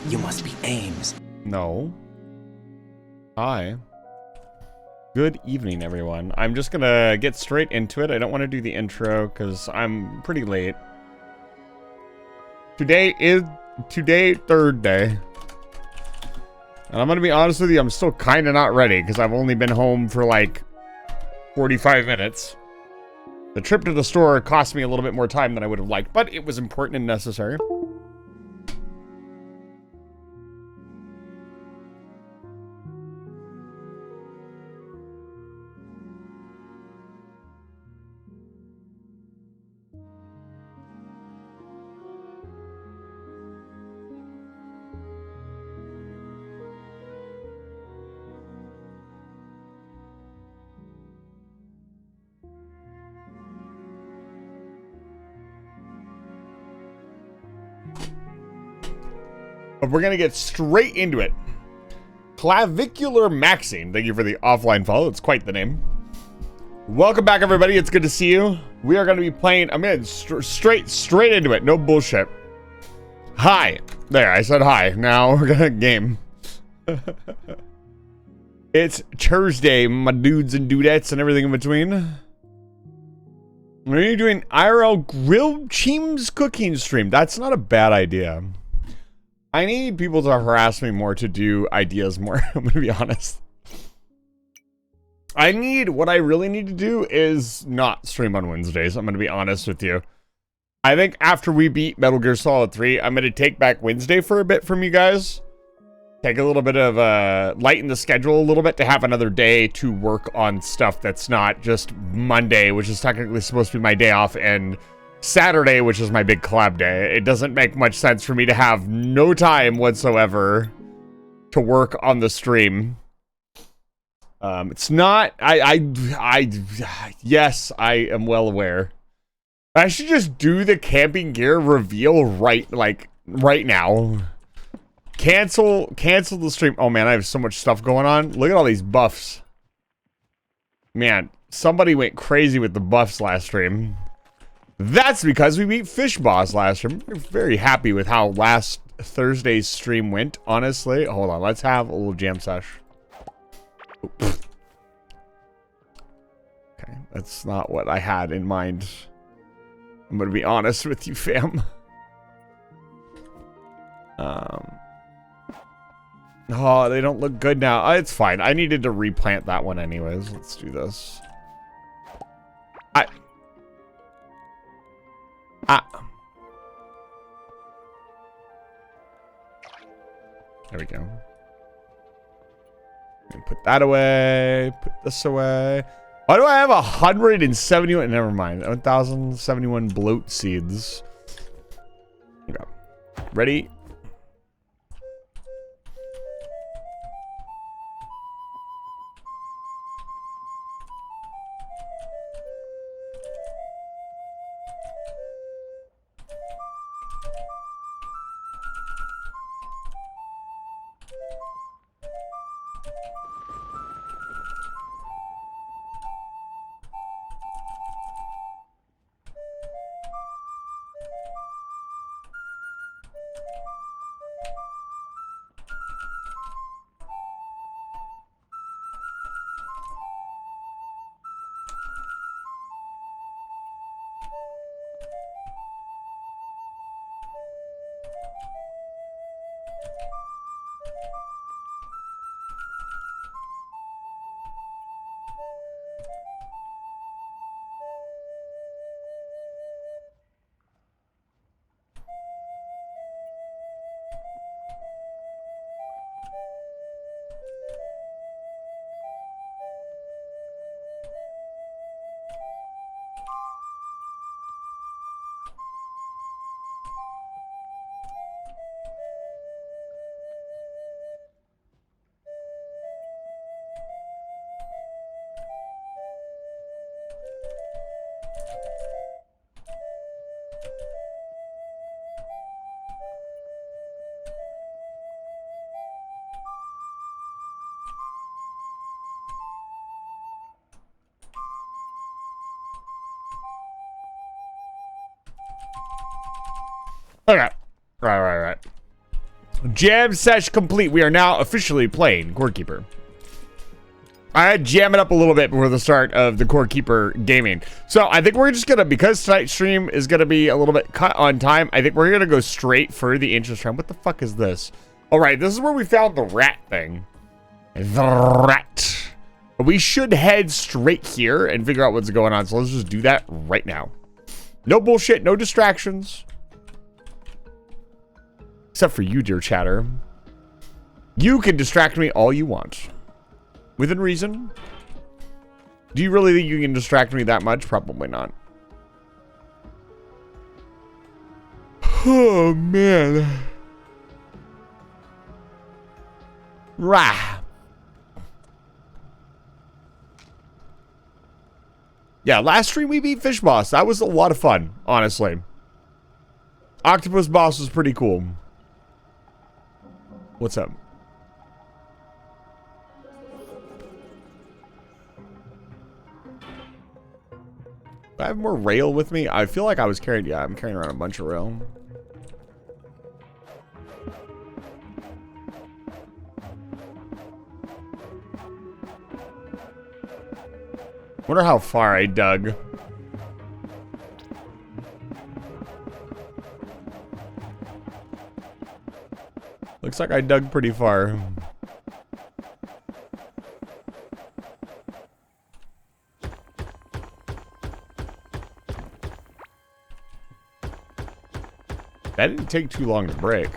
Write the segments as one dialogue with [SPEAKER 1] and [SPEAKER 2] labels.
[SPEAKER 1] You must be Ames.
[SPEAKER 2] No. Hi. Good evening, everyone. I'm just gonna get straight into it. I don't want to do the intro because I'm pretty late. Today, third day. And I'm gonna be honest with you, I'm still kind of not ready because I've only been home for like 45 minutes. The trip to the store cost me a little bit more time than I would have liked, but it was important and necessary. But we're going to get straight into it. Clavicular Maxine. Thank you for the offline follow. It's quite the name. Welcome back, everybody. It's good to see you. We are going to be playing. I'm in straight into it. No bullshit. Hi. There, I said hi. Now we're going to game. It's Thursday, my dudes and dudettes and everything in between. We're doing IRL grilled cheese cooking stream. That's not a bad idea. I need people to harass me more to do ideas more. I'm gonna be honest. What I really need to do is not stream on Wednesdays. I'm gonna be honest with you. I think after we beat Metal Gear Solid 3, I'm gonna take back Wednesday for a bit from you guys. Take a little bit of, lighten the schedule a little bit to have another day to work on stuff that's not just Monday, which is technically supposed to be my day off, and Saturday, which is my big collab day. It doesn't make much sense for me to have no time whatsoever to work on the stream. It's not, yes, I am well aware. I should just do the camping gear reveal right now. Cancel the stream. Oh man, I have so much stuff going on. Look at all these buffs. Man, somebody went crazy with the buffs last stream. That's because we beat Fish Boss last year. I'm very happy with how last Thursday's stream went, honestly. Hold on, let's have a little jam sesh. Okay, that's not what I had in mind. I'm gonna be honest with you, fam. Oh, they don't look good now. It's fine. I needed to replant that one anyways. Let's do this. There we go. Put that away. Put this away. Why do I have 171? Never mind. 1,071 bloat seeds. Okay. Ready? Okay. Right. Jam sesh complete. We are now officially playing Core Keeper. I had to jam it up a little bit before the start of the Core Keeper gaming. So I think we're just going to, because tonight's stream is going to be a little bit cut on time, I think we're going to go straight for the intro stream. What the fuck is this? All right, this is where we found the rat thing. The rat. We should head straight here and figure out what's going on. So let's just do that right now. No bullshit, no distractions. Except for you, dear chatter. You can distract me all you want. Within reason. Do you really think you can distract me that much? Probably not. Oh, man. Rah. Yeah, last stream we beat Fish Boss. That was a lot of fun, honestly. Octopus Boss was pretty cool. What's up? Do I have more rail with me? I feel like I was carrying... Yeah, I'm carrying around a bunch of rail. Wonder how far I dug. Looks like I dug pretty far. That didn't take too long to break.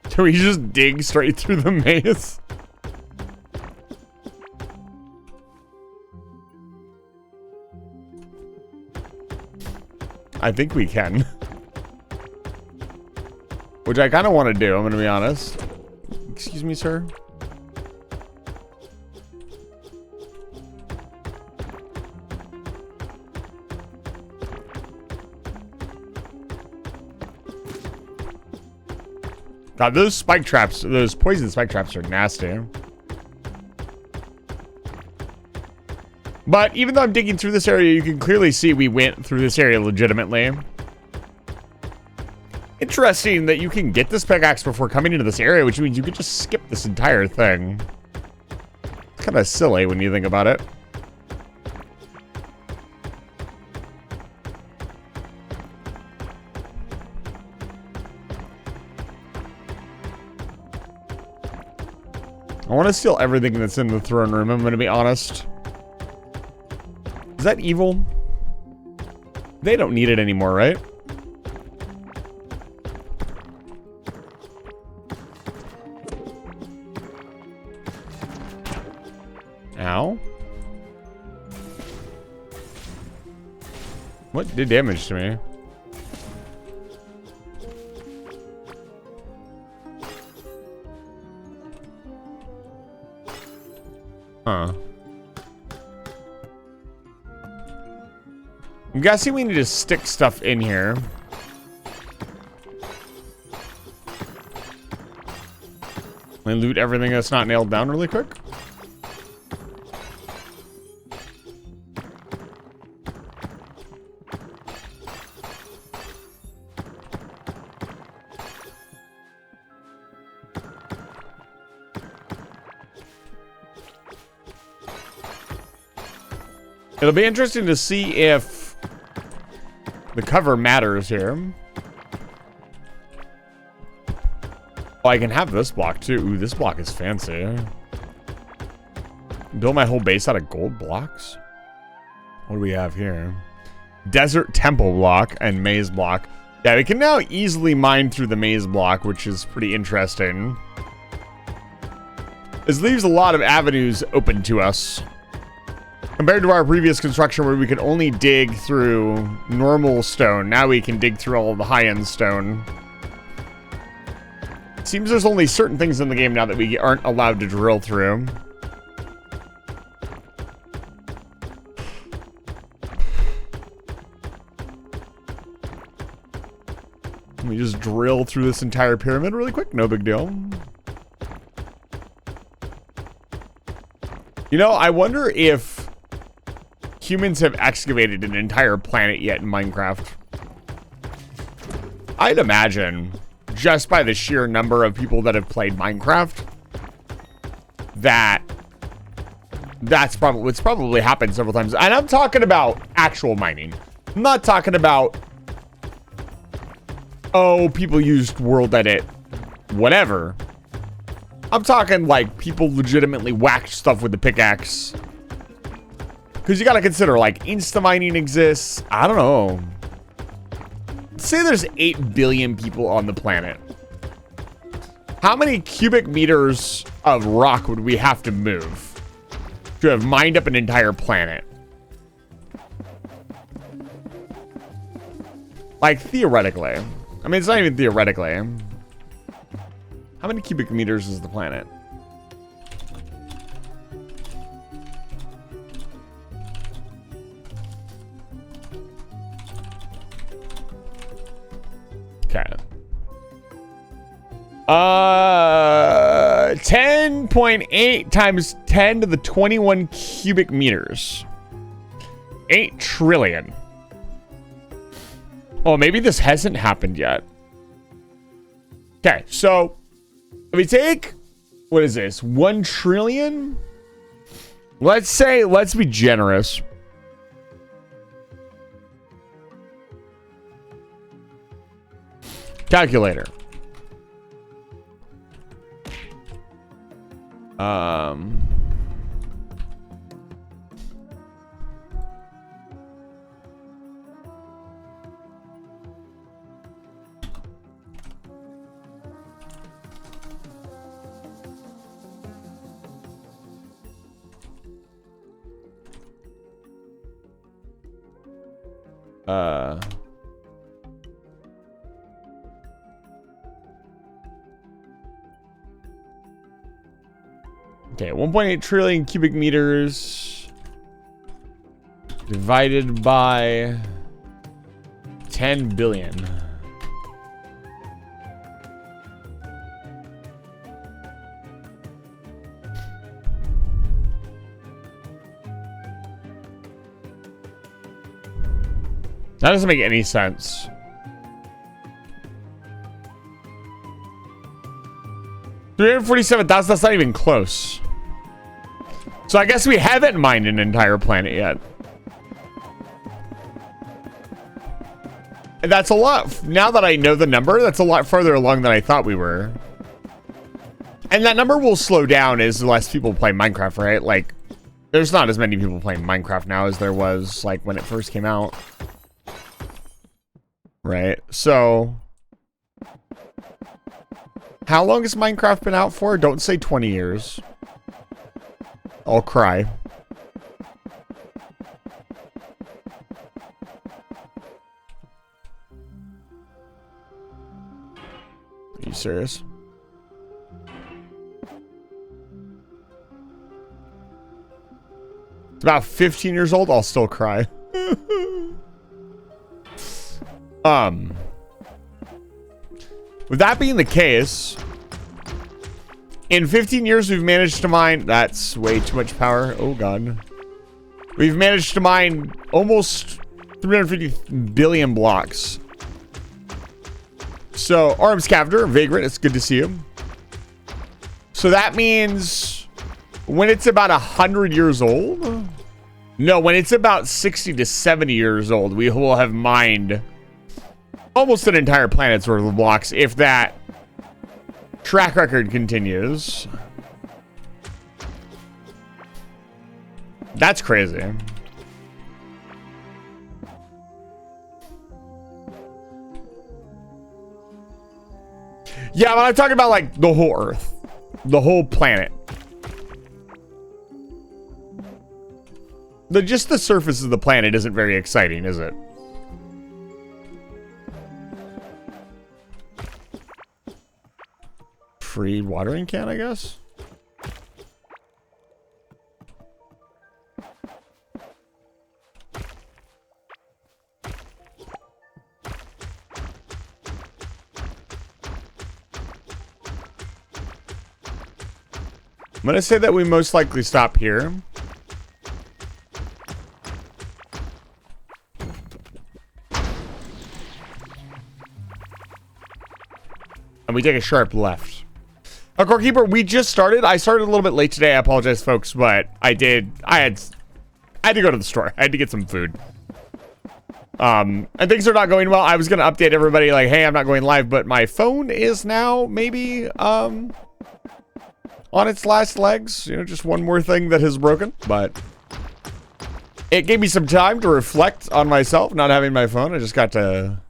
[SPEAKER 2] Can we just dig straight through the maze? I think we can. Which I kind of want to do, I'm going to be honest. Excuse me, sir. God, those spike traps, those poison spike traps are nasty. But even though I'm digging through this area, you can clearly see we went through this area legitimately. Interesting that you can get this pickaxe before coming into this area, which means you could just skip this entire thing. It's kind of silly when you think about it. I want to steal everything that's in the throne room, I'm going to be honest. Is that evil? They don't need it anymore, right? Ow. What did damage to me? Huh. I'm guessing we need to stick stuff in here. Let me loot everything that's not nailed down really quick. It'll be interesting to see if the cover matters here. Oh, I can have this block too. Ooh, this block is fancy. Build my whole base out of gold blocks. What do we have here? Desert temple block and maze block. Yeah, we can now easily mine through the maze block, which is pretty interesting. This leaves a lot of avenues open to us. Compared to our previous construction where we could only dig through normal stone, now we can dig through all of the high-end stone. Seems there's only certain things in the game now that we aren't allowed to drill through. Let me just drill through this entire pyramid really quick. No big deal. You know, I wonder if humans have excavated an entire planet yet in Minecraft. I'd imagine just by the sheer number of people that have played Minecraft, that's probably, it's probably happened several times. And I'm talking about actual mining. I'm not talking about, oh, people used world edit, whatever. I'm talking like people legitimately whacked stuff with the pickaxe. Because you got to consider, like, insta mining exists. I don't know. Say there's 8 billion people on the planet. How many cubic meters of rock would we have to move to have mined up an entire planet? Like, theoretically. I mean, it's not even theoretically. How many cubic meters is the planet? Okay. 10.8 times 10 to the 21 cubic meters. 8 trillion. Oh, maybe this hasn't happened yet. Okay, so if we take, what is this? 1 trillion? Let's say, let's be generous. Calculator. Okay, 1.8 trillion cubic meters divided by 10 billion. That doesn't make any sense. $347,000, that's not even close. So I guess we haven't mined an entire planet yet. And that's a lot. Now that I know the number, that's a lot further along than I thought we were. And that number will slow down as less people play Minecraft, right? Like, there's not as many people playing Minecraft now as there was, like, when it first came out. Right? So, how long has Minecraft been out for? Don't say 20 years. I'll cry. Are you serious? It's about 15 years old. I'll still cry. With that being the case, in 15 years, we've managed to mine... That's way too much power. Oh, God. We've managed to mine almost 350 billion blocks. So, Arms Caviter, Vagrant, it's good to see you. So that means when it's about 100 years old... No, when it's about 60 to 70 years old, we will have mined almost an entire planet's worth of blocks, if that track record continues. That's crazy. Yeah, but I'm talking about like the whole Earth, the whole planet. Just the surface of the planet isn't very exciting, is it? Free watering can, I guess. I'm gonna say that we most likely stop here. and we take a sharp left. Core Keeper, we just started. I started a little bit late today. I apologize, folks, but I had to go to the store. I had to get some food. And things are not going well. I was going to update everybody like, hey, I'm not going live, but my phone is now maybe on its last legs. You know, just one more thing that has broken, but it gave me some time to reflect on myself not having my phone. I just got to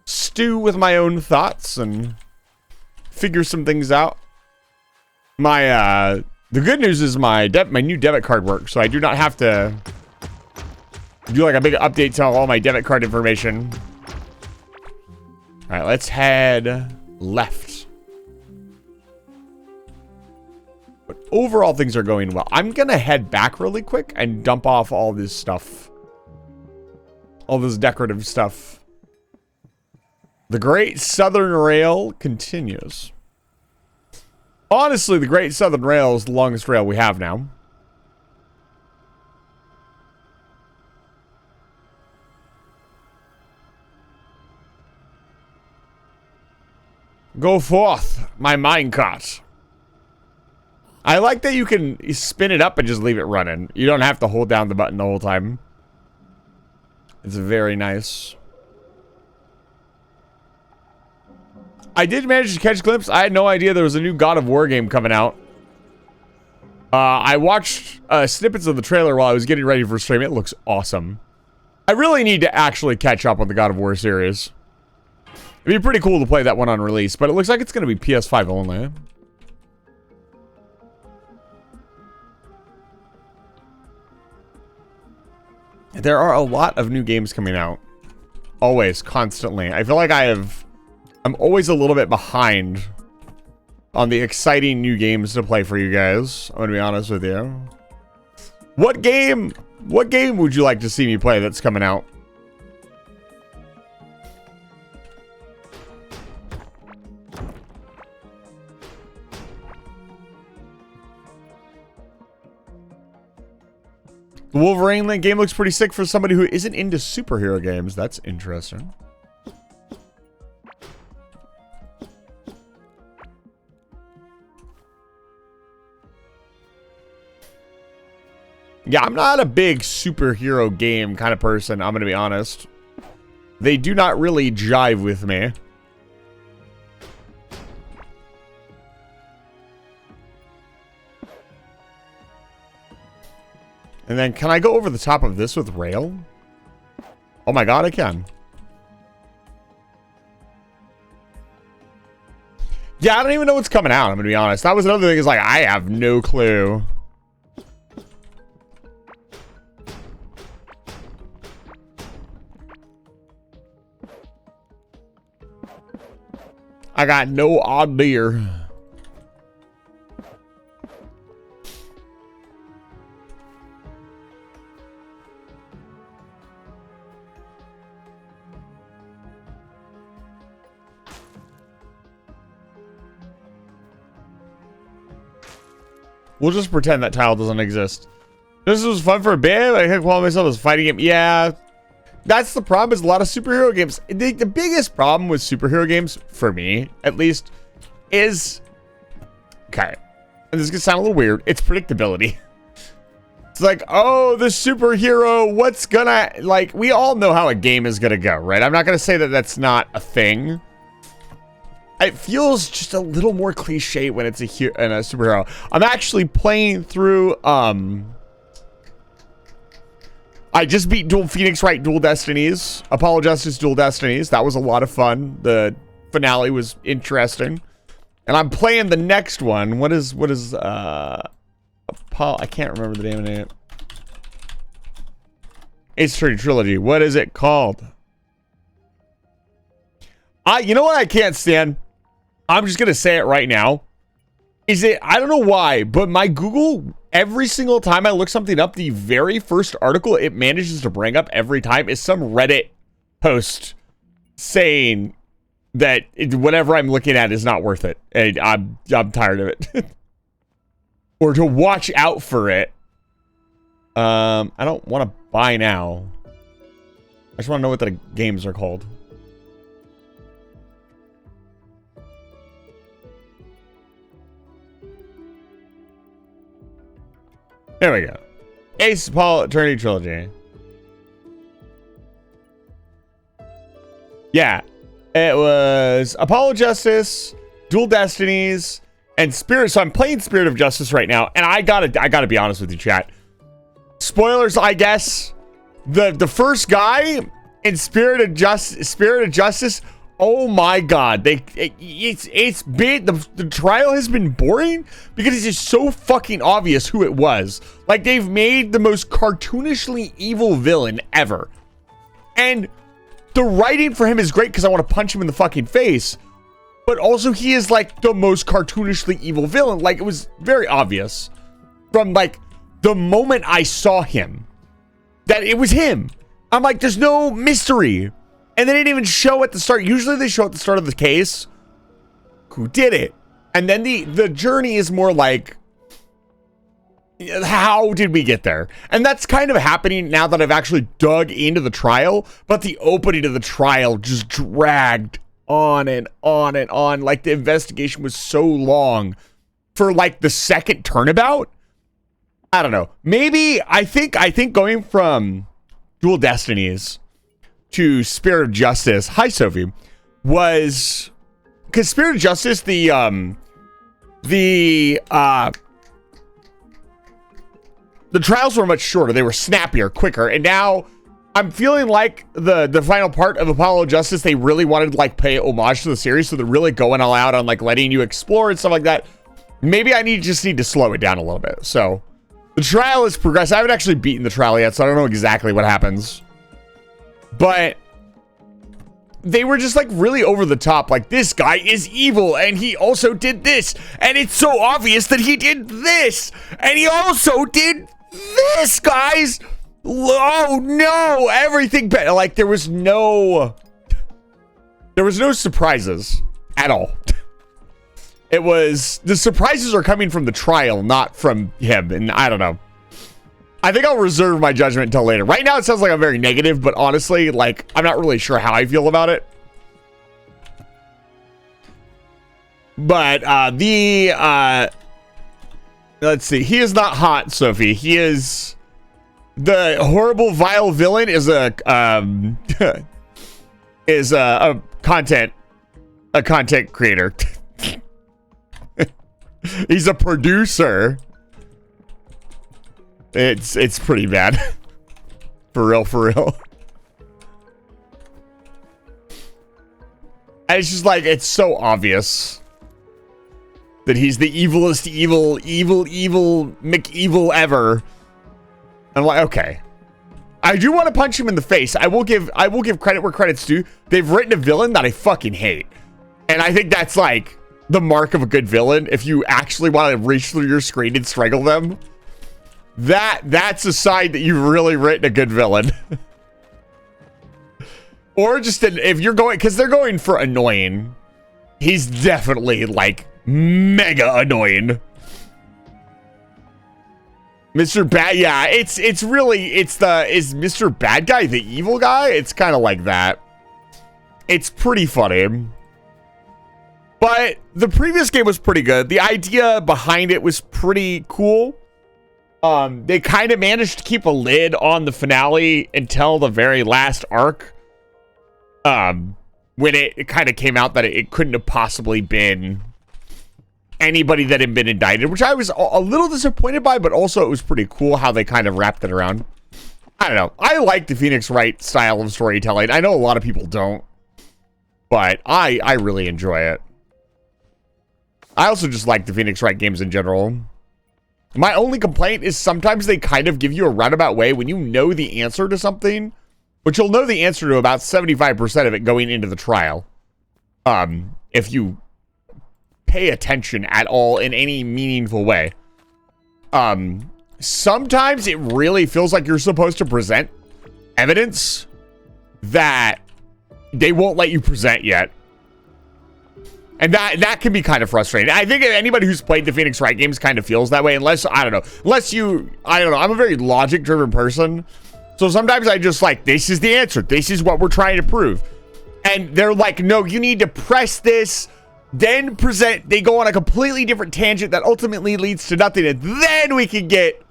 [SPEAKER 2] stew with my own thoughts and figure some things out. The good news is my new debit card works, so I do not have to do like a big update to all my debit card information. All right, let's head left. But overall, things are going well. I'm gonna head back really quick and dump off all this stuff, all this decorative stuff. The Great Southern Rail continues. Honestly, the Great Southern Rail is the longest rail we have now. Go forth, my minecart. I like that you can spin it up and just leave it running. You don't have to hold down the button the whole time. It's very nice. I did manage to catch a glimpse. I had no idea there was a new God of War game coming out. I watched snippets of the trailer while I was getting ready for stream. It looks awesome. I really need to actually catch up on the God of War series. It'd be pretty cool to play that one on release, but it looks like it's going to be PS5 only. There are a lot of new games coming out. Always, constantly. I feel like I'm always a little bit behind on the exciting new games to play for you guys. I'm gonna be honest with you. What game would you like to see me play that's coming out? The Wolverine game looks pretty sick for somebody who isn't into superhero games. That's interesting. Yeah, I'm not a big superhero game kind of person, I'm gonna be honest. They do not really jive with me. And then, can I go over the top of this with rail? Oh my god, I can. Yeah, I don't even know what's coming out, I'm gonna be honest. That was another thing, is like, I have no clue. I got no idea. We'll just pretend that tile doesn't exist. This was fun for a bit. I could call myself as fighting game. Yeah. That's the problem, is a lot of superhero games. The biggest problem with superhero games, for me, at least, is... Okay. And this is going to sound a little weird. It's predictability. It's like, oh, the superhero, what's gonna... Like, we all know how a game is going to go, right? I'm not going to say that that's not a thing. It feels just a little more cliche when it's a superhero. I'm actually playing through, I just beat Phoenix Wright Dual Destinies. Apollo Justice Dual Destinies. That was a lot of fun. The finale was interesting. And I'm playing the next one. What is Apollo? I can't remember the name of it. Ace Attorney Trilogy. What is it called? You know what I can't stand? I'm just gonna say it right now. I don't know why, but my Google, every single time I look something up, the very first article it manages to bring up every time is some Reddit post saying that whatever I'm looking at is not worth it. And I'm tired of it. Or to watch out for it. I don't want to buy now. I just want to know what the games are called. There we go. Ace Paul Attorney Trilogy. Yeah. It was Apollo Justice, Dual Destinies, and Spirit. So I'm playing Spirit of Justice right now, and I gotta be honest with you, chat. Spoilers, I guess. The first guy in Spirit of Justice. Oh my God! It's been the trial has been boring because it's just so fucking obvious who it was. Like, they've made the most cartoonishly evil villain ever, and the writing for him is great because I want to punch him in the fucking face. But also, he is like the most cartoonishly evil villain. Like, it was very obvious from like the moment I saw him that it was him. I'm like, there's no mystery. And they didn't even show at the start. Usually they show at the start of the case who did it. And then the journey is more like, how did we get there? And that's kind of happening now that I've actually dug into the trial. But the opening of the trial just dragged on and on and on. Like, the investigation was so long for like the second turnabout. I don't know. Maybe I think going from Dual Destinies to Spirit of Justice, hi Sophie, was because Spirit of Justice, the trials were much shorter. They were snappier, quicker, and now I'm feeling like the final part of Apollo Justice, they really wanted to like pay homage to the series, so they're really going all out on like letting you explore and stuff like that. Maybe I just need to slow it down a little bit. So the trial is progressed. I haven't actually beaten the trial yet, so I don't know exactly what happens. But they were just like really over the top. Like, this guy is evil and he also did this. And it's so obvious that he did this. And he also did this, guys. Oh no, everything better. Like, there was no surprises at all. It was, the surprises are coming from the trial, not from him. And I don't know. I think I'll reserve my judgment until later. Right now, it sounds like I'm very negative, but honestly, like, I'm not really sure how I feel about it. But, let's see. He is not hot, Sophie. He is, the horrible, vile villain is a content creator. He's a producer. It's pretty bad. For real. And it's just like, it's so obvious that he's the evilest evil McEvil ever. I'm like, okay. I do want to punch him in the face. I will give credit where credit's due. They've written a villain that I fucking hate. And I think that's like the mark of a good villain. If you actually want to reach through your screen and strangle them. That's a sign that you've really written a good villain. Or just if you're going, because they're going for annoying. He's definitely like mega annoying. Mr. Bad, yeah, is Mr. Bad Guy the evil guy? It's kind of like that. It's pretty funny. But the previous game was pretty good. The idea behind it was pretty cool. They kind of managed to keep a lid on the finale until the very last arc. When it kind of came out that it couldn't have possibly been anybody that had been indicted, which I was a little disappointed by, but also it was pretty cool how they kind of wrapped it around. I don't know. I like the Phoenix Wright style of storytelling. I know a lot of people don't, but I really enjoy it. I also just like the Phoenix Wright games in general. My only complaint is sometimes they kind of give you a roundabout way when you know the answer to something, which you'll know the answer to about 75% of it going into the trial. If you pay attention at all in any meaningful way. Sometimes it really feels like you're supposed to present evidence that they won't let you present yet. And that can be kind of frustrating. I think anybody who's played the Phoenix Wright games kind of feels that way, unless, I don't know. I'm a very logic-driven person. So sometimes I just like, this is the answer. This is what we're trying to prove. And they're like, no, you need to press this, then present. They go on a completely different tangent that ultimately leads to nothing. And then we can get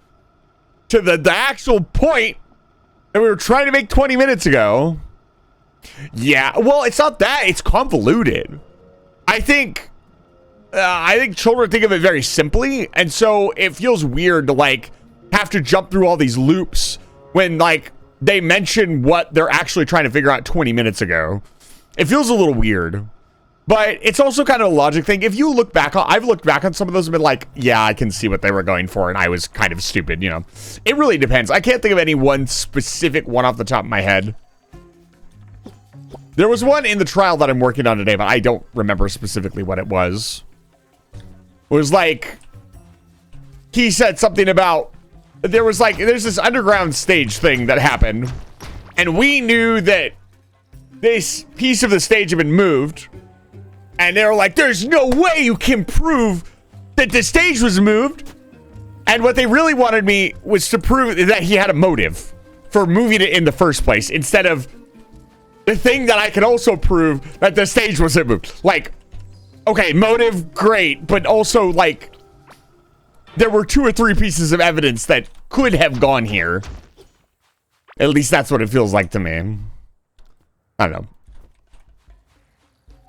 [SPEAKER 2] to the actual point that we were trying to make 20 minutes ago. Yeah, well, it's not that. It's convoluted. I think children think of it very simply, and so it feels weird to, like, have to jump through all these loops when, like, they mention what they're actually trying to figure out 20 minutes ago. It feels a little weird. But it's also kind of a logic thing. If you look back on, I've looked back on some of those and been like, yeah, I can see what they were going for, and I was kind of stupid, you know. It really depends. I can't think of any one specific one off the top of my head. There was one in the trial that I'm working on today, but I don't remember specifically what it was. It was like, he said something about, there's this underground stage thing that happened, and we knew that this piece of the stage had been moved. And they were like, there's no way you can prove that the stage was moved. And what they really wanted me was to prove that he had a motive for moving it in the first place, instead of the thing that I could also prove that the stage wasn't moved. Like, okay, motive, great. But also, like, there were 2 or 3 pieces of evidence that could have gone here. At least that's what it feels like to me. I don't know.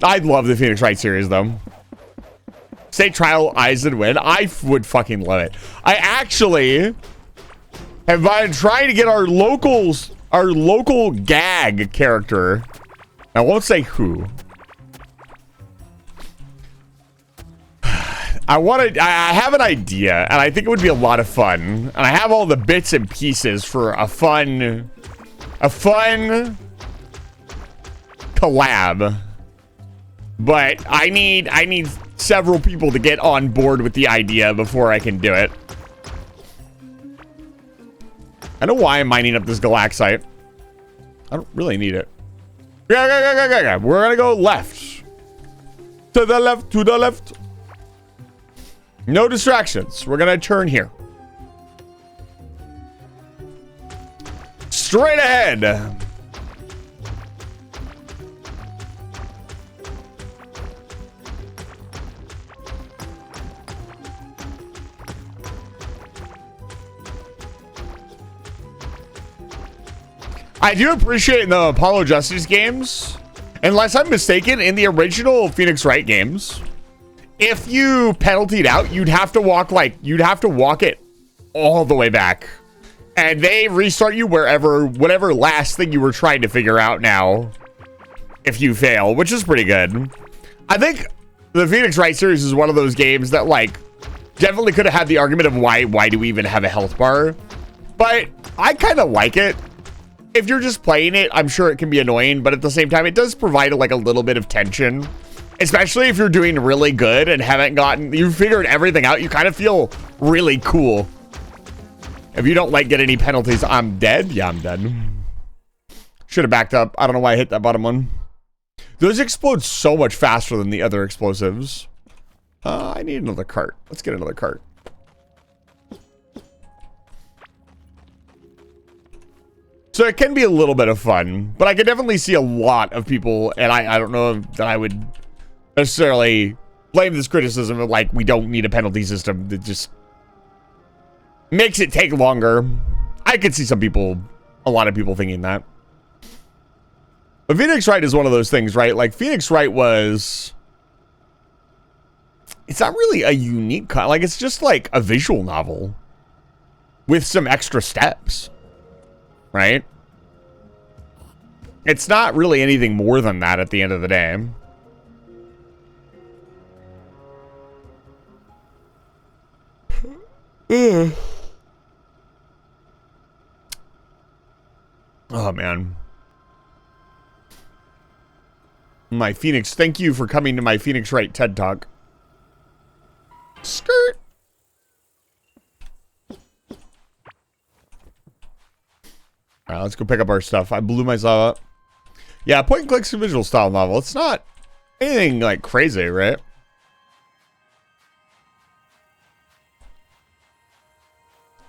[SPEAKER 2] I love the Phoenix Wright series, though. State trial, eyes and win. I would fucking love it. I actually have been trying to get our local gag character. I won't say who. I have an idea, and I think it would be a lot of fun. And I have all the bits and pieces for a fun collab. But I need several people to get on board with the idea before I can do it. I know why I'm mining up this galaxite. I don't really need it. Yeah. We're gonna go left. To the left, to the left. No distractions. We're gonna turn here. Straight ahead. I do appreciate the Apollo Justice games. Unless I'm mistaken, in the original Phoenix Wright games, if you penaltied out, you'd have to walk it all the way back. And they restart you whatever last thing you were trying to figure out now, if you fail, which is pretty good. I think the Phoenix Wright series is one of those games that, like, definitely could have had the argument of why do we even have a health bar? But I kind of like it. If you're just playing it, I'm sure it can be annoying, but at the same time, it does provide like a little bit of tension, especially if you're doing really good and you figured everything out. You kind of feel really cool. If you don't like get any penalties, I'm dead. Yeah, I'm dead. Should have backed up. I don't know why I hit that bottom one. Those explode so much faster than the other explosives. I need another cart. Let's get another cart. So it can be a little bit of fun, but I could definitely see a lot of people, and I don't know that I would necessarily blame this criticism of, like, we don't need a penalty system that just makes it take longer. I could see a lot of people thinking that. But Phoenix Wright is one of those things, right? Like, Phoenix Wright it's not really a unique, like, it's just like a visual novel with some extra steps. Right? It's not really anything more than that at the end of the day. Oh, man. My Phoenix, thank you for coming to my Phoenix Wright TED Talk. Skirt. All right, let's go pick up our stuff. I blew myself up. Yeah, point and click visual style novel. It's not anything like crazy, right?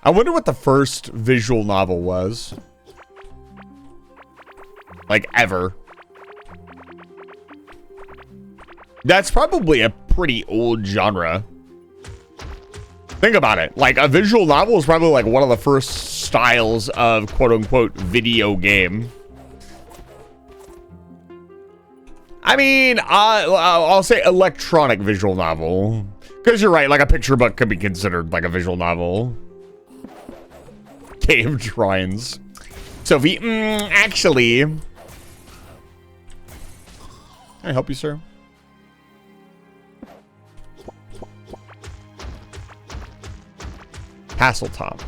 [SPEAKER 2] I wonder what the first visual novel was. Like, ever. That's probably a pretty old genre. Think about it. Like, a visual novel is probably like one of the first styles of quote-unquote video game. I mean, I'll say electronic visual novel. Because you're right, like a picture book could be considered like a visual novel. Cave drawings. Sophie, actually... Can I help you, sir? Hasseltop.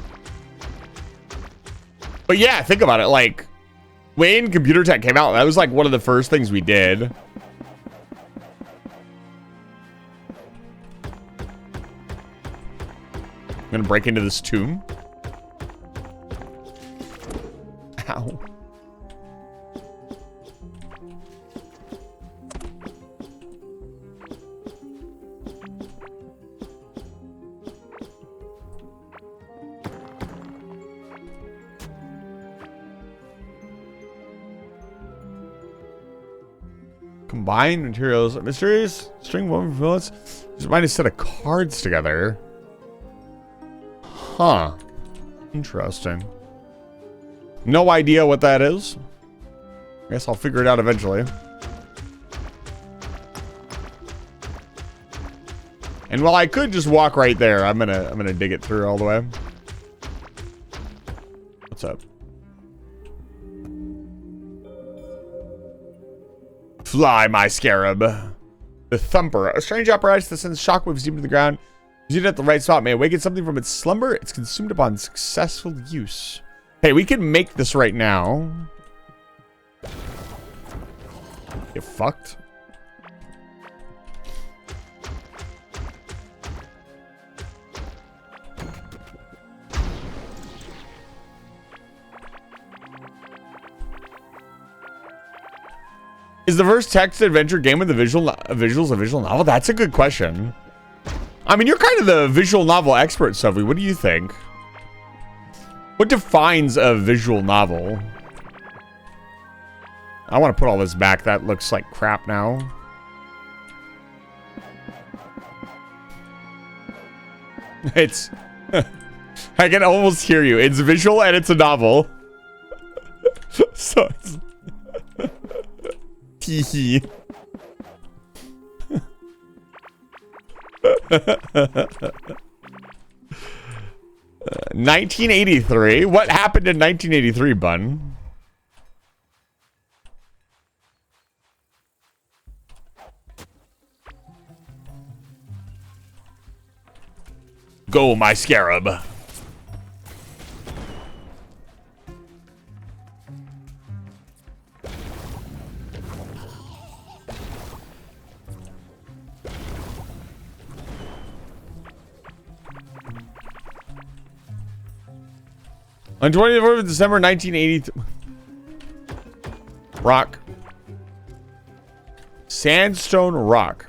[SPEAKER 2] But yeah, think about it. Like, when computer tech came out, that was like one of the first things we did. I'm gonna break into this tomb. Ow. Combine materials, mysterious string woven fillets. Just might have set of cards together. Huh. Interesting. No idea what that is. I guess I'll figure it out eventually. And while I could just walk right there, I'm gonna dig it through all the way. What's up? Fly, my scarab. The thumper. A strange apparatus that sends shockwaves deep into the ground. Use it at the right spot. May awaken something from its slumber. It's consumed upon successful use. Hey, we can make this right now. Get fucked. Is the first text adventure game with the visuals a visual novel? That's a good question. I mean, you're kind of the visual novel expert, Sophie. What do you think? What defines a visual novel? I want to put all this back. That looks like crap now. It's... I can almost hear you. It's visual and it's a novel. So it's... Tee 1983. What happened in 1983, Bun? Go, my scarab. On 24th of December 1983. Rock. Sandstone rock.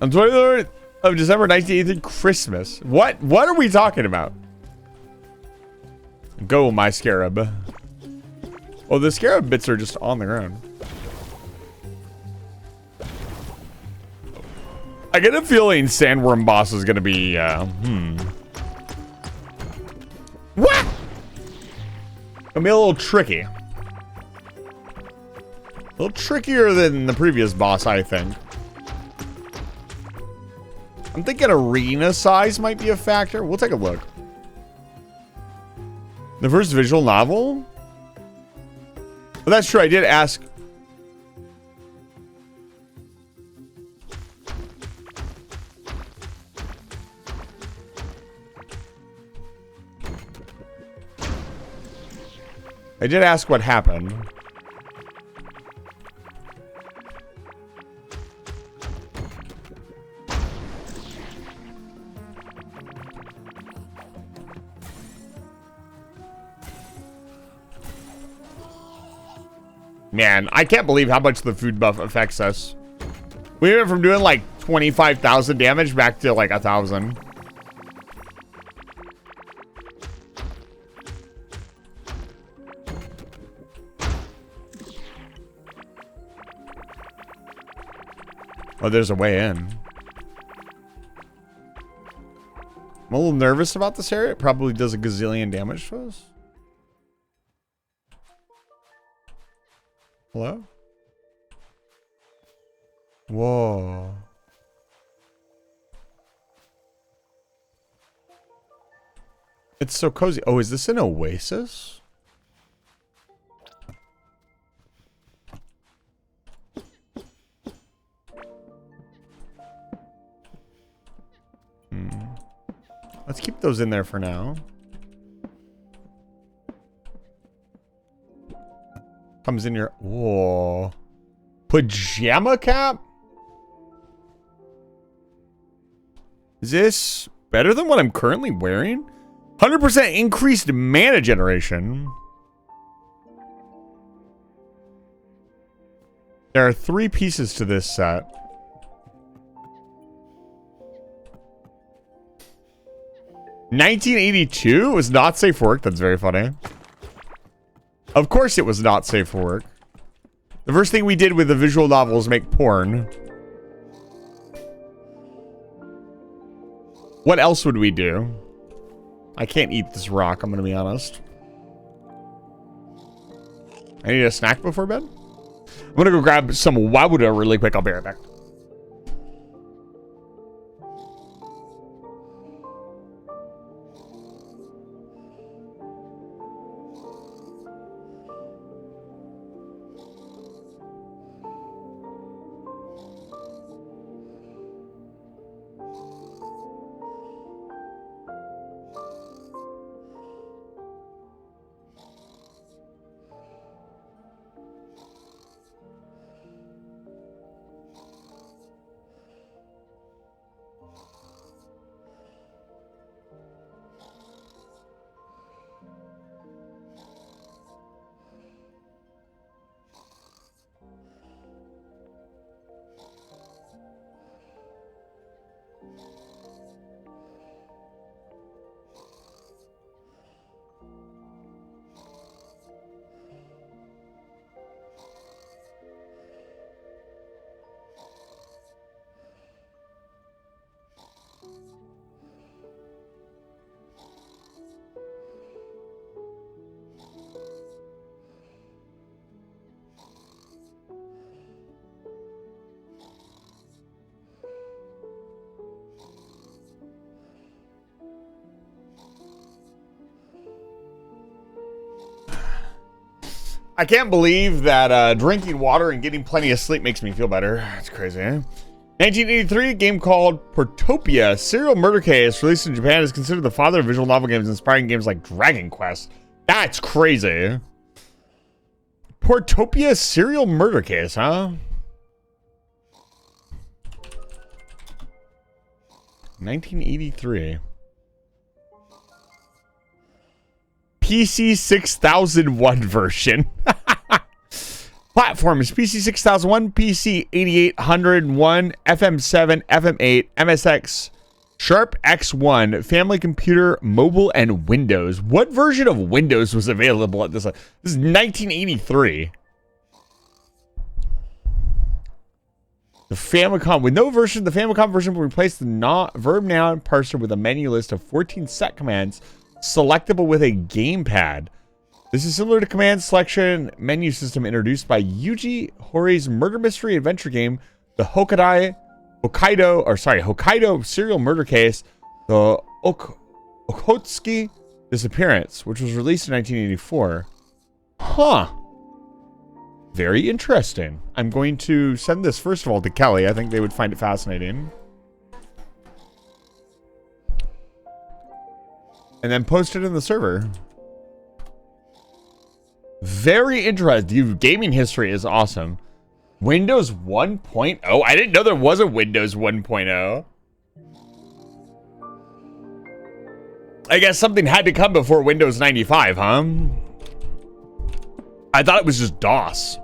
[SPEAKER 2] On 23rd of December 1983, Christmas. What are we talking about? Go, my scarab. Oh, the scarab bits are just on the ground. I get a feeling Sandworm Boss is gonna be, What? Gonna be a little tricky. A little trickier than the previous boss, I think. I'm thinking arena size might be a factor. We'll take a look. The first visual novel? Well, that's true. I did ask... I did ask what happened. Man, I can't believe how much the food buff affects us. We went from doing like 25,000 damage back to like 1,000. Oh, there's a way in. I'm a little nervous about this area. It probably does a gazillion damage to us. Hello? Whoa. It's so cozy. Oh, is this an oasis? Let's keep those in there for now. Comes in your... Whoa. Pajama cap? Is this better than what I'm currently wearing? 100% increased mana generation. There are 3 pieces to this set. $1982 was not safe for work. That's very funny. Of course it was not safe for work. The first thing we did with the visual novel was make porn. What else would we do? I can't eat this rock, I'm gonna be honest. I need a snack before bed. I'm gonna go grab some Wowda really quick. I'll be right back. I can't believe that drinking water and getting plenty of sleep makes me feel better. That's crazy, eh? 1983, a game called Portopia Serial Murder Case, released in Japan, is considered the father of visual novel games, inspiring games like Dragon Quest. That's crazy. Portopia Serial Murder Case, huh? 1983. PC 6001 version. Platforms: PC 6001, PC 8801, FM7, FM8, MSX, Sharp X1, Family Computer, Mobile, and Windows. What version of Windows was available at this time? This is 1983. The Famicom, with no version, the Famicom version will replace the verb noun parser with a menu list of 14 set commands selectable with a gamepad. This is similar to command selection menu system introduced by Yuji Horei's murder mystery adventure game, the Hokkaido Serial Murder Case, the Okhotsuki Disappearance, which was released in 1984. Huh. Very interesting. I'm going to send this first of all to Kelly. I think they would find it fascinating. And then post it in the server. Very interesting. Gaming history is awesome. Windows 1.0? I didn't know there was a Windows 1.0. I guess something had to come before Windows 95, huh? I thought it was just DOS.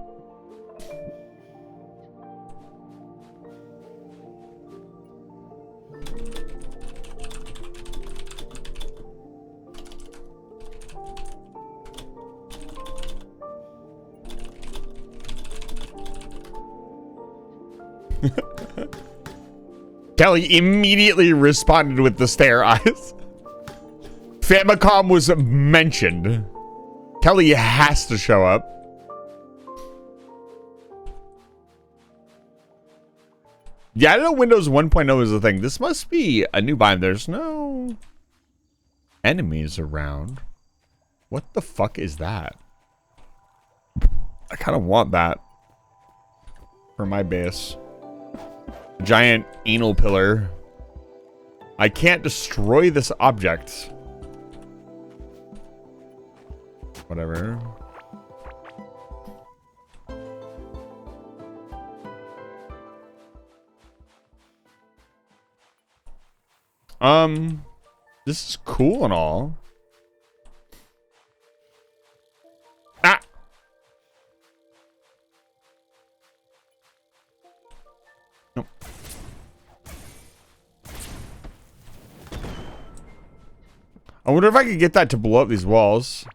[SPEAKER 2] Kelly immediately responded with the stare eyes. Famicom was mentioned. Kelly has to show up. Yeah, I didn't know Windows 1.0 is a thing. This must be a new biome. There's no enemies around. What the fuck is that? I kind of want that for my base. Giant anal pillar. I can't destroy this object. Whatever. This is cool and all. Ah! Nope. I wonder if I could get that to blow up these walls.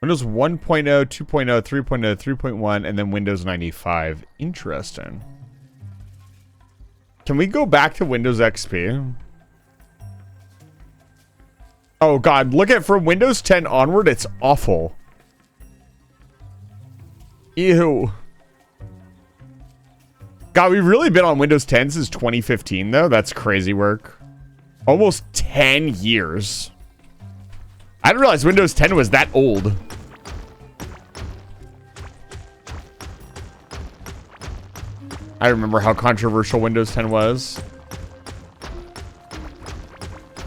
[SPEAKER 2] Windows 1.0, 2.0, 3.0, 3.1, and then Windows 95. Interesting. Can we go back to Windows XP? Oh god, look at from Windows 10 onward, it's awful. Ew. God, we've really been on Windows 10 since 2015, though. That's crazy work. Almost 10 years. I didn't realize Windows 10 was that old. I remember how controversial Windows 10 was.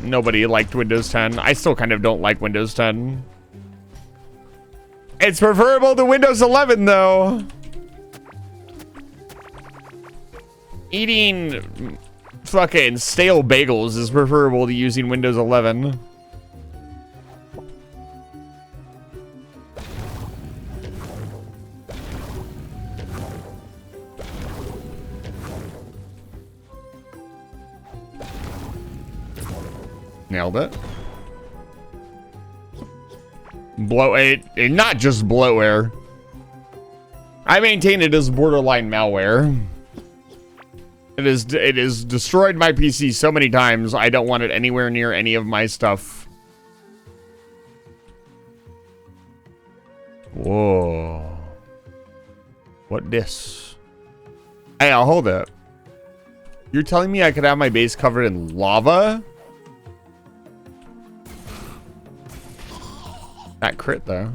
[SPEAKER 2] Nobody liked Windows 10. I still kind of don't like Windows 10. It's preferable to Windows 11, though. Eating fucking stale bagels is preferable to using Windows 11. Nailed it. Bloatware, not just bloatware. I maintain it is borderline malware. It is destroyed my PC so many times. I don't want it anywhere near any of my stuff. Whoa. What this? Hey, I'll hold it. You're telling me I could have my base covered in lava? That crit, though.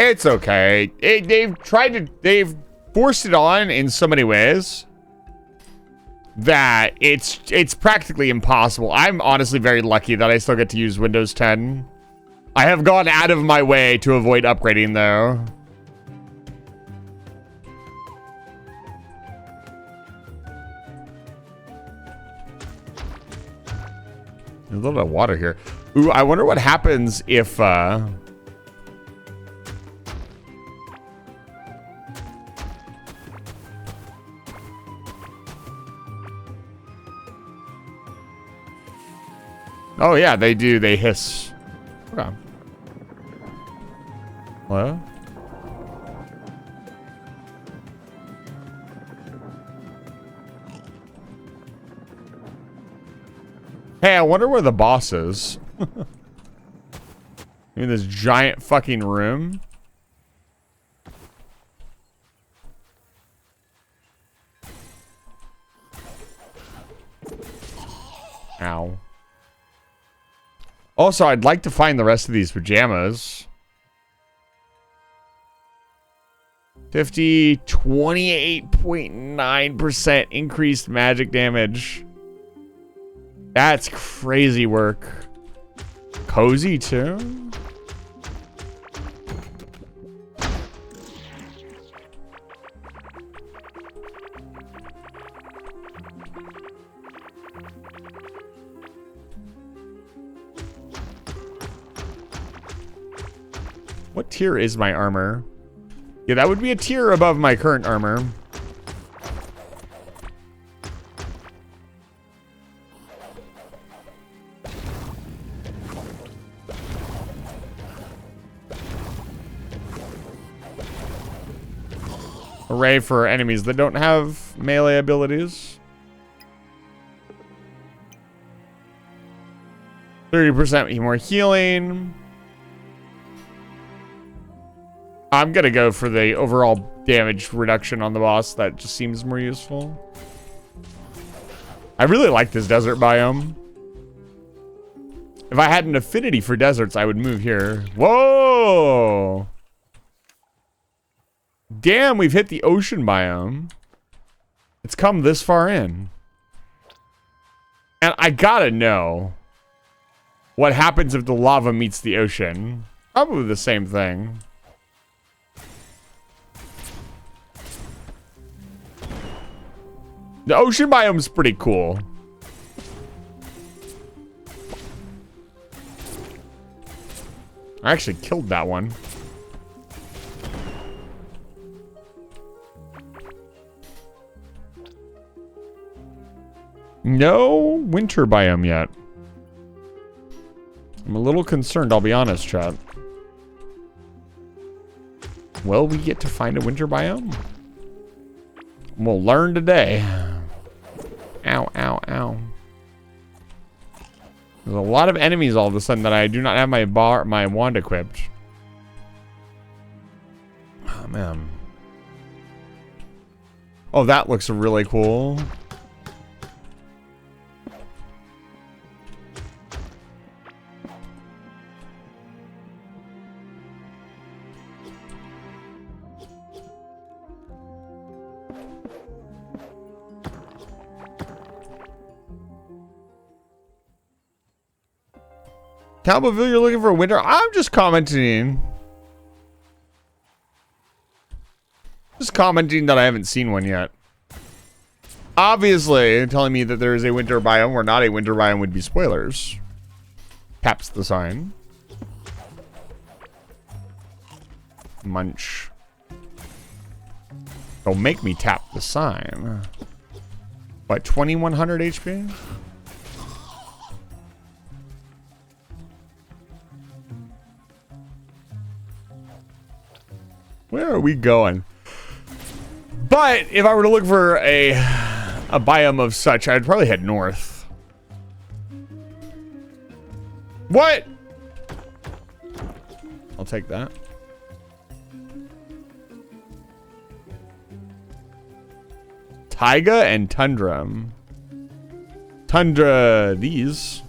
[SPEAKER 2] It's okay. They've forced it on in so many ways that it's practically impossible. I'm honestly very lucky that I still get to use Windows 10. I have gone out of my way to avoid upgrading, though. There's a little bit of water here. Ooh, I wonder what happens if oh yeah, they do. They hiss. Okay. Hello? Hey, I wonder where the boss is. In this giant fucking room. Ow. Also, I'd like to find the rest of these pajamas. 28.9% increased magic damage. That's crazy work. Cozy, too? What tier is my armor? Yeah, that would be a tier above my current armor. Array for enemies that don't have melee abilities. 30% more healing. I'm gonna go for the overall damage reduction on the boss. That just seems more useful. I really like this desert biome. If I had an affinity for deserts, I would move here. Whoa! Damn, we've hit the ocean biome. It's come this far in. And I gotta know what happens if the lava meets the ocean. Probably the same thing. The ocean biome's pretty cool. I actually killed that one. No winter biome yet. I'm a little concerned, I'll be honest, chat. Will we get to find a winter biome? We'll learn today. Ow, ow, ow. There's a lot of enemies all of a sudden that I do not have my wand equipped. Oh, man. Oh, that looks really cool. Talbottville, you're looking for a winter? I'm just commenting. Just commenting that I haven't seen one yet. Obviously, telling me that there is a winter biome or not a winter biome would be spoilers. Taps the sign. Munch. Don't make me tap the sign. What, 2100 HP? Where are we going? But if I were to look for a biome of such, I'd probably head north. What? I'll take that. Taiga and tundra. Tundra, these.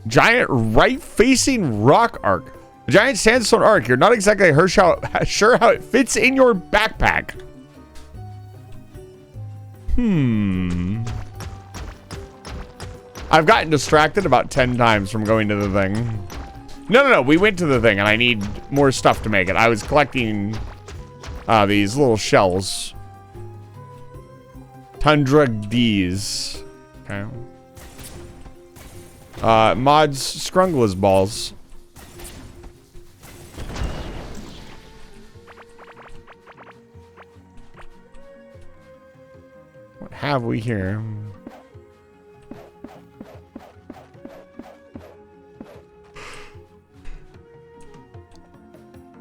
[SPEAKER 2] Giant right-facing rock arc. A giant sandstone arc. You're not exactly sure how it fits in your backpack. I've gotten distracted about 10 times from going to the thing. No. We went to the thing, and I need more stuff to make it. I was collecting these little shells. Tundra D's. Okay. Mods Scrungler's balls. What have we here?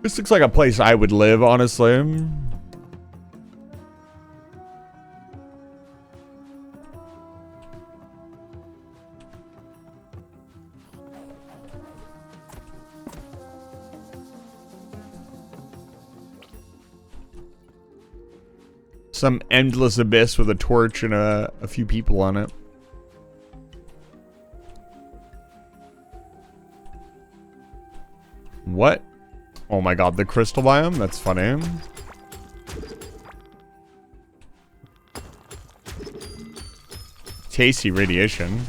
[SPEAKER 2] This looks like a place I would live, honestly. Some endless abyss with a torch and a few people on it. What? Oh my god, the crystal biome? That's funny. Tasty radiation.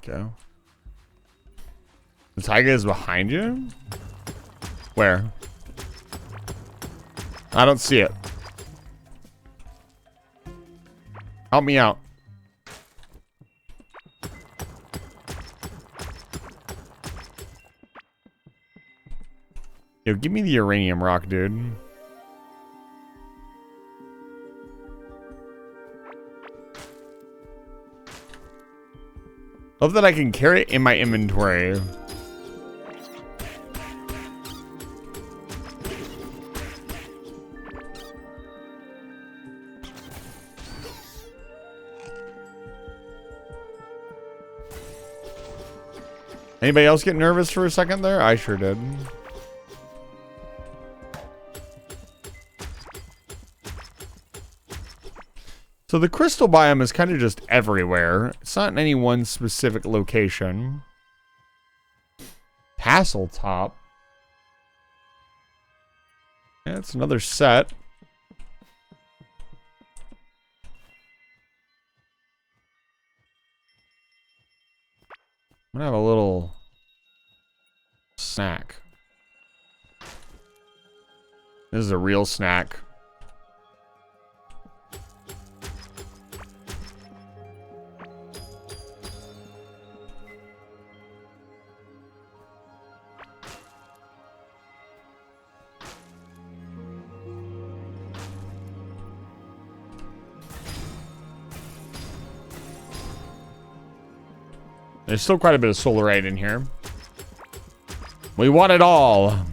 [SPEAKER 2] Okay. The tiger is behind you? Where? I don't see it. Help me out. Yo, give me the uranium rock, dude. Love that I can carry it in my inventory. Anybody else get nervous for a second there? I sure did. So the crystal biome is kind of just everywhere. It's not in any one specific location. Castle top. Yeah, it's another set. I'm gonna have a little snack. This is a real snack. There's still quite a bit of solarite in here. We want it all.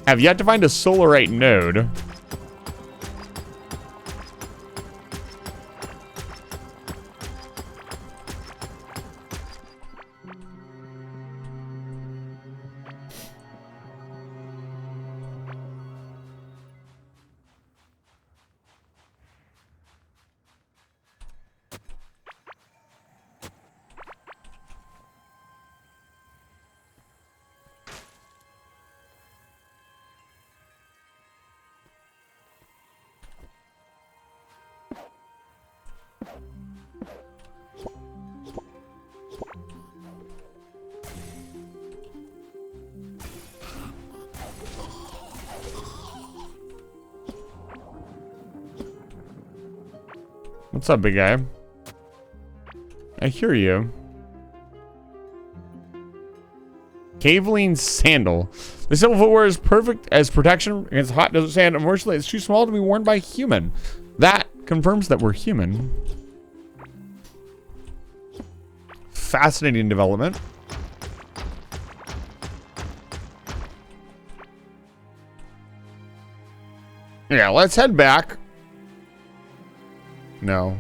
[SPEAKER 2] Have yet to find a solarite node. What's up, big guy? I hear you. Caveline sandal. The simple footwear is perfect as protection against hot desert sand. Unfortunately, it's too small to be worn by a human. That confirms that we're human. Fascinating development. Yeah, let's head back. No.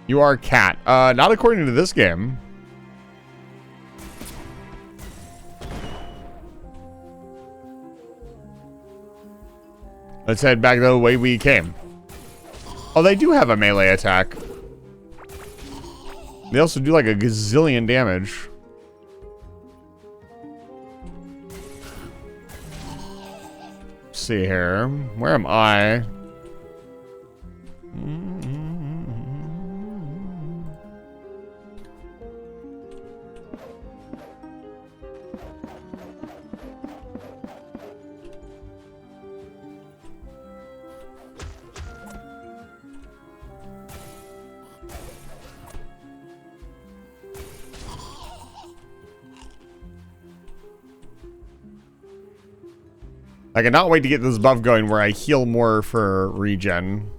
[SPEAKER 2] You are a cat. Not according to this game. Let's head back the way we came. Oh, they do have a melee attack. They also do like a gazillion damage. See here. Where am I? I cannot wait to get this buff going where I heal more for regen.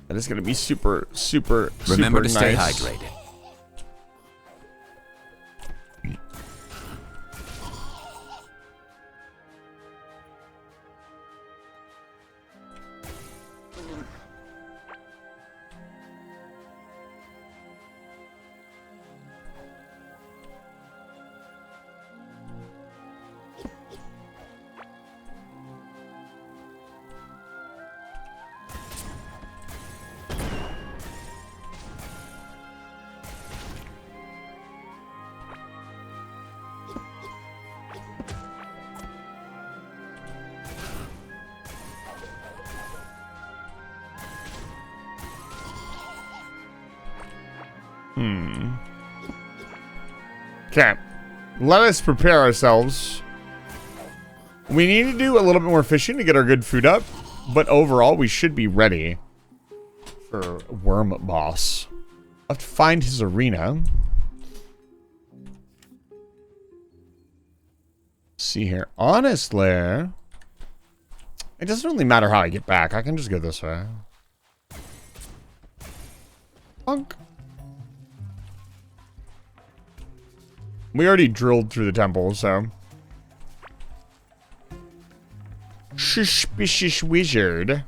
[SPEAKER 2] That is going to be super, super,
[SPEAKER 1] Remember to stay
[SPEAKER 2] nice.
[SPEAKER 1] hydrated.
[SPEAKER 2] Okay. Let us prepare ourselves. We need to do a little bit more fishing to get our good food up. But overall, we should be ready for Worm Boss. I'll have to find his arena. See here. Honestly, it doesn't really matter how I get back. I can just go this way. Punk. We already drilled through the temple, so. Suspicious wizard.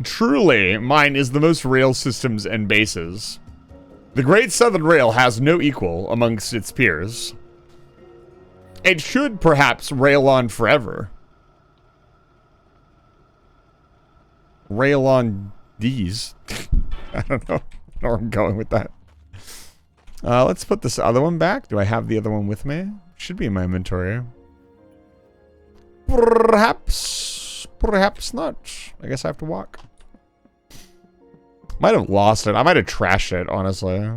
[SPEAKER 2] Truly, mine is the most rail systems and bases. The Great Southern Rail has no equal amongst its peers. It should perhaps rail on forever. Rail on these. I don't know where I'm going with that. Let's put this other one back. Do I have the other one with me? Should be in my inventory. Perhaps not. I guess I have to walk. Might have lost it. I might have trashed it, honestly.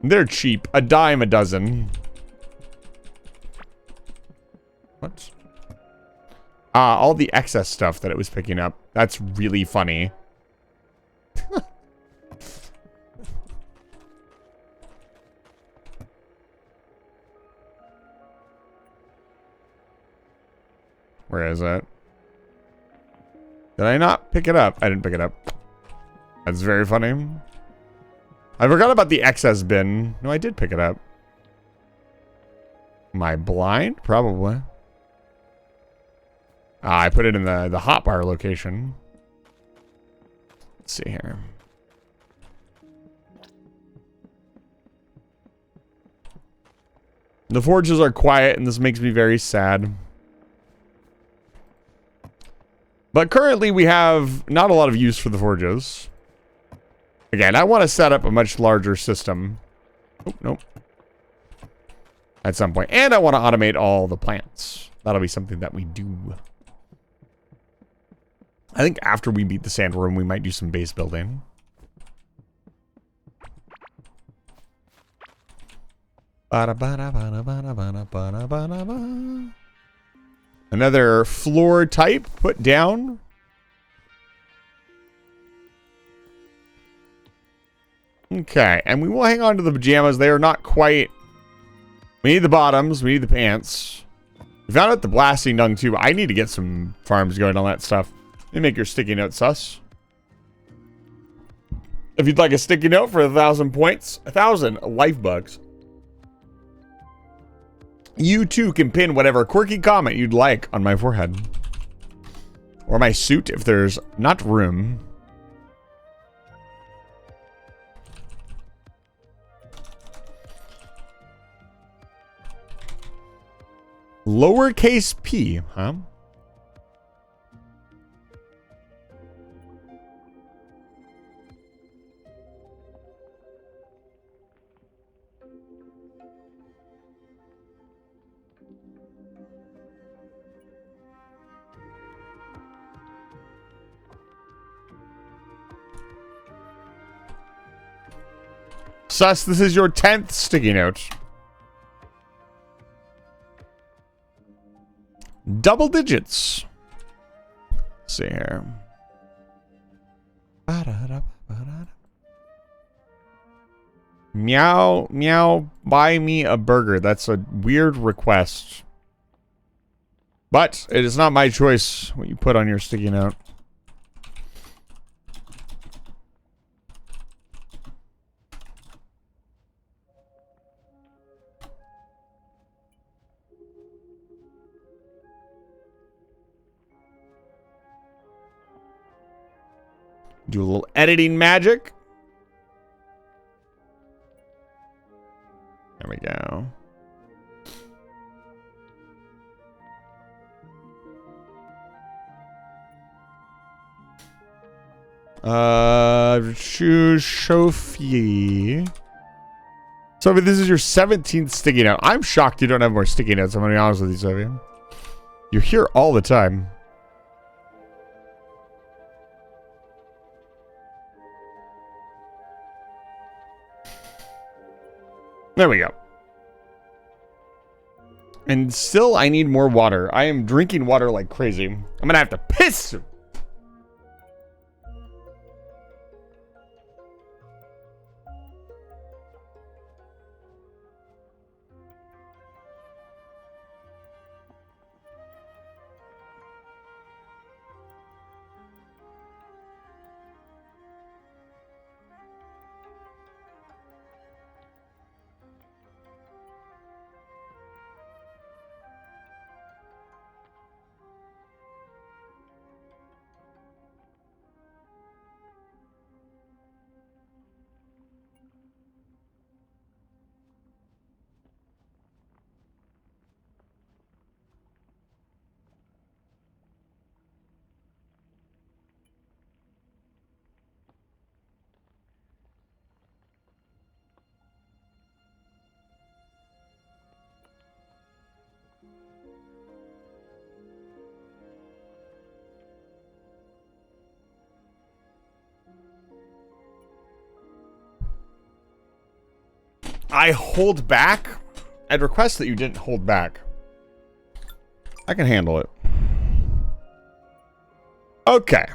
[SPEAKER 2] They're cheap. A dime a dozen. What? All the excess stuff that it was picking up. That's really funny. Where is it? Did I not pick it up? I didn't pick it up. That's very funny. I forgot about the excess bin. No, I did pick it up. Am I blind? Probably. I put it in the hotbar location. Let's see here. The forges are quiet, and this makes me very sad. But currently, we have not a lot of use for the forges. Again, I want to set up a much larger system. Oh, nope. At some point. And I want to automate all the plants. That'll be something that we do. I think after we beat the sand room, we might do some base building. Another floor type put down. Okay, and we will hang on to the pajamas. They are not quite... We need the bottoms. We need the pants. We found out the blasting dung too. I need to get some farms going on that stuff. Let me make your sticky note sus. If you'd like a sticky note for 1,000 points, 1,000 life bugs. You too can pin whatever quirky comment you'd like on my forehead. Or my suit if there's not room. Lowercase p, huh? Sus, this is your 10th sticky note. Double digits. Let's see here. Meow, meow, buy me a burger. That's a weird request. But it is not my choice what you put on your sticky note. Do a little editing magic. There we go. Choose Sophie. Sophie, this is your 17th sticky note. I'm shocked you don't have more sticky notes. I'm gonna be honest with you, Sophie. You're here all the time. There we go. And still, I need more water. I am drinking water like crazy. I'm gonna have to piss. I hold back. I'd request that you didn't hold back. I can handle it. Okay.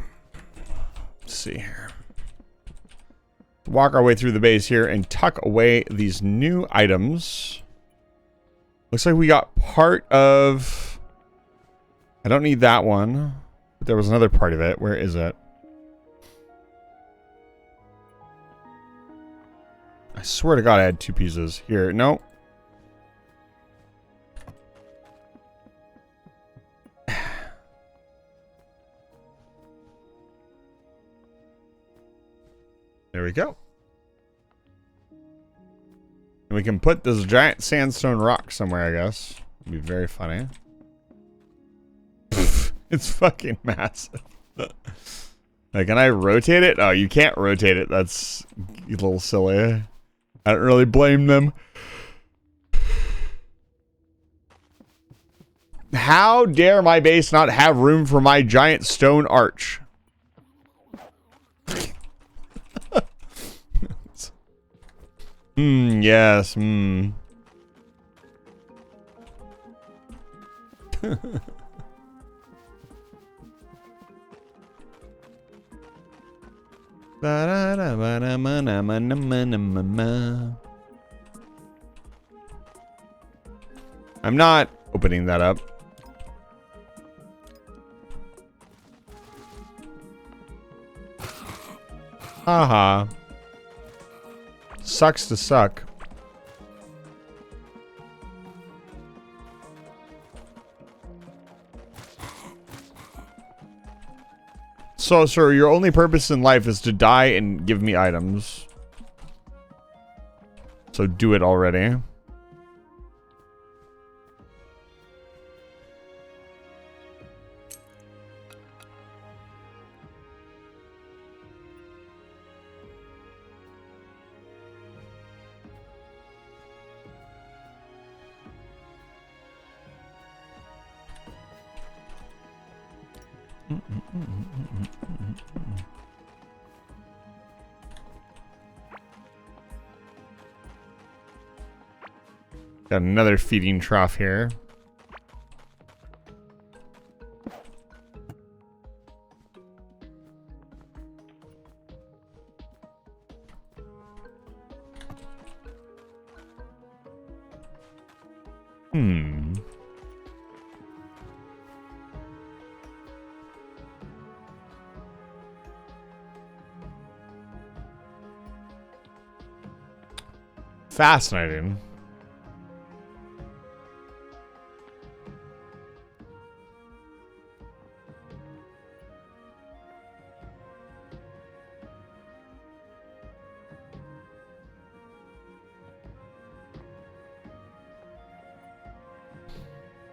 [SPEAKER 2] Let's see here. Walk our way through the base here and tuck away these new items. Looks like we got part of... I don't need that one. But there was another part of it. Where is it? I swear to God I had two pieces. Here, no. There we go. And we can put this giant sandstone rock somewhere, I guess. It'd be very funny. It's fucking massive. Like, can I rotate it? Oh, you can't rotate it. That's a little silly. I don't really blame them. How dare my base not have room for my giant stone arch? Yes, I'm not opening that up. Haha. Sucks to suck. So, sir, your only purpose in life is to die and give me items. So do it already. Got another feeding trough here. Fascinating.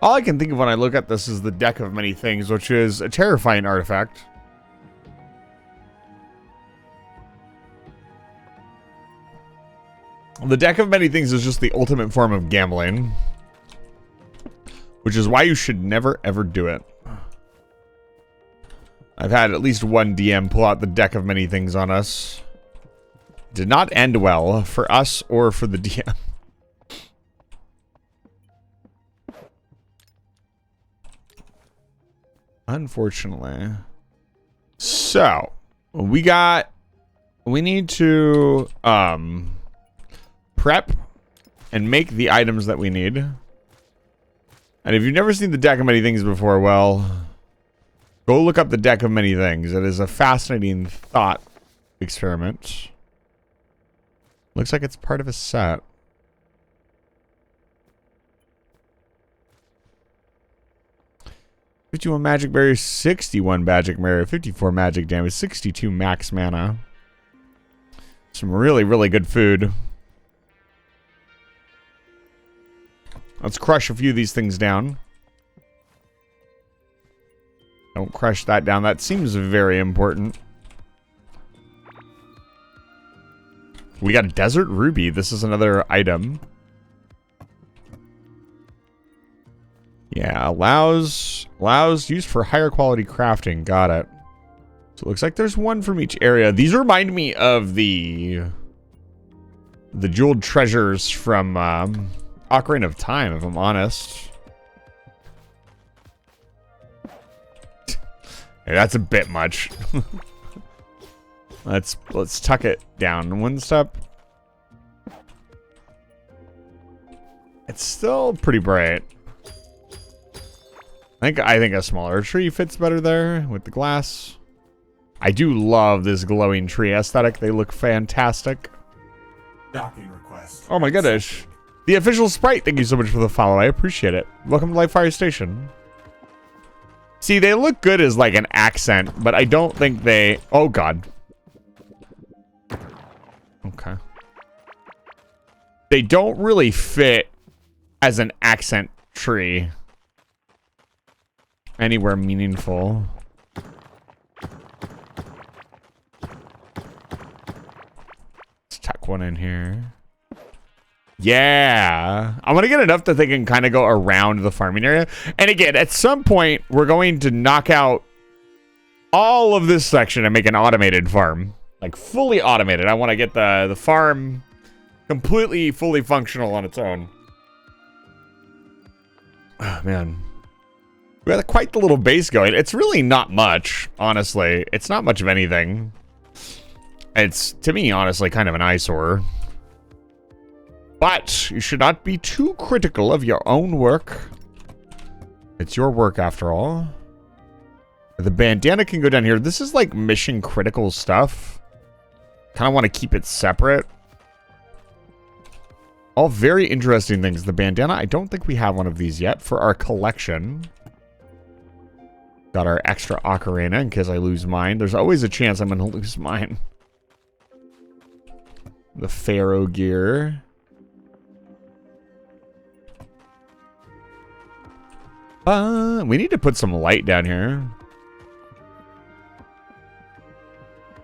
[SPEAKER 2] All I can think of when I look at this is the deck of many things, which is a terrifying artifact. The deck of many things is just the ultimate form of gambling. Which is why you should never, ever do it. I've had at least one DM pull out the deck of many things on us. Did not end well for us or for the DM. Unfortunately. So, we need to prep and make the items that we need. And if you've never seen the deck of many things before, well, go look up the deck of many things. It is a fascinating thought experiment. Looks like it's part of a set. 51 magic barrier, 61 magic barrier, 54 magic damage, 62 max mana. Some really, really good food. Let's crush a few of these things down. Don't crush that down. That seems very important. We got a desert ruby. This is another item. Yeah, allows use for higher quality crafting. Got it. So it looks like there's one from each area. These remind me of the jeweled treasures from Ocarina of Time, if I'm honest. Hey, that's a bit much. Let's tuck it down one step. It's still pretty bright. I think a smaller tree fits better there with the glass. I do love this glowing tree aesthetic. They look fantastic.
[SPEAKER 1] Docking request.
[SPEAKER 2] Oh my goodness. The official sprite, thank you so much for the follow. I appreciate it. Welcome to Light Fire Station. See, they look good as like an accent, but I don't think they... Oh god. Okay. They don't really fit as an accent tree. Anywhere meaningful. Let's tuck one in here. Yeah. I want to get enough that they can kind of go around the farming area. And again, at some point, we're going to knock out all of this section and make an automated farm. Like, fully automated. I want to get the farm completely, fully functional on its own. Oh, man. We got quite the little base going. It's really not much, honestly. It's not much of anything. It's, to me, honestly, kind of an eyesore. But you should not be too critical of your own work. It's your work, after all. The bandana can go down here. This is like mission critical stuff. Kind of want to keep it separate. All very interesting things. The bandana, I don't think we have one of these yet for our collection. Got our extra ocarina in case I lose mine. There's always a chance I'm going to lose mine. The Pharaoh gear. We need to put some light down here.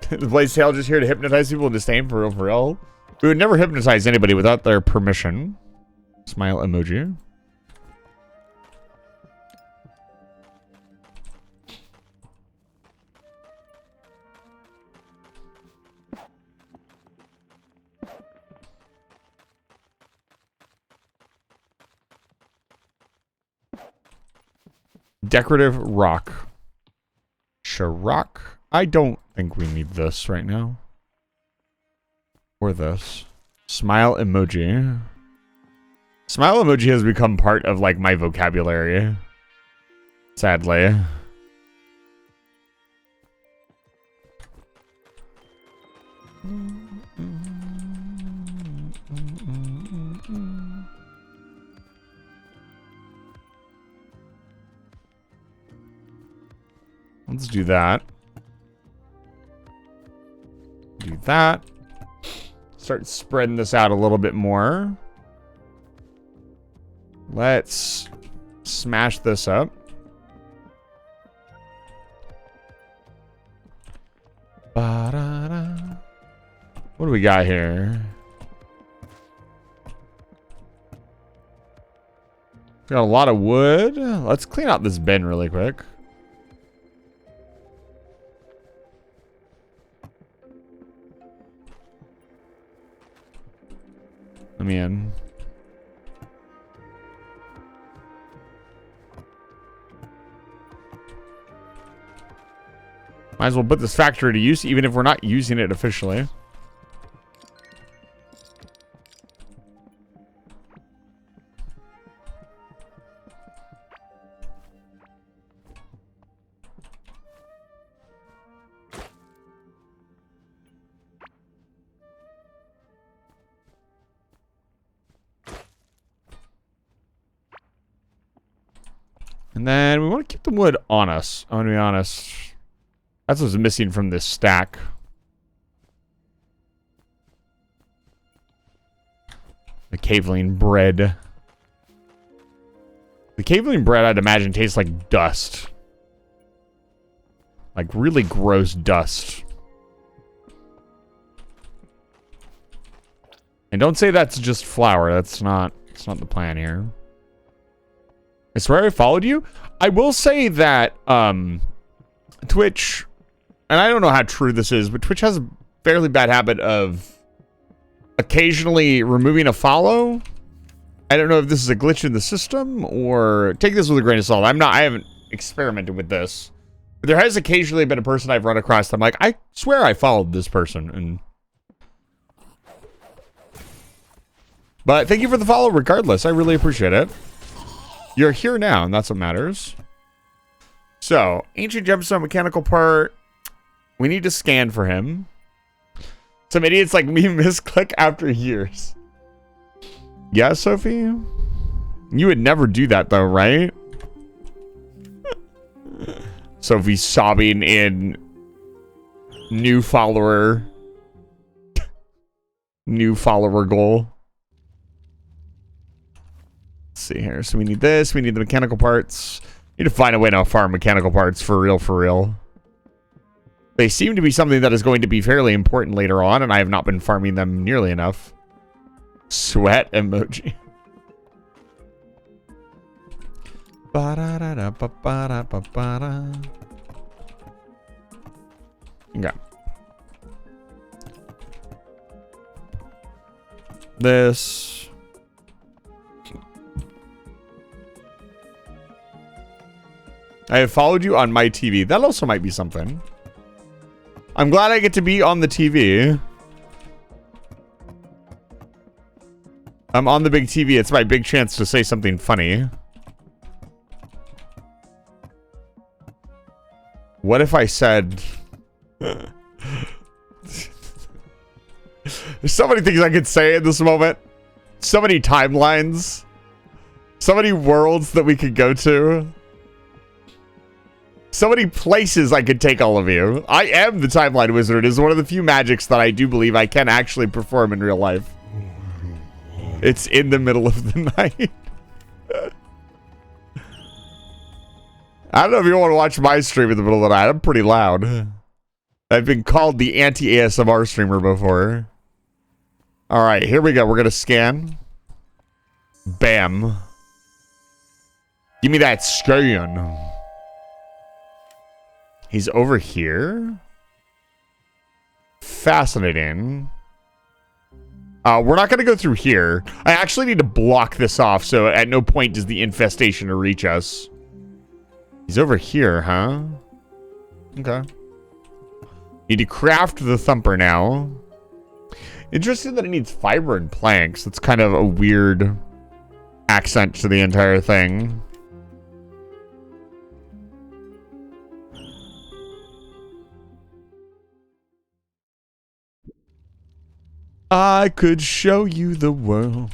[SPEAKER 2] The Blaze Tail just here to hypnotize people in disdain for real. We would never hypnotize anybody without their permission. Smile emoji. Decorative rock. Sharrock. I don't think we need this right now. Or this. Smile emoji. Smile emoji has become part of like my vocabulary. Sadly. Let's do that. Do that. Start spreading this out a little bit more. Let's smash this up. Ba-da-da. What do we got here? Got a lot of wood. Let's clean out this bin really quick. Let me in. Might as well put this factory to use, even if we're not using it officially. And then we want to keep the wood on us. I want to be honest. That's what's missing from this stack. The caveling bread. The caveling bread, I'd imagine, tastes like dust. Like really gross dust. And don't say that's just flour. That's not the plan here. I swear I followed you. I will say that Twitch, and I don't know how true this is, but Twitch has a fairly bad habit of occasionally removing a follow. I don't know if this is a glitch in the system or take this with a grain of salt. I haven't experimented with this. But there has occasionally been a person I've run across that I'm like, I swear I followed this person. But thank you for the follow regardless. I really appreciate it. You're here now, and that's what matters. So, ancient gemstone mechanical part. We need to scan for him. Some idiots like me misclick after years. Yeah, Sophie? You would never do that, though, right? Sophie sobbing in new follower goal. Let's see here. So we need this. We need the mechanical parts. Need to find a way to farm mechanical parts for real. They seem to be something that is going to be fairly important later on, and I have not been farming them nearly enough. Sweat emoji. Okay. This. I have followed you on my TV. That also might be something. I'm glad I get to be on the TV. I'm on the big TV. It's my big chance to say something funny. What if I said... There's so many things I could say in this moment. So many timelines. So many worlds that we could go to. So many places I could take all of you. I am the timeline wizard. Is one of the few magics that I do believe I can actually perform in real life. It's in the middle of the night. I don't know if you want to watch my stream in the middle of the night. I'm pretty loud. I've been called the anti-ASMR streamer before. All right, here we go. We're going to scan. Bam. Give me that scan. He's over here. Fascinating. We're not going to go through here. I actually need to block this off, so at no point does the infestation reach us. He's over here, huh? Okay. Need to craft the thumper now. Interesting that it needs fiber and planks. That's kind of a weird accent to the entire thing. I could show you the world.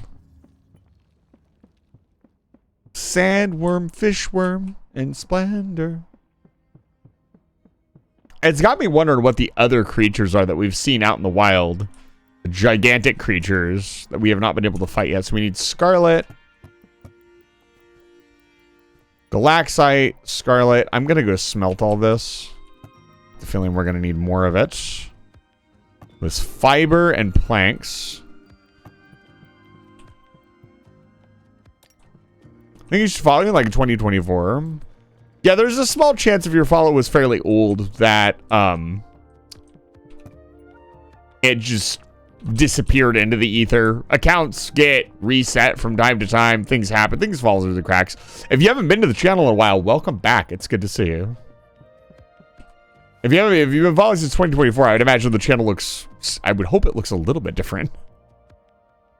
[SPEAKER 2] Sandworm, fishworm, and splendor. It's got me wondering what the other creatures are that we've seen out in the wild. The gigantic creatures that we have not been able to fight yet. So we need scarlet. Galaxite, scarlet. I'm going to go smelt all this. I have the feeling we're going to need more of it. With fiber and planks. I think you should follow in like 2024. Yeah, there's a small chance if your follow was fairly old that it just disappeared into the ether. Accounts get reset from time to time. Things happen. Things fall through the cracks. If you haven't been to the channel in a while, welcome back. It's good to see you. If you've been following since 2024, I would imagine the channel looks, I would hope it looks a little bit different.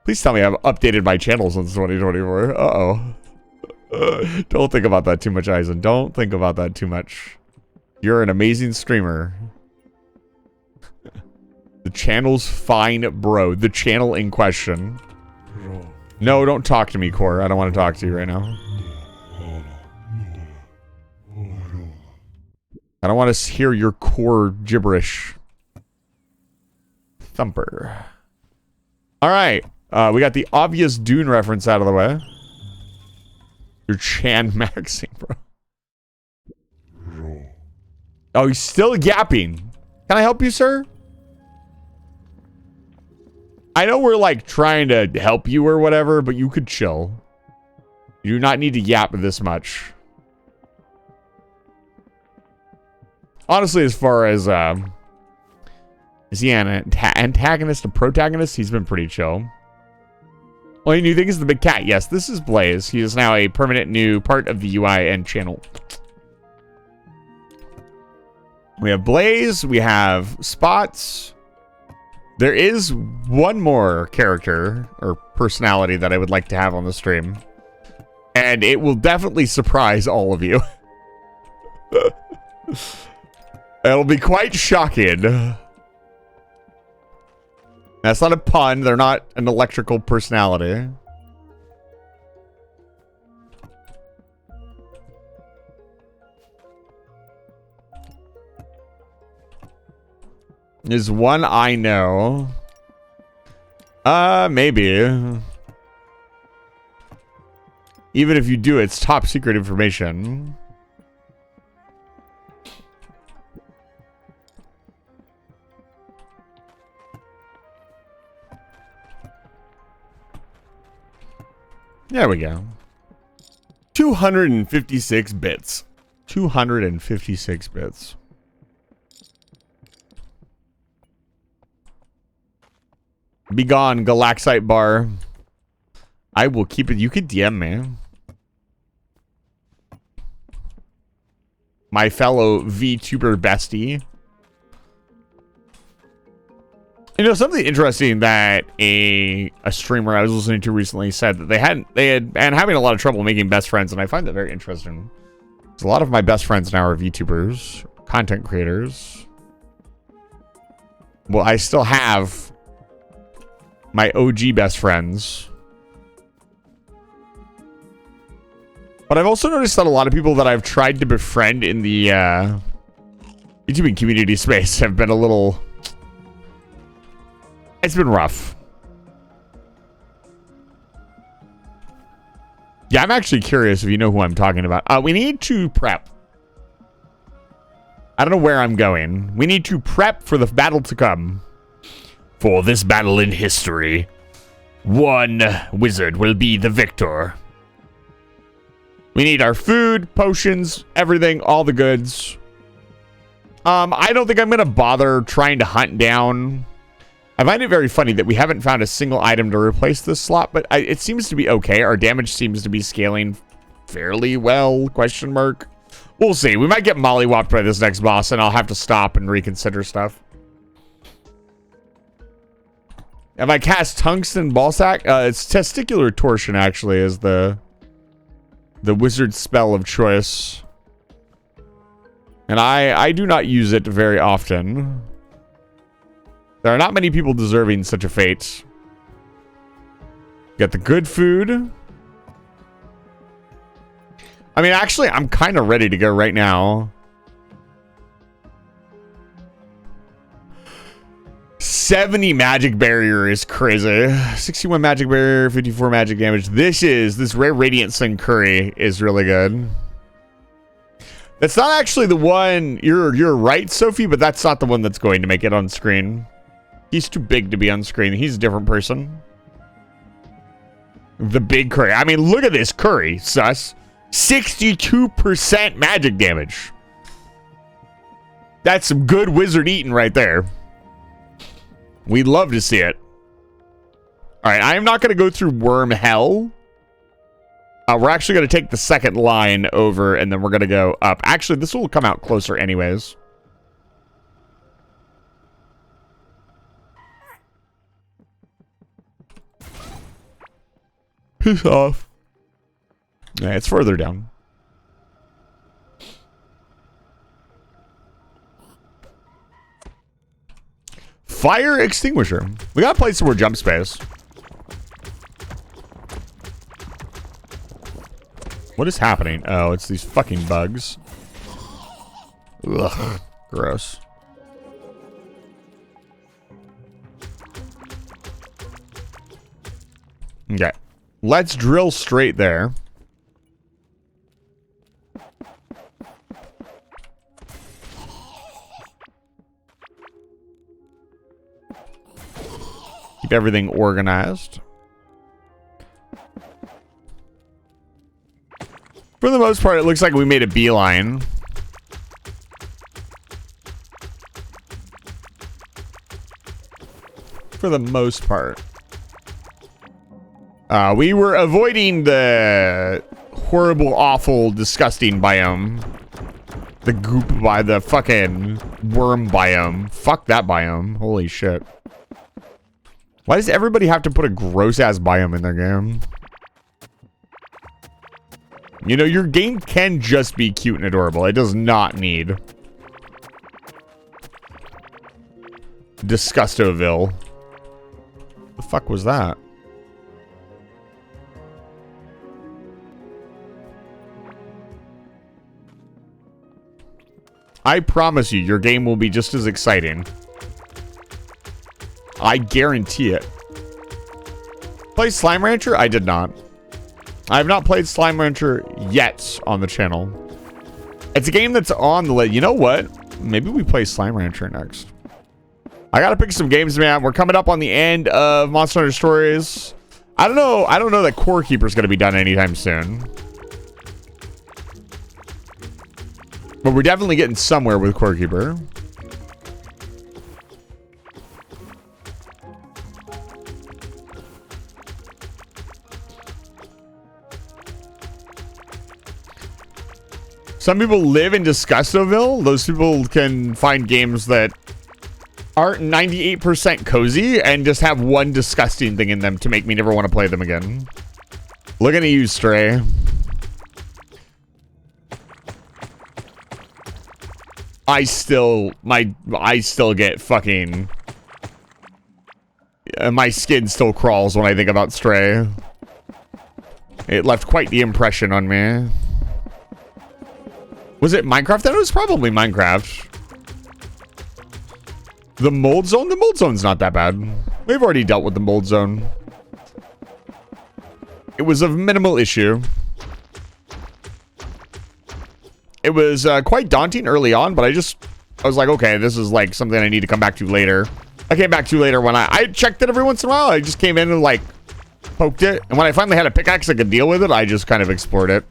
[SPEAKER 2] Please tell me I've updated my channel since 2024. Uh-oh. Don't think about that too much, Eisen. Don't think about that too much. You're an amazing streamer. The channel's fine, bro. The channel in question. No, don't talk to me, Core. I don't want to talk to you right now. I don't want to hear your core gibberish. Thumper. All right. We got the obvious Dune reference out of the way. You're Chan maxing, bro. Oh, he's still yapping. Can I help you, sir? I know we're like trying to help you or whatever, but you could chill. You do not need to yap this much. Honestly, as far as is he an antagonist or protagonist? He's been pretty chill. Only new thing is the big cat. Yes, this is Blaze. He is now a permanent new part of the UI and channel. We have Blaze. We have Spots. There is one more character or personality that I would like to have on the stream. And it will definitely surprise all of you. It'll be quite shocking. That's not a pun. They're not an electrical personality. There's one I know. Maybe. Even if you do, it's top secret information. There we go. 256 bits. 256 bits. Be gone, Galaxite Bar. I will keep it. You could DM me. My fellow VTuber bestie. You know, something interesting that a streamer I was listening to recently said that they had been having a lot of trouble making best friends, and I find that very interesting. Because a lot of my best friends now are VTubers, content creators. Well, I still have my OG best friends. But I've also noticed that a lot of people that I've tried to befriend in the YouTubing community space have been a little... It's been rough. Yeah, I'm actually curious if you know who I'm talking about. We need to prep. I don't know where I'm going. We need to prep for the battle to come. For this battle in history, one wizard will be the victor. We need our food, potions, everything, all the goods. I don't think I'm going to bother trying to hunt down... I find it very funny that we haven't found a single item to replace this slot, but it seems to be okay. Our damage seems to be scaling fairly well, question mark. We'll see. We might get mollywopped by this next boss, and I'll have to stop and reconsider stuff. If I cast Tungsten Ballsack, it's Testicular Torsion, actually, is the wizard spell of choice. And I do not use it very often. There are not many people deserving such a fate. Get the good food. I mean, actually, I'm kind of ready to go right now. 70 magic barrier is crazy. 61 magic barrier, 54 magic damage. This rare radiant sun curry is really good. That's not actually the one. You're right, Sophie, but that's not the one that's going to make it on screen. He's too big to be on screen. He's a different person. The big curry. I mean, look at this curry, sus. 62% magic damage. That's some good wizard eating right there. We'd love to see it. All right, I am not going to go through worm hell. We're actually going to take the second line over, and then we're going to go up. Actually, this will come out closer anyways. Piss off. Yeah, it's further down. Fire extinguisher. We gotta play some more jump space. What is happening? Oh, it's these fucking bugs. Ugh. Gross. Okay. Let's drill straight there. Keep everything organized. For the most part, it looks like we made a beeline. For the most part. We were avoiding the horrible, awful, disgusting biome. The goop by the fucking worm biome. Fuck that biome. Holy shit. Why does everybody have to put a gross-ass biome in their game? You know, your game can just be cute and adorable. It does not need Disgustoville. The fuck was that? I promise you, your game will be just as exciting. I guarantee it. Play Slime Rancher? I did not. I have not played Slime Rancher yet on the channel. It's a game that's on the list. You know what? Maybe we play Slime Rancher next. I gotta pick some games, man. We're coming up on the end of Monster Hunter Stories. I don't know that Core Keeper's gonna be done anytime soon. But we're definitely getting somewhere with Core Keeper. Some people live in Disgustoville. Those people can find games that aren't 98% cozy and just have one disgusting thing in them to make me never want to play them again. Looking at you, Stray. I still get fucking... my skin still crawls when I think about Stray. It left quite the impression on me. Was it Minecraft? Then it was probably Minecraft. The mold zone? The mold zone's not that bad. We've already dealt with the mold zone. It was of minimal issue. It was quite daunting early on, but I was like, okay, this is like something I need to come back to later. I came back to later when I checked it every once in a while. I just came in and like poked it. And when I finally had a pickaxe I could deal with it, I just kind of explored it.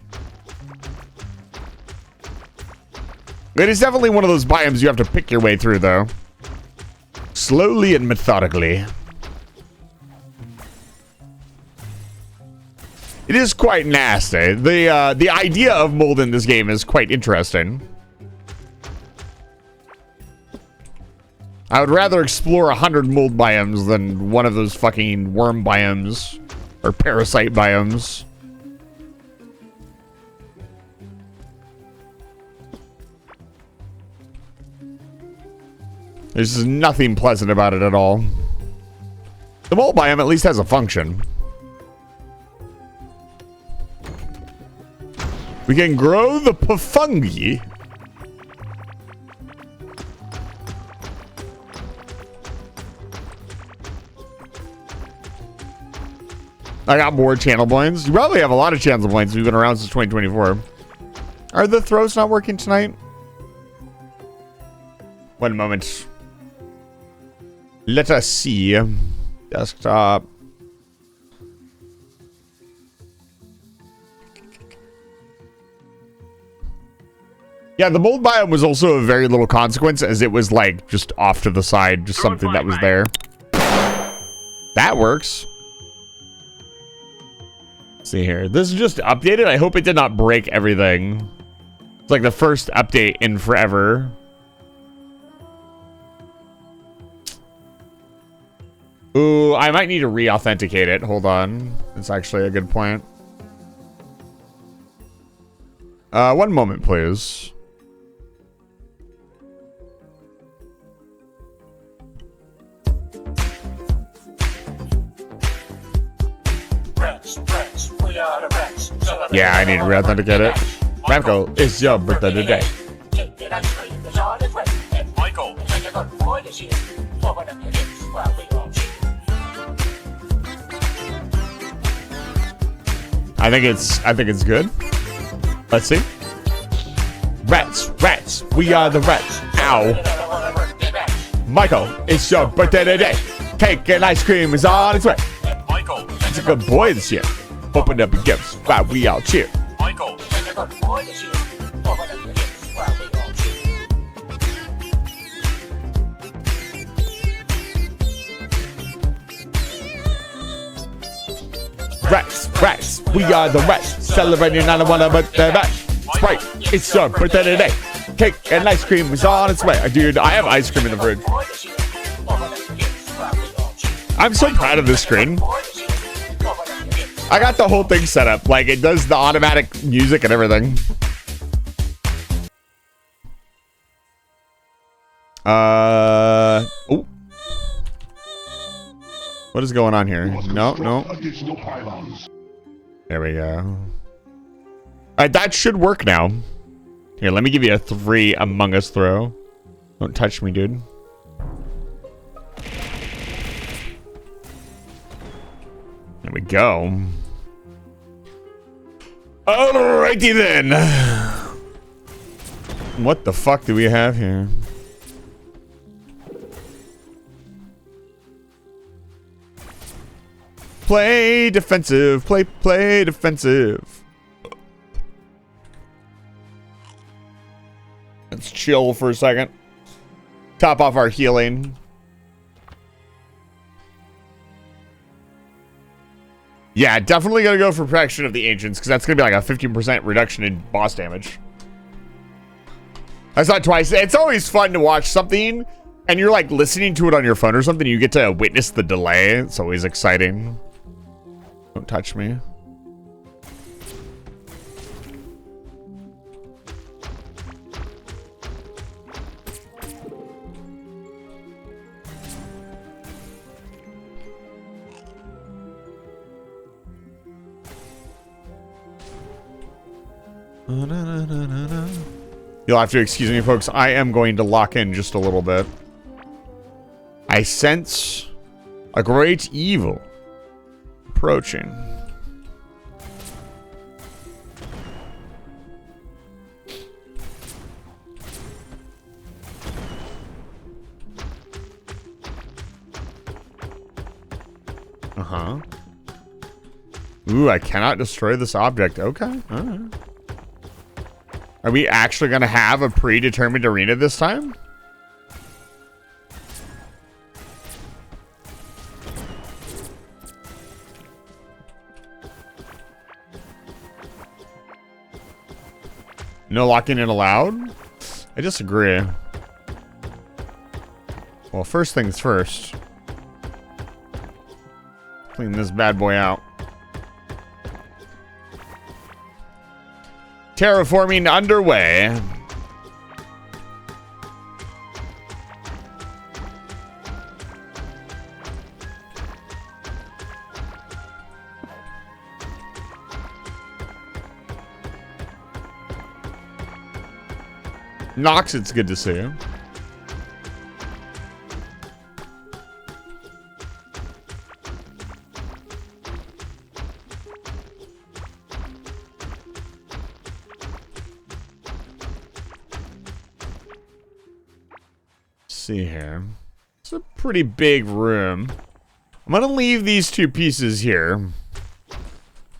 [SPEAKER 2] It is definitely one of those biomes you have to pick your way through, though. Slowly and methodically. It is quite nasty. The idea of mold in this game is quite interesting. I would rather explore 100 mold biomes than one of those fucking worm biomes. Or parasite biomes. There's nothing pleasant about it at all. The mold biome at least has a function. We can grow the Pafungi. I got more channel points. You probably have a lot of channel points. We've been around since 2024. Are the throws not working tonight? One moment. Let us see. Desktop. Yeah, the mold biome was also of very little consequence as it was like just off to the side, just something that was there. That works. Let's see here. This is just updated. I hope it did not break everything. It's like the first update in forever. Ooh, I might need to re-authenticate it. Hold on. It's actually a good point. One moment, please. Yeah, I need to re-authenticate it. Ramco, it's your birthday today.
[SPEAKER 3] Michael.
[SPEAKER 2] I think it's good. Let's see. Rats, we are the rats. Ow. Michael, it's your birthday today. Cake and ice cream is on its way.
[SPEAKER 3] Michael.
[SPEAKER 2] It's a good boy this year. Open up your gifts while we all cheer.
[SPEAKER 3] Michael.
[SPEAKER 2] Rats, we are the rats. Celebrating 9/1 birthday bash. Sprite, it's your birthday today. Cake and ice cream is on its way. Dude, I have ice cream in the fridge. I'm so proud of this screen. I got the whole thing set up. Like, it does the automatic music and everything. Oh. What is going on here? No. There we go. Alright, that should work now. Here, let me give you a 3 Among Us throw. Don't touch me, dude. There we go. Alrighty then. What the fuck do we have here? Play defensive. Play defensive. Let's chill for a second. Top off our healing. Yeah, definitely gonna go for protection of the ancients, because that's gonna be like a 15% reduction in boss damage. That's not twice. It's always fun to watch something and you're like listening to it on your phone or something. You get to witness the delay. It's always exciting. Don't touch me. You'll have to excuse me, folks. I am going to lock in just a little bit. I sense a great evil approaching. Uh-huh. Ooh, I cannot destroy this object. Okay, all right. Are we actually going to have a predetermined arena this time? No locking in allowed? I disagree. Well, first things first. Clean this bad boy out. Terraforming underway. Nox, it's good to see you. See here. It's a pretty big room. I'm gonna leave these two pieces here.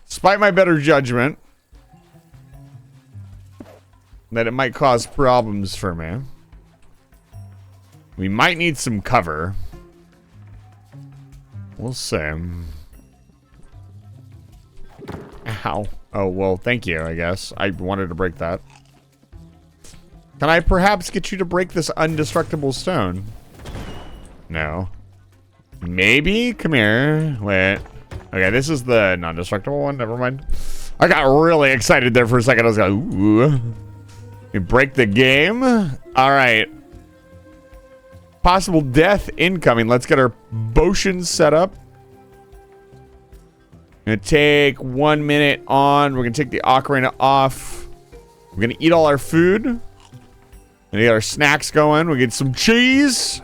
[SPEAKER 2] Despite my better judgment. that it might cause problems for me. We might need some cover. We'll see. Ow. Oh, well, thank you, I guess. I wanted to break that. Can I perhaps get you to break this indestructible stone? No. Maybe? Come here. Wait. Okay, this is the non-destructible one. Never mind. I got really excited there for a second. I was like, ooh. You break the game? Alright. Possible death incoming. Let's get our potion set up. Gonna take 1 minute on. We're gonna take the ocarina off. We're gonna eat all our food. Gonna get our snacks going. We get some cheese.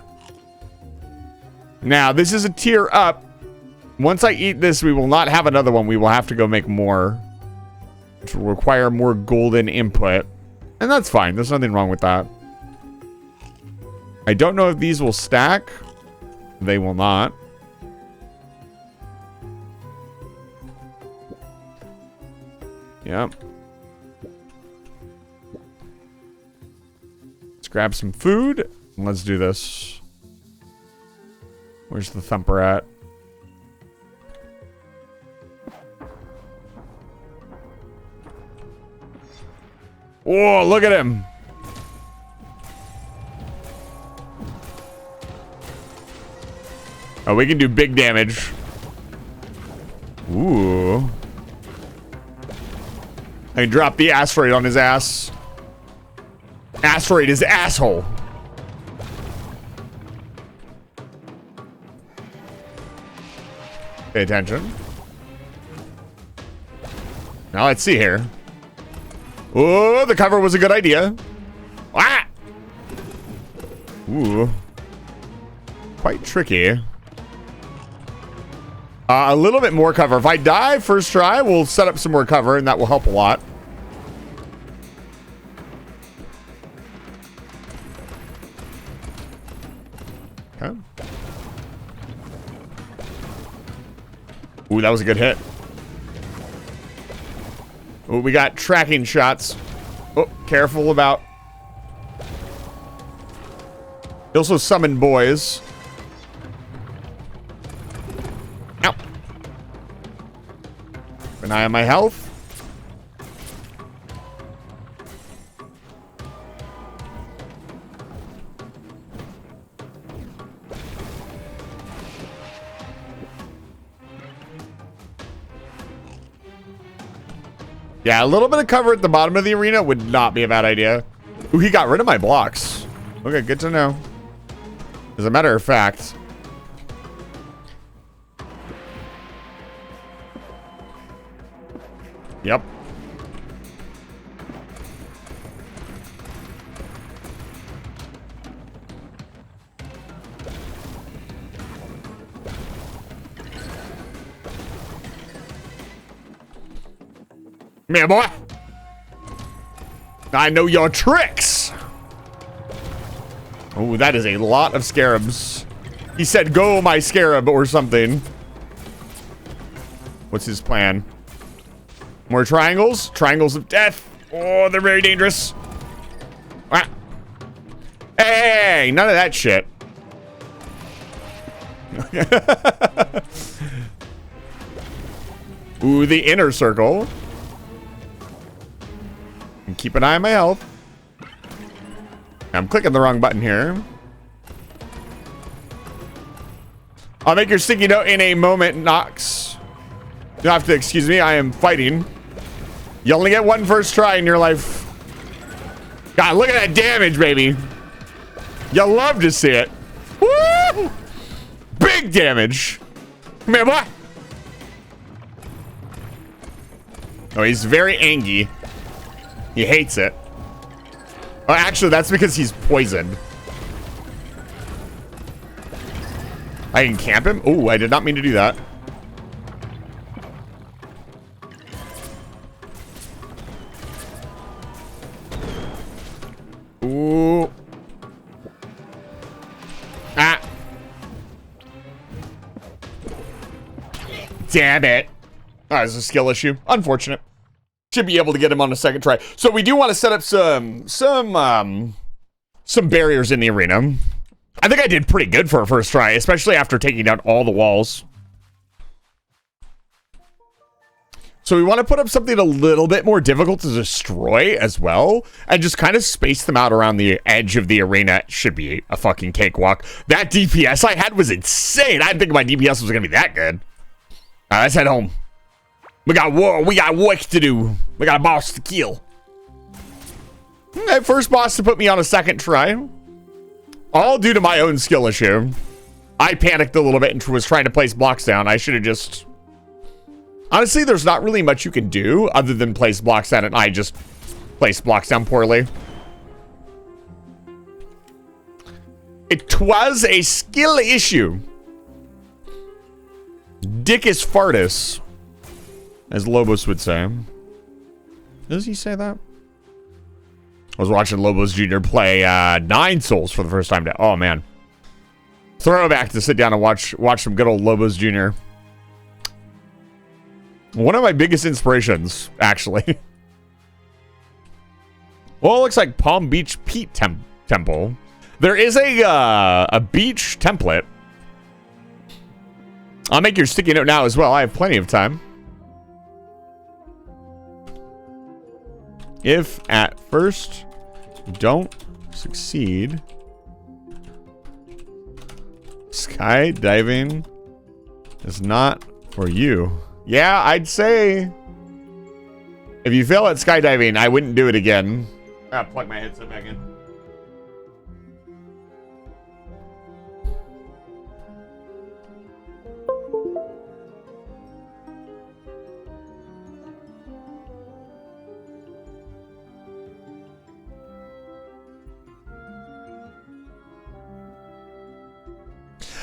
[SPEAKER 2] Now, this is a tier up. Once I eat this, we will not have another one. We will have to go make more. Which will require more golden input. And that's fine. There's nothing wrong with that. I don't know if these will stack. They will not. Yep. Let's grab some food. And let's do this. Where's the thumper at? Whoa, look at him. Oh, we can do big damage. Ooh. I can drop the asteroid on his ass. Asteroid is asshole. Pay attention. Now let's see here. Oh, the cover was a good idea. Ah! Ooh. Quite tricky. A little bit more cover. If I die first try, we'll set up some more cover, and that will help a lot. Okay. Ooh, that was a good hit. Oh, we got tracking shots. Oh, careful about. He also summoned boys. Ow. Keep an eye on my health. Yeah, a little bit of cover at the bottom of the arena would not be a bad idea. Ooh, he got rid of my blocks. Okay, good to know. As a matter of fact. Yep. Come here, boy. I know your tricks. Oh, that is a lot of scarabs. He said, go, my scarab, or something. What's his plan? More triangles? Triangles of death. Oh, they're very dangerous. Ah. Hey, none of that shit. Ooh, the inner circle. And keep an eye on my health. I'm clicking the wrong button here. I'll make your sticky note in a moment, Nox. You'll have to excuse me, I am fighting. You only get one first try in your life. God, look at that damage, baby. You love to see it. Woo! Big damage. Come here, boy. Oh, he's very angry. He hates it. Oh, actually, that's because he's poisoned. I can camp him? Oh, I did not mean to do that. Ooh. Ah. Damn it. Oh, it's a skill issue. Unfortunate. Should be able to get him on a second try. So we do want to set up some barriers in the arena. I think I did pretty good for a first try, especially after taking down all the walls. So we want to put up something a little bit more difficult to destroy as well, and just kind of space them out around the edge of the arena. It should be a fucking cakewalk. That DPS I had was insane. I didn't think my DPS was going to be that good. All right, let's head home. We got work to do. We got a boss to kill. Okay, first boss to put me on a second try. All due to my own skill issue. I panicked a little bit and was trying to place blocks down. I should have just... Honestly, there's not really much you can do other than place blocks down, and I just placed blocks down poorly. It was a skill issue. Dickus fartus, as Lobos would say. Does he say that? I was watching Lobos Jr. play Nine Souls for the first time. Oh, man. Throwback to sit down and watch some good old Lobos Jr. One of my biggest inspirations, actually. Well, it looks like Palm Beach Pete Temple. There is a beach template. I'll make your sticky note now as well. I have plenty of time. If at first you don't succeed, skydiving is not for you. Yeah, I'd say if you fail at skydiving, I wouldn't do it again. Ah, plug my headset back in.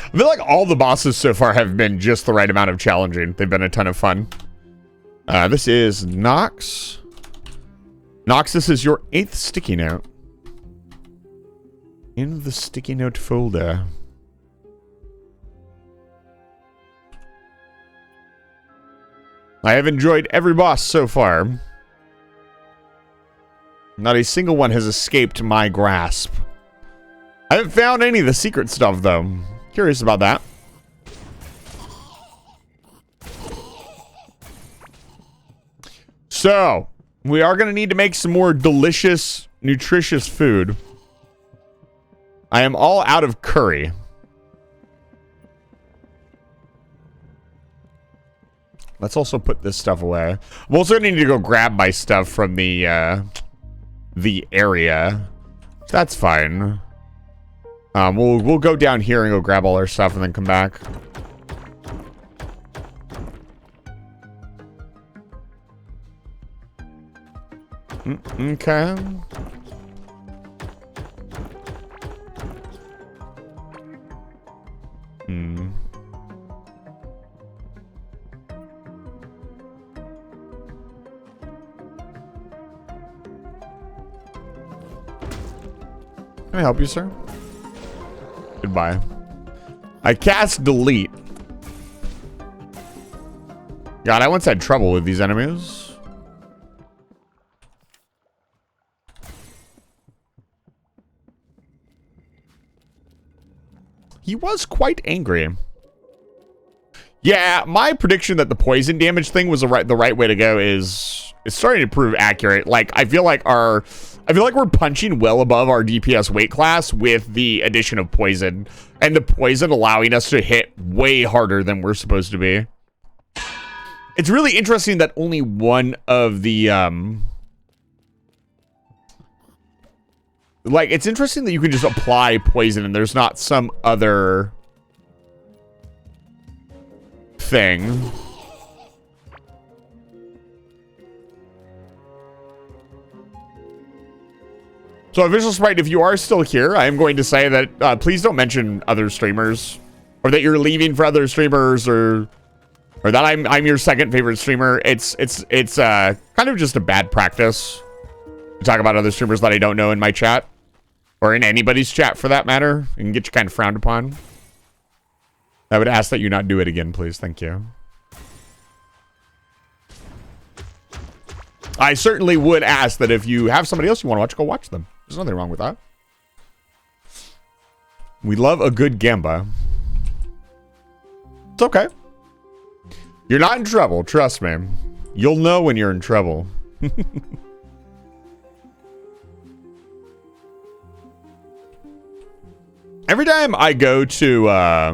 [SPEAKER 2] I feel like all the bosses so far have been just the right amount of challenging. They've been a ton of fun. This is Nox. Nox, this is your 8th sticky note. In the sticky note folder. I have enjoyed every boss so far. Not a single one has escaped my grasp. I haven't found any of the secret stuff, though. Curious about that. So, we are going to need to make some more delicious, nutritious food. I am all out of curry. Let's also put this stuff away. I'm also going to need to go grab my stuff from the area. That's fine. We'll go down here and go grab all our stuff and then come back. Okay. Can I help you, sir? Goodbye. I cast delete. God, I once had trouble with these enemies. He was quite angry. Yeah, my prediction that the poison damage thing was the right way to go is starting to prove accurate. Like, I feel like we're punching well above our DPS weight class with the addition of poison, and the poison allowing us to hit way harder than we're supposed to be. It's really interesting that only one of the like, it's interesting that you can just apply poison and there's not some other thing. So, Official Sprite, if you are still here, I am going to say that please don't mention other streamers, or that you're leaving for other streamers, or that I'm your second favorite streamer. It's kind of just a bad practice to talk about other streamers that I don't know in my chat, or in anybody's chat for that matter. It can get you kind of frowned upon. I would ask that you not do it again, please. Thank you. I certainly would ask that if you have somebody else you want to watch, go watch them. There's nothing wrong with that. We love a good gamba. It's okay. You're not in trouble, trust me. You'll know when you're in trouble. Every time I go to, I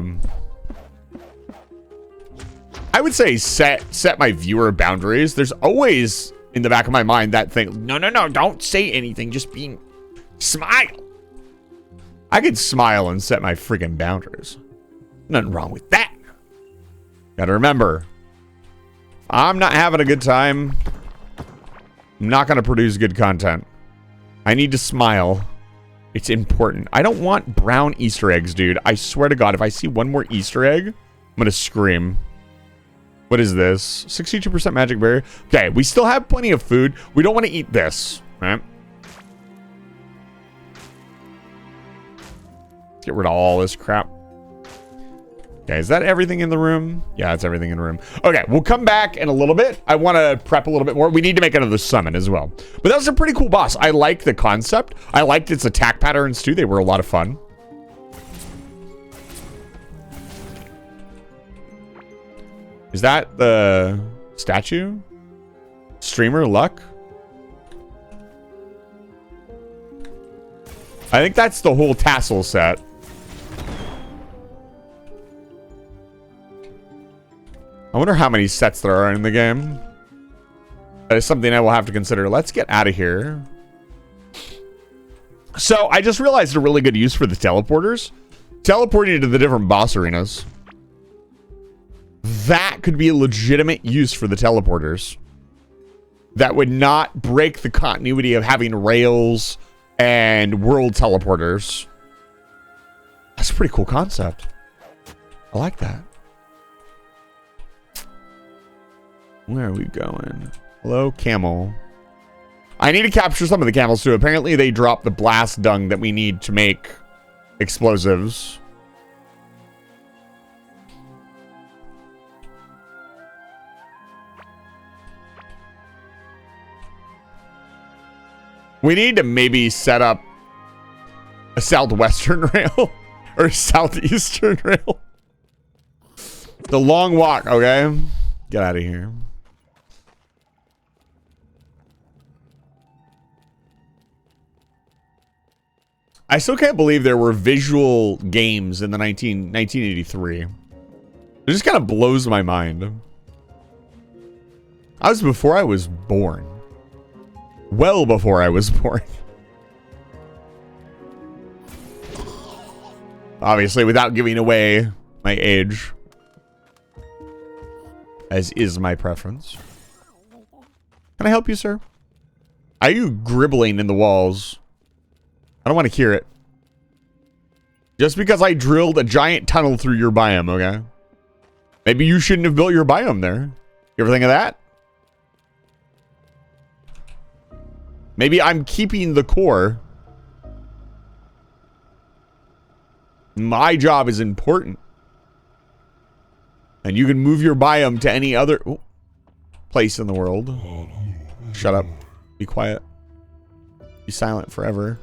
[SPEAKER 2] would say set my viewer boundaries, there's always in the back of my mind that thing, no, don't say anything, just smile. I could smile and set my freaking boundaries. Nothing wrong with that. Gotta remember, if I'm not having a good time, I'm not gonna produce good content. I need to smile. It's important. I don't want brown Easter eggs, dude. I swear to God, if I see one more Easter egg, I'm gonna scream. What is this? 62% magic berry. Okay, we still have plenty of food. We don't want to eat this, right? Let's get rid of all this crap. Okay, is that everything in the room? Yeah, that's everything in the room. Okay, we'll come back in a little bit. I want to prep a little bit more. We need to make another summon as well. But that was a pretty cool boss. I like the concept. I liked its attack patterns too. They were a lot of fun. Is that the statue? Streamer luck? I think that's the whole tassel set. I wonder how many sets there are in the game. That is something I will have to consider. Let's get out of here. So, I just realized a really good use for the teleporters. Teleporting to the different boss arenas. That could be a legitimate use for the teleporters. That would not break the continuity of having rails and world teleporters. That's a pretty cool concept. I like that. Where are we going? Hello, camel. I need to capture some of the camels too. Apparently they drop the blast dung that we need to make explosives. We need to maybe set up a southwestern rail or southeastern rail. The long walk, okay? Get out of here. I still can't believe there were visual games in the 1983. It just kind of blows my mind. I was before I was born. Well before I was born. Obviously, without giving away my age. As is my preference. Can I help you, sir? Are you gribbling in the walls? I don't want to hear it. Just because I drilled a giant tunnel through your biome, okay? Maybe you shouldn't have built your biome there. You ever think of that? Maybe I'm keeping the core. My job is important. And you can move your biome to any other place in the world. Shut up. Be quiet. Be silent forever.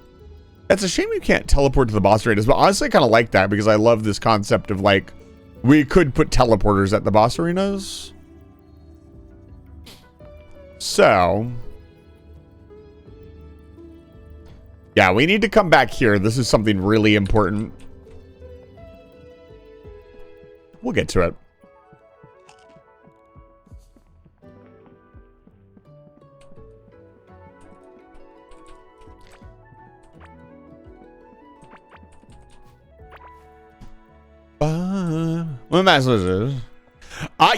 [SPEAKER 2] It's a shame you can't teleport to the boss arenas, but honestly I kind of like that because I love this concept of like, we could put teleporters at the boss arenas. So, yeah, we need to come back here. This is something really important. We'll get to it. What message?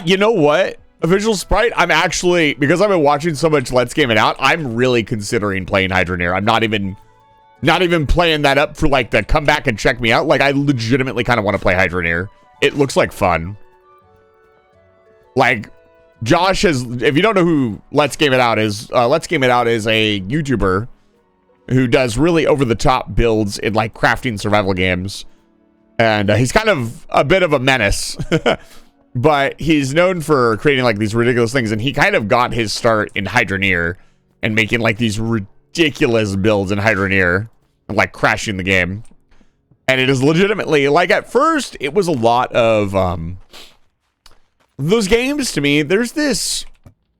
[SPEAKER 2] You know what? Official Sprite, I'm actually, because I've been watching so much Let's Game It Out, I'm really considering playing Hydroneer. I'm not even playing that up for like the come back and check me out. Like I legitimately kind of want to play Hydroneer. It looks like fun. Like Josh has, if you don't know who Let's Game It Out is, Let's Game It Out is a YouTuber who does really over the top builds in like crafting survival games. And he's kind of a bit of a menace, but he's known for creating like these ridiculous things. And he kind of got his start in Hydroneer and making like these ridiculous builds in Hydroneer and like crashing the game. And it is legitimately, like, at first it was a lot of those games. To me, there's this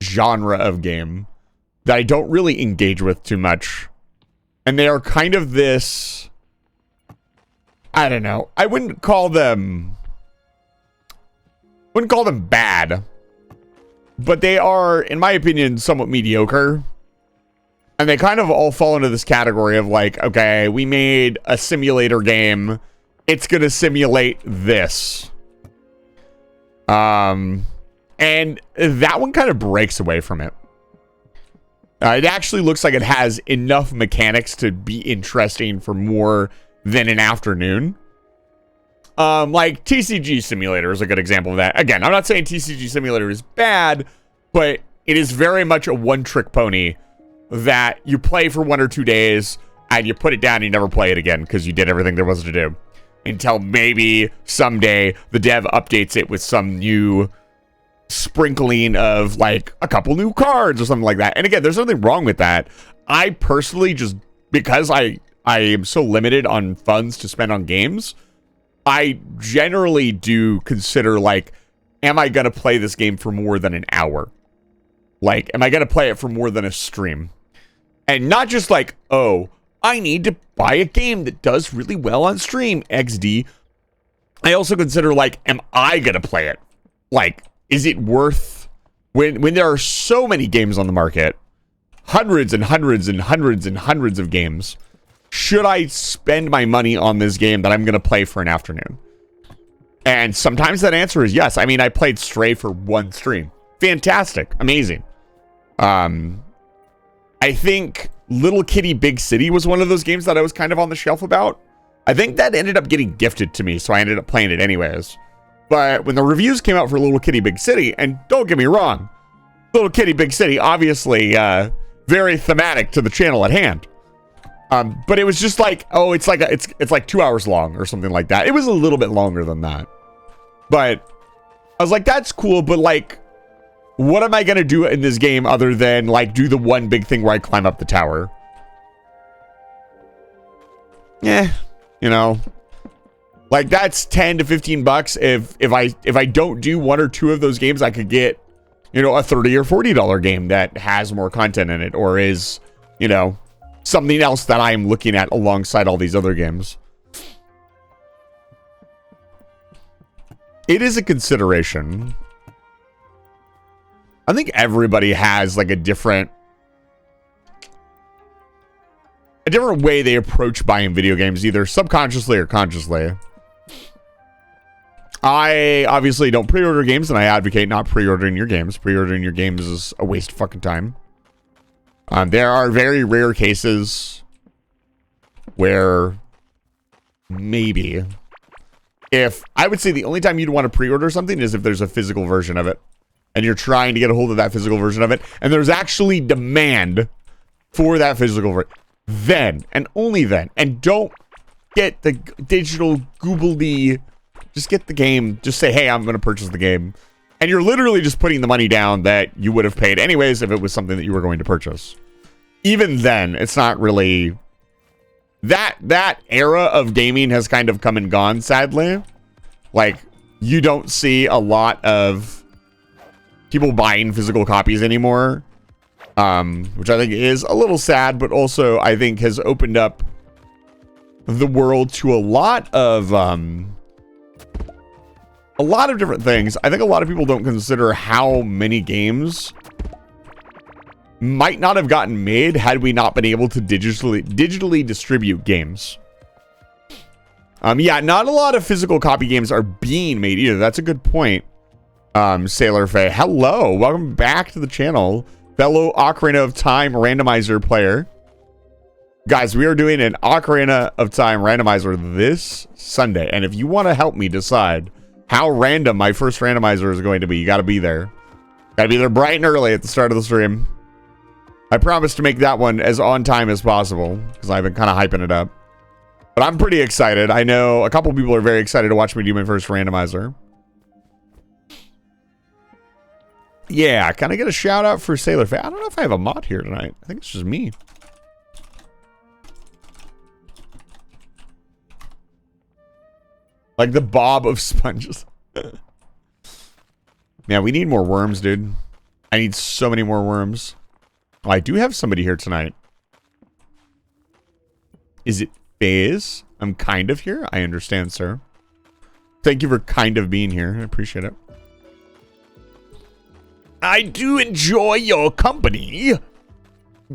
[SPEAKER 2] genre of game that I don't really engage with too much, and they are kind of this, I don't know, I wouldn't call them bad, but they are, in my opinion, somewhat mediocre. And they kind of all fall into this category of like, okay, we made a simulator game, it's gonna simulate this. And that one kind of breaks away from it. It actually looks like it has enough mechanics to be interesting for more than an afternoon. Like TCG Simulator is a good example of that. Again, I'm not saying TCG Simulator is bad, but it is very much a one-trick pony that you play for 1 or 2 days and you put it down and you never play it again because you did everything there was to do. Until maybe someday the dev updates it with some new sprinkling of like a couple new cards or something like that. And again, there's nothing wrong with that. I personally just, because I am so limited on funds to spend on games, I generally do consider like, am I going to play this game for more than an hour? Like, am I going to play it for more than a stream? And not just like, oh, I need to buy a game that does really well on stream, XD. I also consider like, am I going to play it? Like, is it worth, when there are so many games on the market, hundreds and hundreds and hundreds and hundreds of games, should I spend my money on this game that I'm going to play for an afternoon? And sometimes that answer is yes. I mean, I played Stray for one stream. Fantastic. Amazing. I think Little Kitty Big City was one of those games that I was kind of on the shelf about. I think that ended up getting gifted to me, so I ended up playing it anyways. But when the reviews came out for Little Kitty Big City, and don't get me wrong, Little Kitty Big City, obviously very thematic to the channel at hand. But it was just like, oh, it's like 2 hours long or something like that. It was a little bit longer than that. But I was like, that's cool, but like, what am I going to do in this game other than like do the one big thing where I climb up the tower? Yeah, you know, like that's 10 to 15 bucks. If I don't do 1 or 2 of those games, I could get, you know, a $30 or $40 game that has more content in it, or is, you know, something else that I'm looking at alongside all these other games. It is a consideration. I think everybody has like a different way they approach buying video games, either subconsciously or consciously. I obviously don't pre-order games, and I advocate not pre-ordering your games. Pre-ordering your games is a waste of fucking time. There are very rare cases where maybe, if I would say the only time you'd want to pre-order something is if there's a physical version of it and you're trying to get a hold of that physical version of it and there's actually demand for that physical version. Then and only then, and don't get the digital goobly, just get the game, just say, hey, I'm going to purchase the game. And you're literally just putting the money down that you would have paid anyways if it was something that you were going to purchase. Even then, it's not really... That era of gaming has kind of come and gone, sadly. Like, you don't see a lot of people buying physical copies anymore. Which I think is a little sad, but also I think has opened up the world to a lot of different things. I think a lot of people don't consider how many games might not have gotten made had we not been able to digitally distribute games. Yeah, not a lot of physical copy games are being made either. That's a good point. Sailor Faye, hello, welcome back to the channel, fellow Ocarina of Time randomizer player. Guys, we are doing an Ocarina of Time randomizer this Sunday, and if you want to help me decide how random my first randomizer is going to be, you got to be there. Got to be there bright and early at the start of the stream. I promise to make that one as on time as possible, because I've been kind of hyping it up. But I'm pretty excited. I know a couple people are very excited to watch me do my first randomizer. Yeah, can I get a shout out for Sailor Faye? I don't know if I have a mod here tonight. I think it's just me. Like the Bob of sponges. Yeah, we need more worms, dude. I need so many more worms. Oh, I do have somebody here tonight. Is it Faze? I'm kind of here. I understand, sir. Thank you for kind of being here. I appreciate it. I do enjoy your company.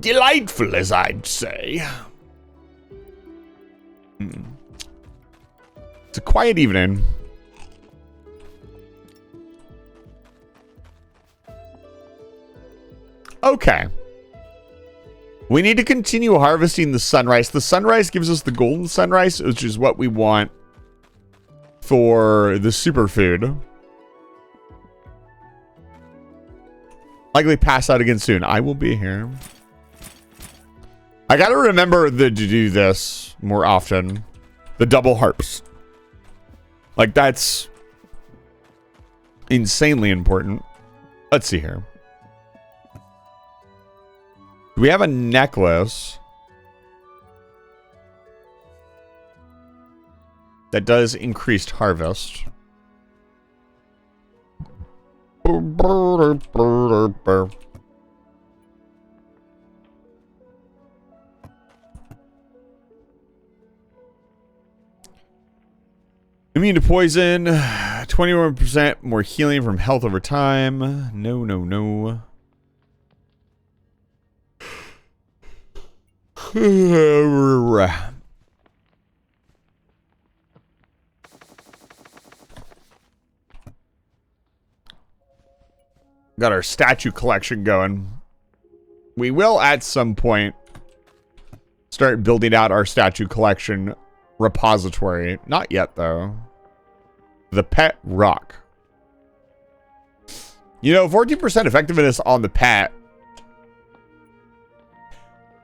[SPEAKER 2] Delightful, as I'd say. It's a quiet evening. Okay. We need to continue harvesting the sunrise. The sunrise gives us the golden sunrise, which is what we want for the superfood. Likely pass out again soon. I will be here. I gotta remember to do this more often. The double harps. Like, that's insanely important. Let's see here. We have a necklace that does increased harvest. Immune to poison, 21% more healing from health over time. No, no, no. Got our statue collection going. We will at some point start building out our statue collection repository. Not yet, though. The pet rock. You know, 14% effectiveness on the pet.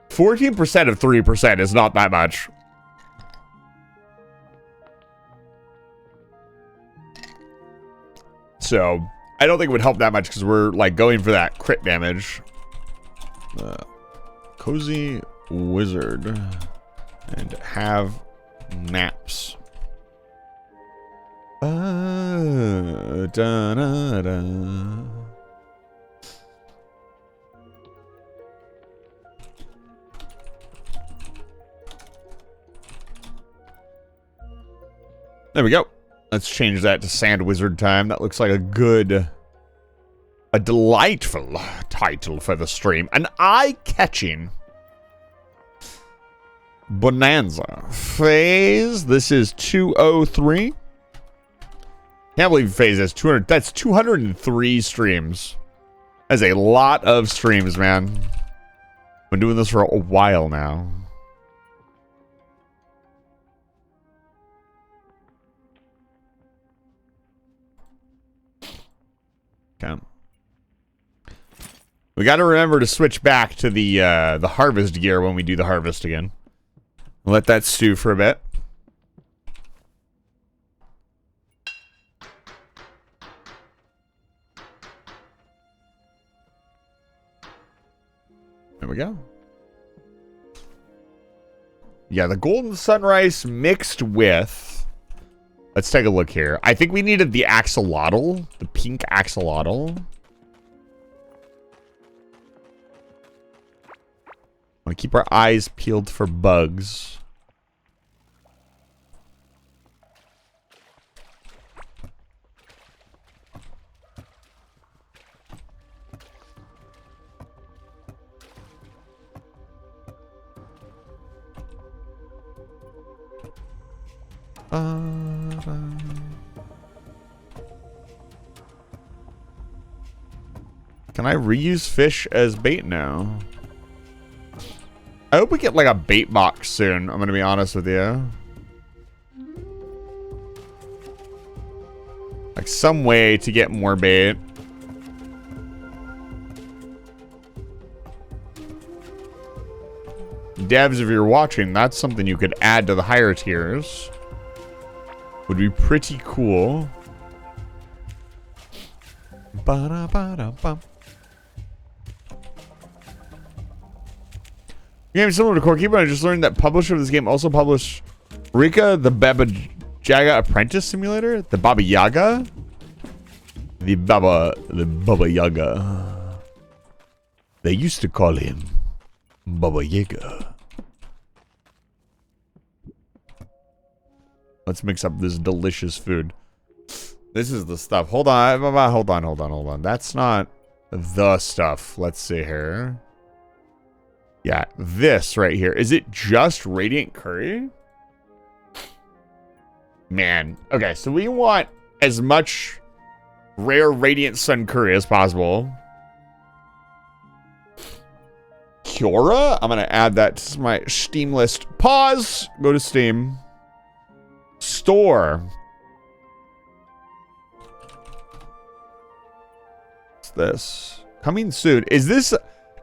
[SPEAKER 2] 14% of 3% is not that much. So, I don't think it would help that much because we're, like, going for that crit damage. Cozy Wizard. And have maps. There we go. Let's change that to Sand Wizard time. That looks like a delightful title for the stream. An eye-catching bonanza. Phase. This is 203. Can't believe Phase has 200. That's 203 streams. That's a lot of streams, man. Been doing this for a while now. Okay. We got to remember to switch back to the harvest gear when we do the harvest again. Let that stew for a bit. There we go. Yeah, the golden sunrise mixed with... Let's take a look here. I think we needed the axolotl. The pink axolotl. Want to keep our eyes peeled for bugs. Can I reuse fish as bait now? I hope we get like a bait box soon. I'm gonna be honest with you. Like some way to get more bait. Devs, if you're watching, that's something you could add to the higher tiers. Would be pretty cool. Ba-da-ba-da-bum. Game similar to Core Keeper. I just learned that publisher of this game also published Rika, the Baba Yaga Apprentice Simulator, the Baba Yaga, the Baba Yaga. They used to call him Baba Yaga. Let's mix up this delicious food. This is the stuff. Hold on. That's not the stuff. Let's see here. Yeah, this right here. Is it just Radiant Curry? Man. Okay, so we want as much rare Radiant Sun Curry as possible. Kiora? I'm going to add that to my Steam list. Pause. Go to Steam. Store. What's this? Coming soon. Is this a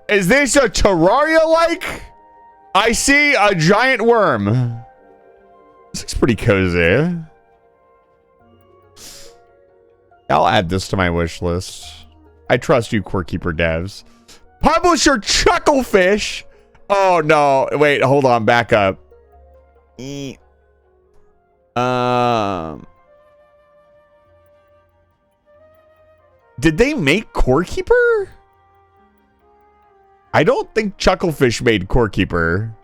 [SPEAKER 2] Terraria-like? I see a giant worm. This looks pretty cozy. I'll add this to my wish list. I trust you, Core Keeper devs. Publisher Chucklefish. Oh no! Wait, hold on. Back up. Did they make Core Keeper? I don't think Chucklefish made Core Keeper.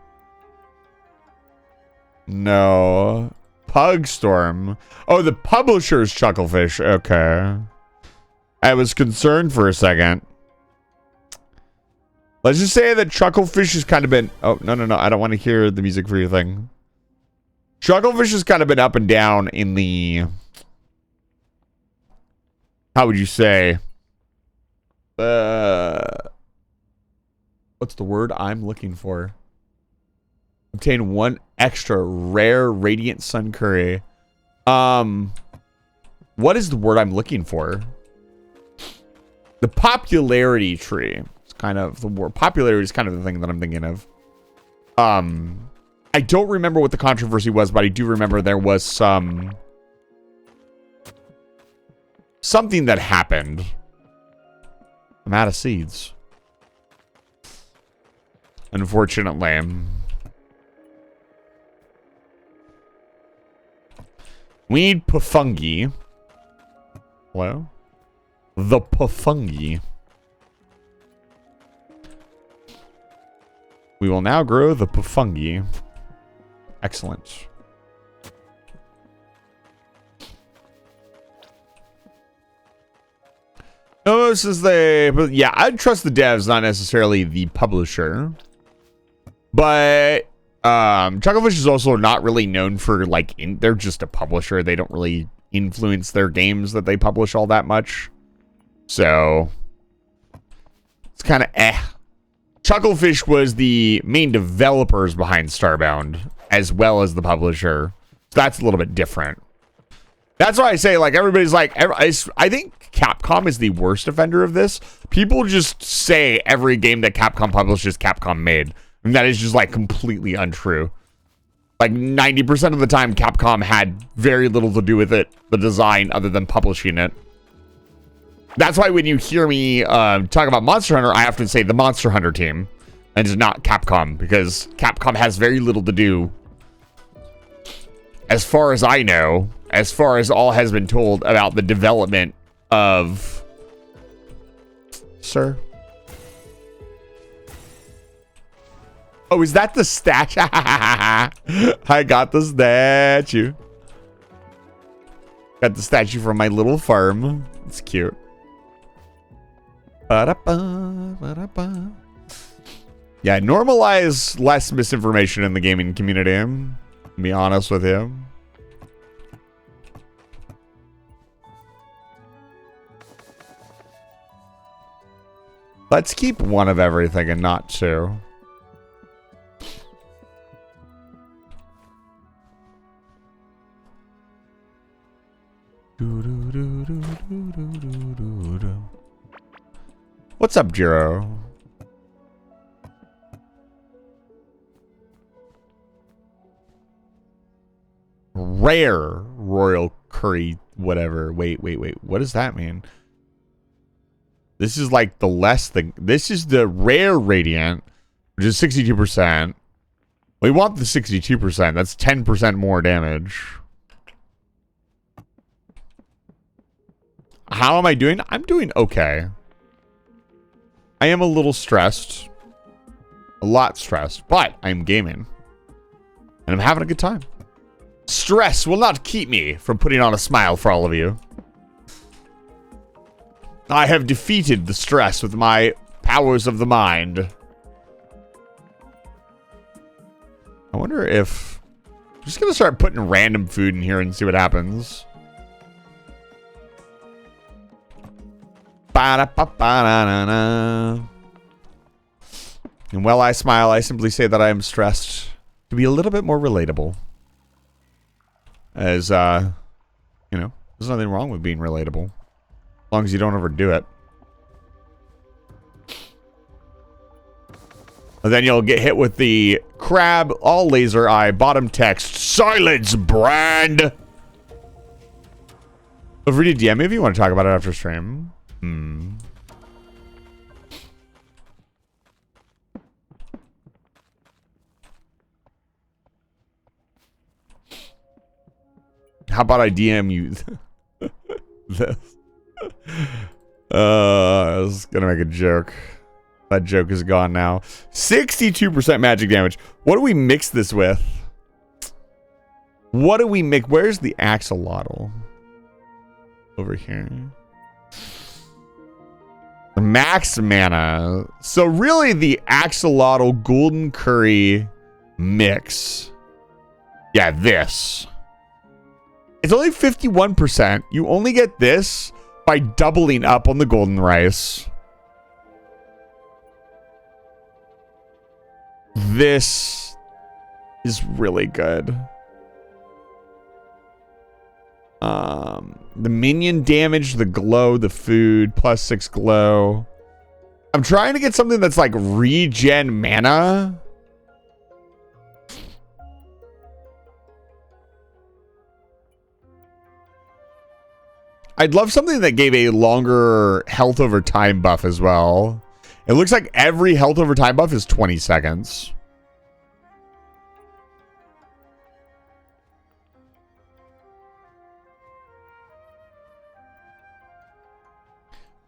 [SPEAKER 2] No. Pugstorm. Oh, the publisher's Chucklefish. Okay. I was concerned for a second. Let's just say that Chucklefish has kind of been... Oh, no. I don't want to hear the music for your thing. Chucklefish has kind of been up and down in the... How would you say? What's the word I'm looking for? Obtain one extra rare Radiant Sun Curry. What is the word I'm looking for? The popularity tree. It's kind of the word. Popularity is kind of the thing that I'm thinking of. I don't remember what the controversy was, but I do remember there was something that happened. I'm out of seeds. Unfortunately. We need Pufungi. Hello? The Pufungi. We will now grow the Pufungi. Excellent. No, this is the... Yeah, I'd trust the devs, not necessarily the publisher. But... Chucklefish is also not really known for, like... they're just a publisher. They don't really influence their games that they publish all that much. So... It's kind of Chucklefish was the main developers behind Starbound, as well as the publisher. So that's a little bit different. That's why I say, like, everybody's like... I think Capcom is the worst offender of this. People just say every game that Capcom publishes, Capcom made. And that is just, like, completely untrue. Like, 90% of the time, Capcom had very little to do with it, the design, other than publishing it. That's why when you hear me talk about Monster Hunter, I often say the Monster Hunter team, and it's not Capcom, because Capcom has very little to do, as far as I know, as far as all has been told about the development of... Sir? Oh, is that the statue? I got the statue. Got the statue from my little farm. It's cute. Ba-da-ba, ba-da-ba. Yeah, normalize less misinformation in the gaming community. To be honest with you. Let's keep one of everything and not two. What's up, Jiro? Rare royal curry, whatever. Wait. What does that mean? This is like the less thing. This is the rare radiant, which is 62%. We want the 62%. That's 10% more damage. How am I doing? I'm doing okay. I am a little stressed. A lot stressed, but I'm gaming. And I'm having a good time. Stress will not keep me from putting on a smile for all of you. I have defeated the stress with my powers of the mind. I wonder if... I'm just going to start putting random food in here and see what happens. Ba-da-ba-ba-da-da-da. And while I smile, I simply say that I am stressed to be a little bit more relatable. As, you know, there's nothing wrong with being relatable. As long as you don't overdo it. And then you'll get hit with the crab, all laser eye, bottom text, silence brand. Feel free to DM me if you want to talk about it after stream. How about I DM you this? I was gonna make a joke. That joke is gone now. 62% magic damage. What do we mix this with? What do we mix? Where's the axolotl? Over here. Max mana. So really the axolotl golden curry mix. Yeah, this. It's only 51%. You only get this by doubling up on the golden rice. This is really good. The minion damage, the glow, the food, +6 glow. I'm trying to get something that's like regen mana. I'd love something that gave a longer health over time buff as well. It looks like every health over time buff is 20 seconds.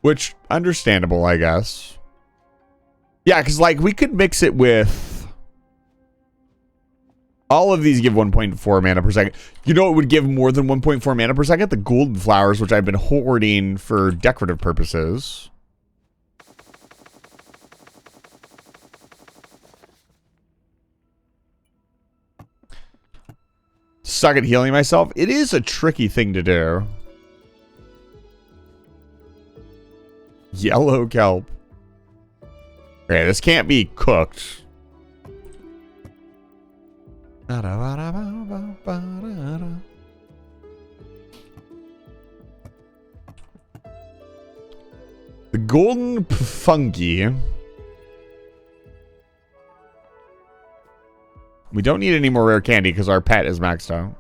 [SPEAKER 2] Which, understandable, I guess. Yeah, because, like, we could mix it with... All of these give 1.4 mana per second. You know what would give more than 1.4 mana per second? The golden flowers, which I've been hoarding for decorative purposes. Suck at healing myself. It is a tricky thing to do. Yellow kelp. Okay, this can't be cooked. The golden fungi. We don't need any more rare candy because our pet is maxed out.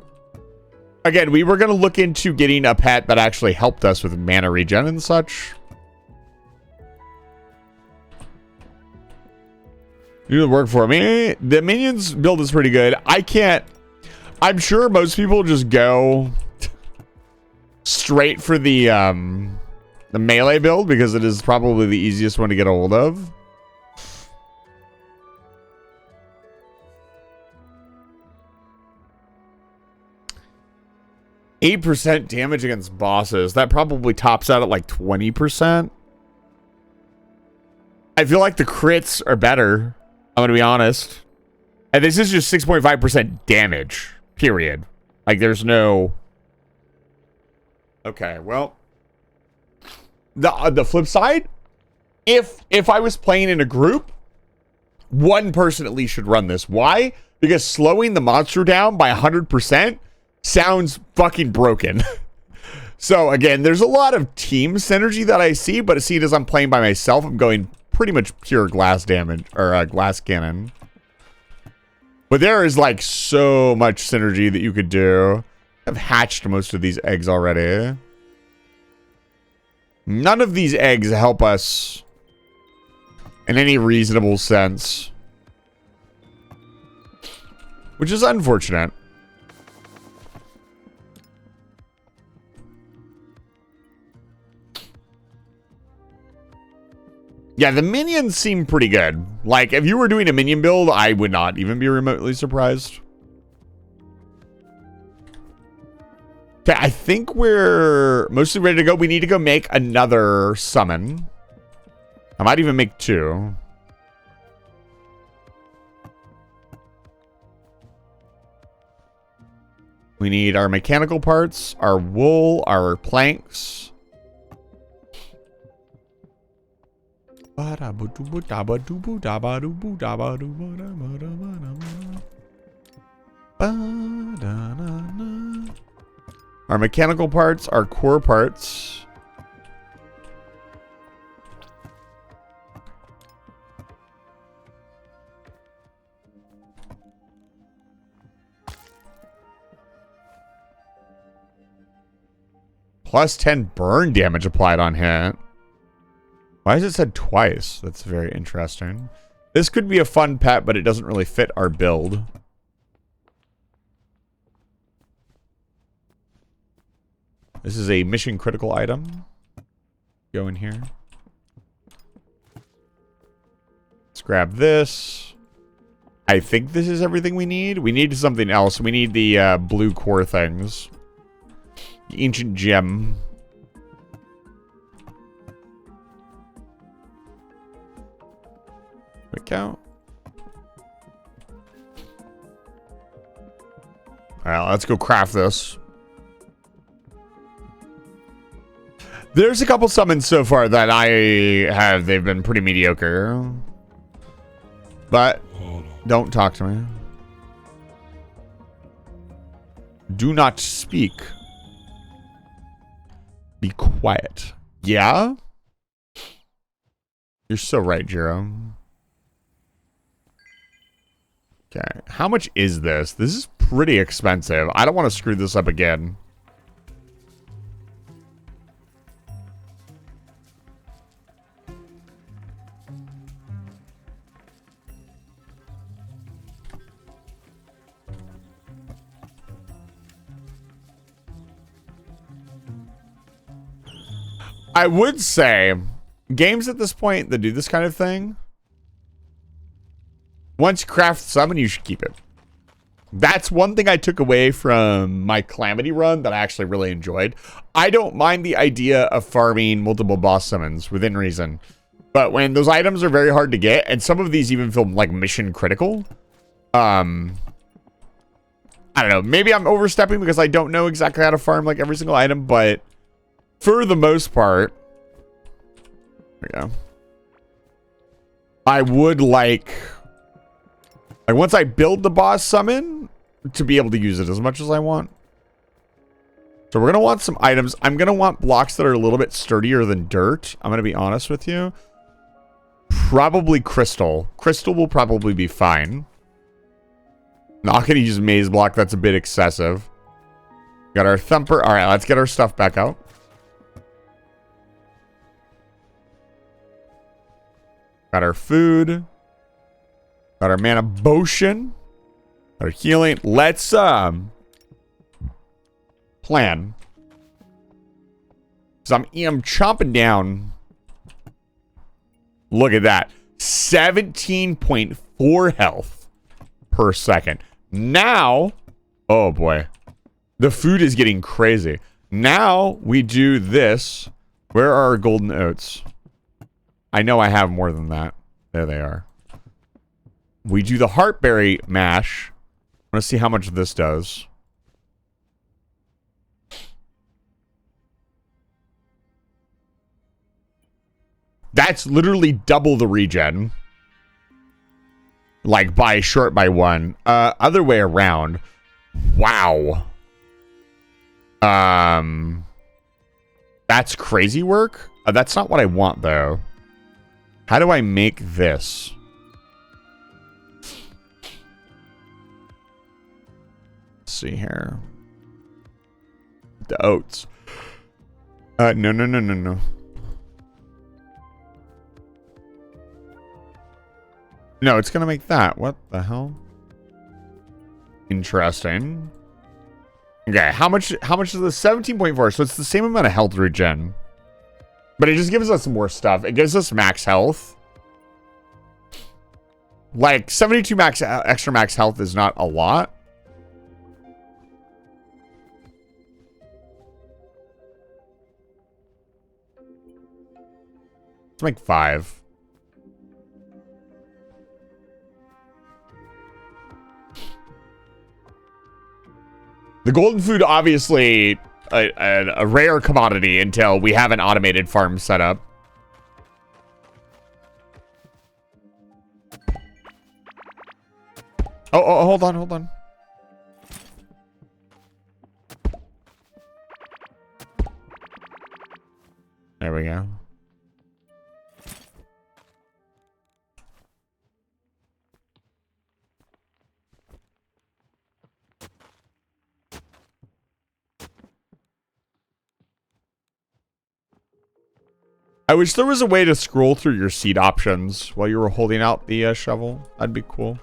[SPEAKER 2] Again, we were going to look into getting a pet that actually helped us with mana regen and such. Do the work for me. The minions build is pretty good. I can't... I'm sure most people just go straight for the melee build because it is probably the easiest one to get a hold of. %8 damage against bosses. That probably tops out at like 20%. I feel like the crits are better. I'm going to be honest. And this is just 6.5% damage. Period. Like, there's no... Okay, well... The flip side, if I was playing in a group, one person at least should run this. Why? Because slowing the monster down by 100% sounds fucking broken. So, again, there's a lot of team synergy that I see, but see it as I'm playing by myself, I'm going... pretty much pure glass damage or glass cannon, but there is like so much synergy that you could do. I've hatched most of these eggs already. None of these eggs help us in any reasonable sense, which is unfortunate. Yeah, the minions seem pretty good. Like, if you were doing a minion build, I would not even be remotely surprised. Okay, I think we're mostly ready to go. We need to go make another summon. I might even make 2. We need our mechanical parts, our wool, our planks. Our mechanical parts, our core parts. Plus 10 burn damage applied on hit. Why is it said twice? That's very interesting. This could be a fun pet, but it doesn't really fit our build. This is a mission critical item. Go in here. Let's grab this. I think this is everything we need. We need something else. We need the blue core things. The ancient gem. Quick count. Alright, let's go craft this. There's a couple summons so far that they've been pretty mediocre. But don't talk to me. Do not speak. Be quiet. Yeah? You're so right, Jiro. Okay. How much is this? This is pretty expensive. I don't want to screw this up again. I would say games at this point that do this kind of thing, once you craft summon, you should keep it. That's one thing I took away from my Calamity run that I actually really enjoyed. I don't mind the idea of farming multiple boss summons within reason. But when those items are very hard to get, and some of these even feel like mission critical, I don't know. Maybe I'm overstepping because I don't know exactly how to farm like every single item, but for the most part, there we go. I would like once I build the boss summon, to be able to use it as much as I want. So we're going to want some items. I'm going to want blocks that are a little bit sturdier than dirt. I'm going to be honest with you. Probably crystal. Crystal will probably be fine. Not going to use maze block. That's a bit excessive. Got our thumper. All right, let's get our stuff back out. Got our food. Got our mana potion. Our healing. Let's plan. So I'm chomping down. Look at that. 17.4 health per second. Now, oh boy. The food is getting crazy. Now we do this. Where are our golden oats? I know I have more than that. There they are. We do the heartberry mash. I want to see how much this does. That's literally double the regen. Like by 1. Other way around. Wow. That's crazy work. That's not what I want though. How do I make this? Let's see here. The oats. No. No, it's gonna make that. What the hell? Interesting. Okay, how much is this? 17.4, so it's the same amount of health regen. But it just gives us more stuff. It gives us max health. Like, 72 extra max health is not a lot. Let's make 5. The golden food, obviously, a rare commodity until we have an automated farm set up. Oh, hold on. There we go. I wish there was a way to scroll through your seed options while you were holding out the shovel. That'd be cool.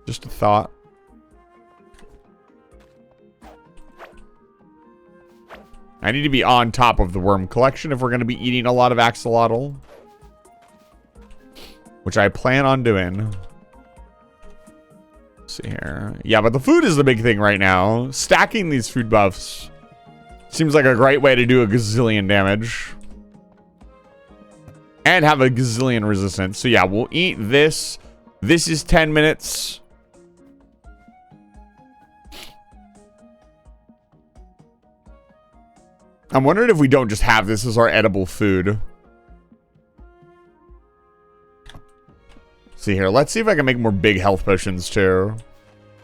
[SPEAKER 2] Just a thought. I need to be on top of the worm collection if we're going to be eating a lot of axolotl. Which I plan on doing. Let's see here. Yeah, but the food is the big thing right now. Stacking these food buffs seems like a great way to do a gazillion damage. And have a gazillion resistance. So yeah, we'll eat this. This is 10 minutes. I'm wondering if we don't just have this as our edible food. See here, let's see if I can make more big health potions too.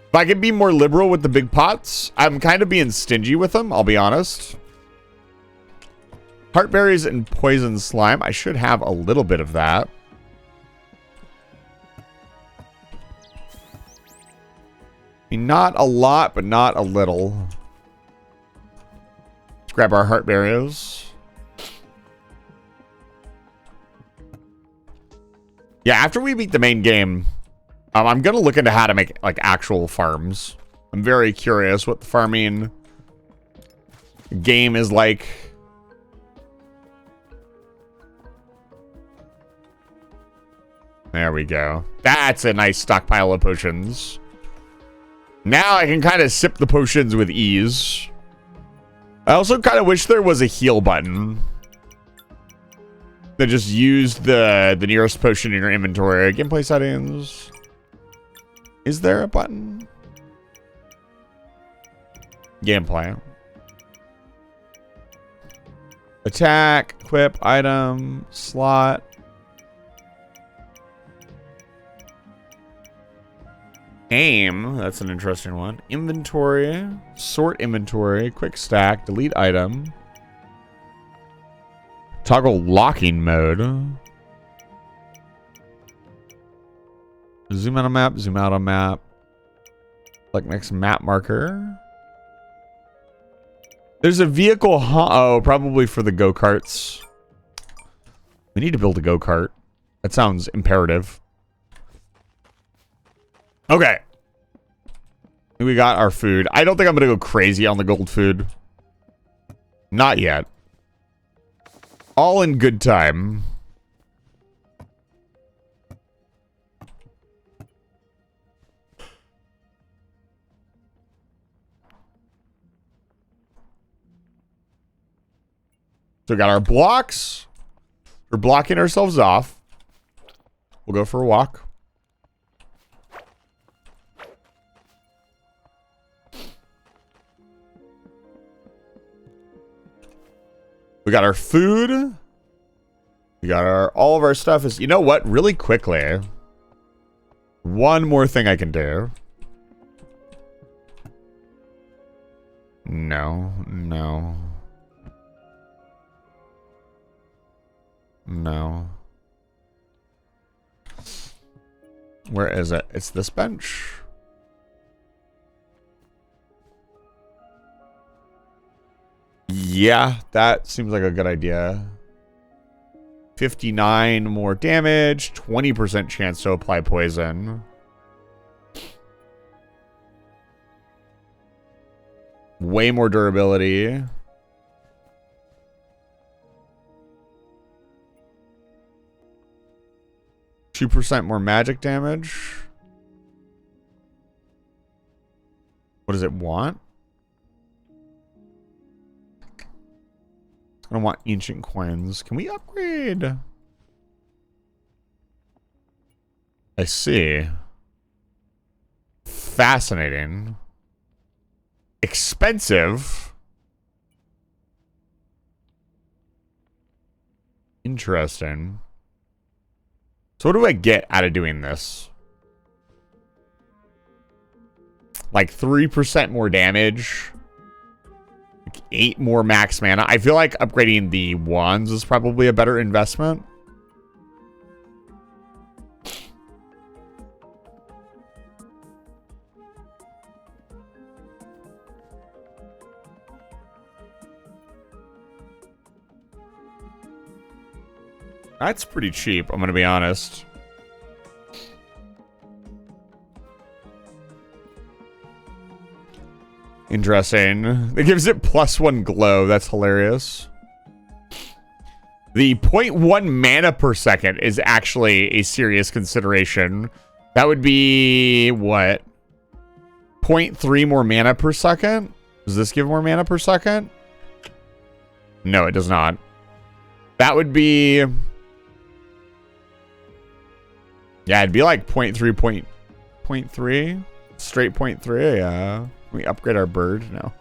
[SPEAKER 2] If I can be more liberal with the big pots, I'm kind of being stingy with them, I'll be honest. Heartberries and poison slime. I should have a little bit of that. I mean, not a lot, but not a little. Let's grab our heartberries. Yeah, after we beat the main game, I'm going to look into how to make, like, actual farms. I'm very curious what the farming game is like. There we go. That's a nice stockpile of potions. Now I can kind of sip the potions with ease. I also kind of wish there was a heal button that just used the nearest potion in your inventory. Gameplay settings. Is there a button? Gameplay. Attack, equip, item, slot. Aim, that's an interesting one. Inventory, sort inventory, quick stack, delete item. Toggle locking mode. Zoom out on map, zoom out on map. Like next map marker. There's a vehicle, oh, probably for the go-karts. We need to build a go-kart. That sounds imperative. Okay. We got our food. I don't think I'm going to go crazy on the gold food. Not yet. All in good time. So we got our blocks. We're blocking ourselves off. We'll go for a walk. We got our food. We got all of our stuff. You know what? Really quickly. One more thing I can do. No. Where is it? It's this bench. Yeah, that seems like a good idea. 59 more damage, 20% chance to apply poison. Way more durability. %2 more magic damage. What does it want? It's gonna want ancient coins. Can we upgrade? I see. Fascinating. Expensive. Interesting. So what do I get out of doing this? Like 3% more damage. Like 8 more max mana. I feel like upgrading the wands is probably a better investment. That's pretty cheap, I'm gonna be honest. Interesting. It gives it +1 glow. That's hilarious. The 0.1 mana per second is actually a serious consideration. That would be, what? 0.3 more mana per second? Does this give more mana per second? No, it does not. That would be... Yeah, it'd be like 0.3. Straight 0.3, yeah. Can we upgrade our bird? No.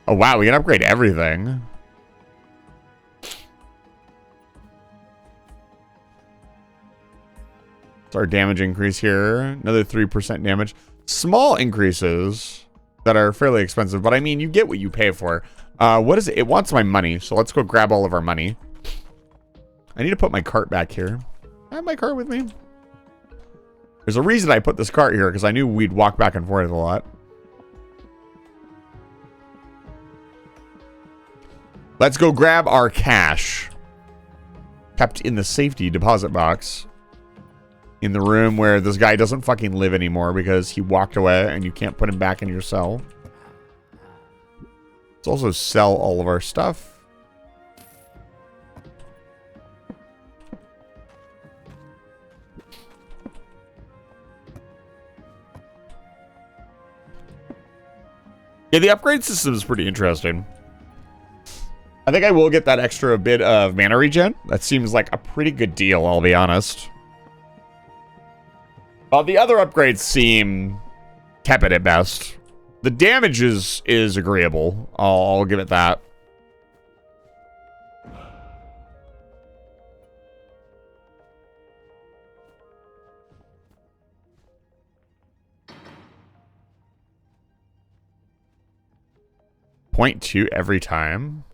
[SPEAKER 2] Oh, wow. We can upgrade everything. It's our damage increase here. Another 3% damage. Small increases that are fairly expensive. But, I mean, you get what you pay for. What is it? It wants my money. So, let's go grab all of our money. I need to put my cart back here. I have my cart with me. There's a reason I put this cart here, because I knew we'd walk back and forth a lot. Let's go grab our cash. Kept in the safety deposit box. In the room where this guy doesn't fucking live anymore because he walked away and you can't put him back in your cell. Let's also sell all of our stuff. Yeah, the upgrade system is pretty interesting. I think I will get that extra bit of mana regen. That seems like a pretty good deal, I'll be honest. The other upgrades seem tepid at best. The damage is agreeable. I'll give it that. .2 every time.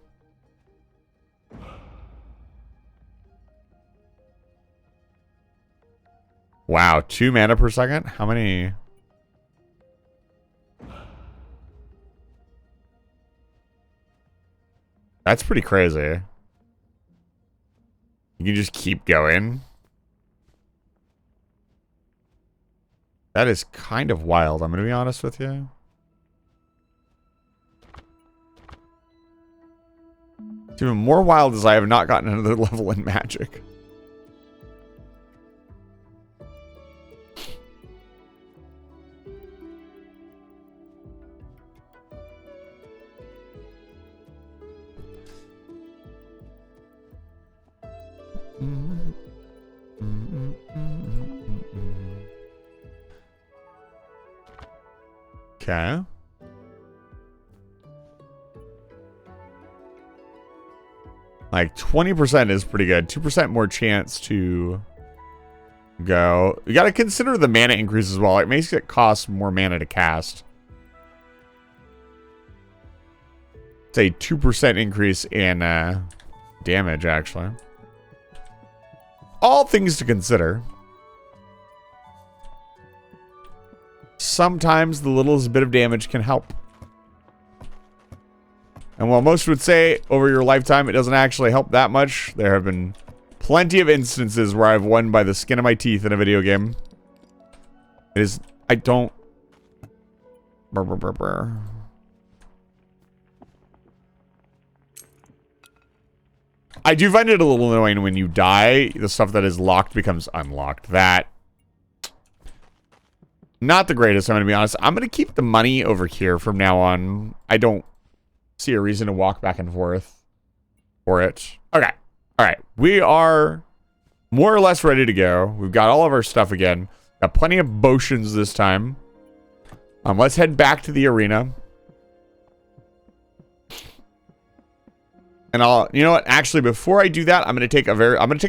[SPEAKER 2] Wow, 2 mana per second? How many? That's pretty crazy. You can just keep going. That is kind of wild, I'm going to be honest with you. It's even more wild as I have not gotten another level in Magic. Okay. Like 20% is pretty good. 2% more chance to go. You got to consider the mana increase as well. It makes it cost more mana to cast. It's a 2% increase in damage, actually. All things to consider. Sometimes the littlest bit of damage can help. And while most would say over your lifetime it doesn't actually help that much, there have been plenty of instances where I've won by the skin of my teeth in a video game. It is... I don't... Brr, brr, brr, brr. I do find it a little annoying when you die, the stuff that is locked becomes unlocked. That... Not the greatest, I'm going to be honest. I'm going to keep the money over here from now on. I don't see a reason to walk back and forth for it. Okay. Alright. We are more or less ready to go. We've got all of our stuff again. Got plenty of potions this time. Let's head back to the arena. And I'll, you know what? Actually, before I do that, I'm going to take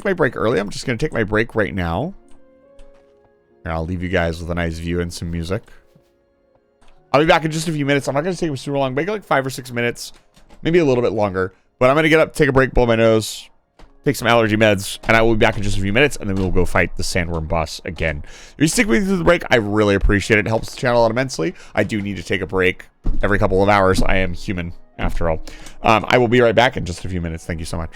[SPEAKER 2] my break early. I'm just going to take my break right now. And I'll leave you guys with a nice view and some music. I'll be back in just a few minutes. I'm not going to take it super long. Maybe like 5 or 6 minutes. Maybe a little bit longer. But I'm going to get up, take a break, blow my nose, take some allergy meds, and I will be back in just a few minutes, and then we'll go fight the sandworm boss again. If you stick with me through the break, I really appreciate it. It helps the channel out immensely. I do need to take a break every couple of hours. I am human, after all. I will be right back in just a few minutes. Thank you so much.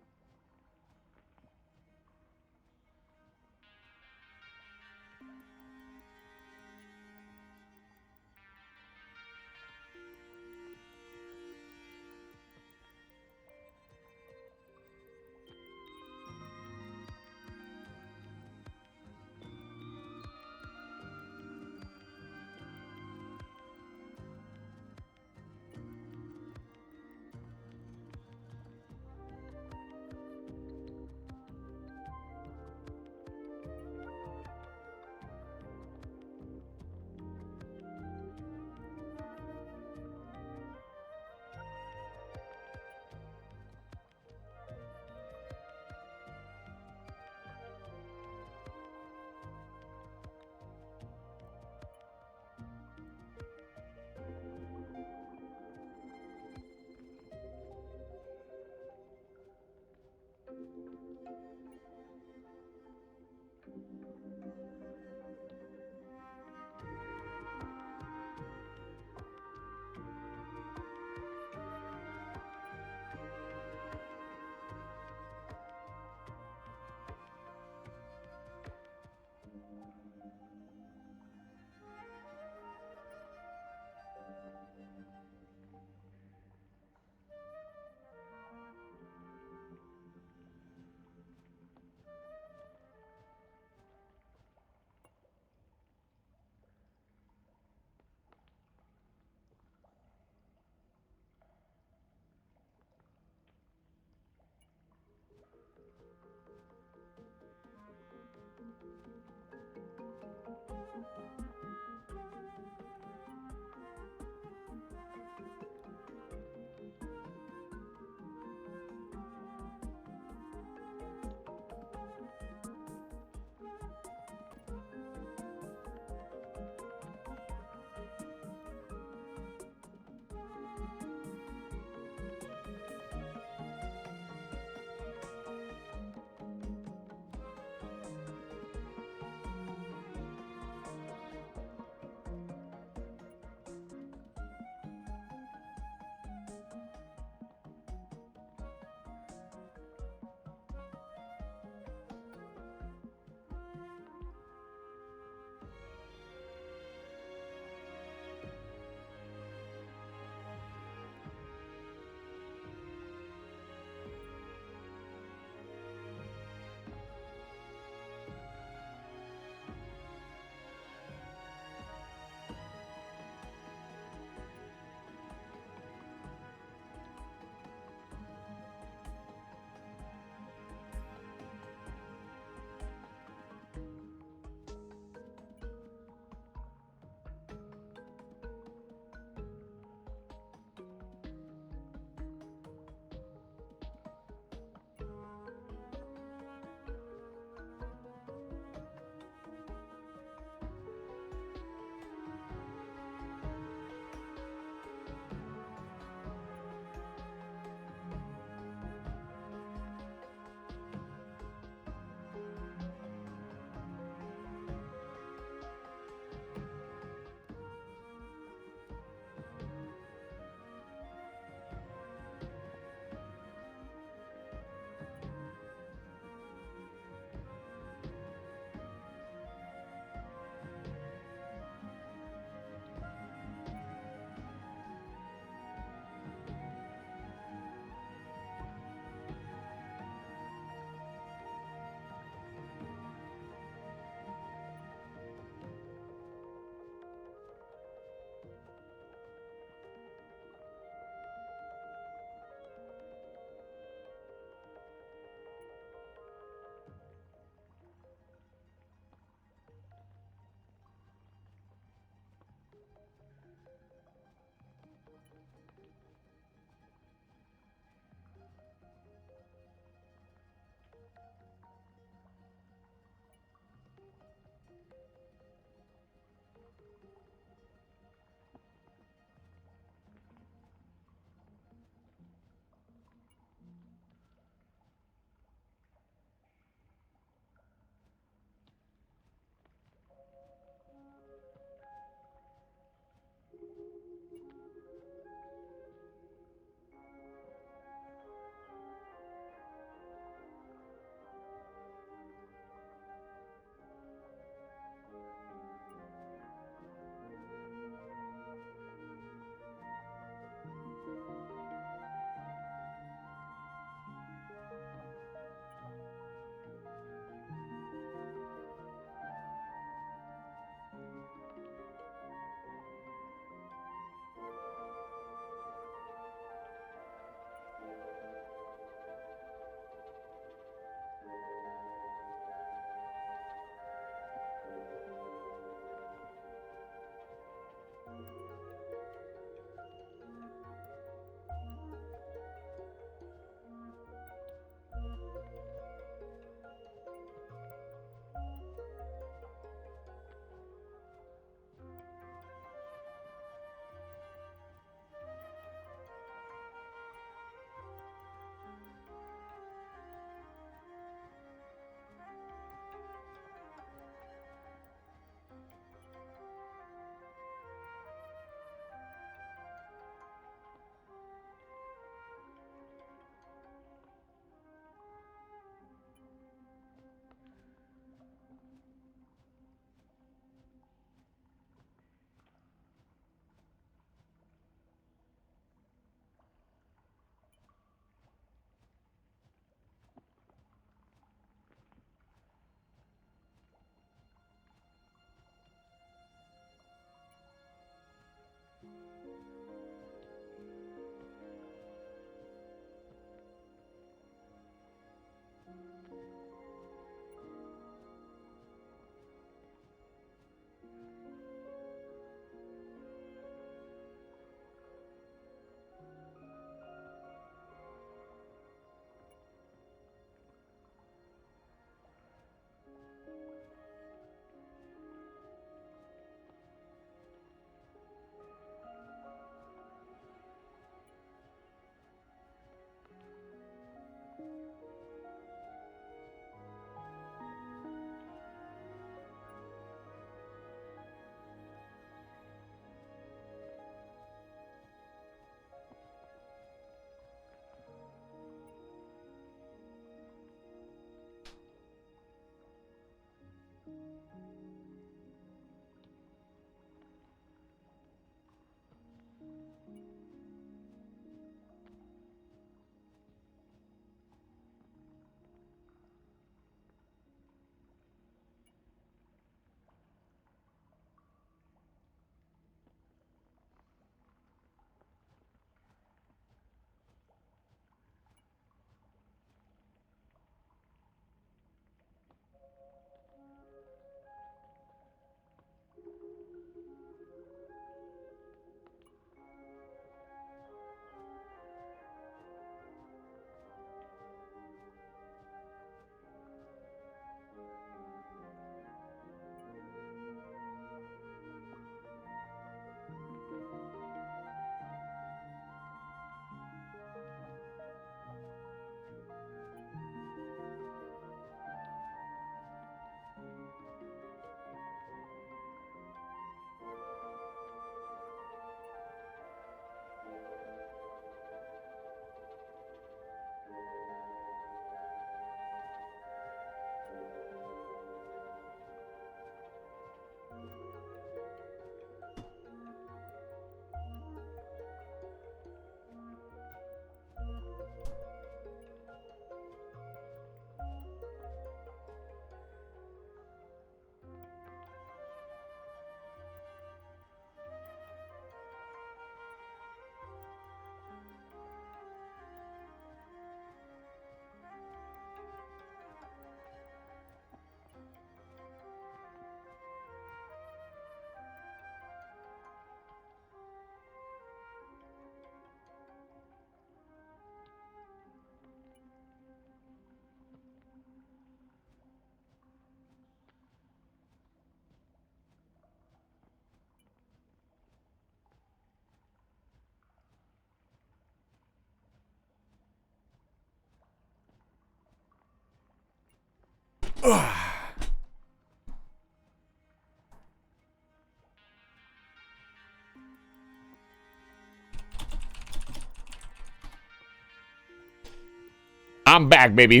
[SPEAKER 2] I'm back, baby.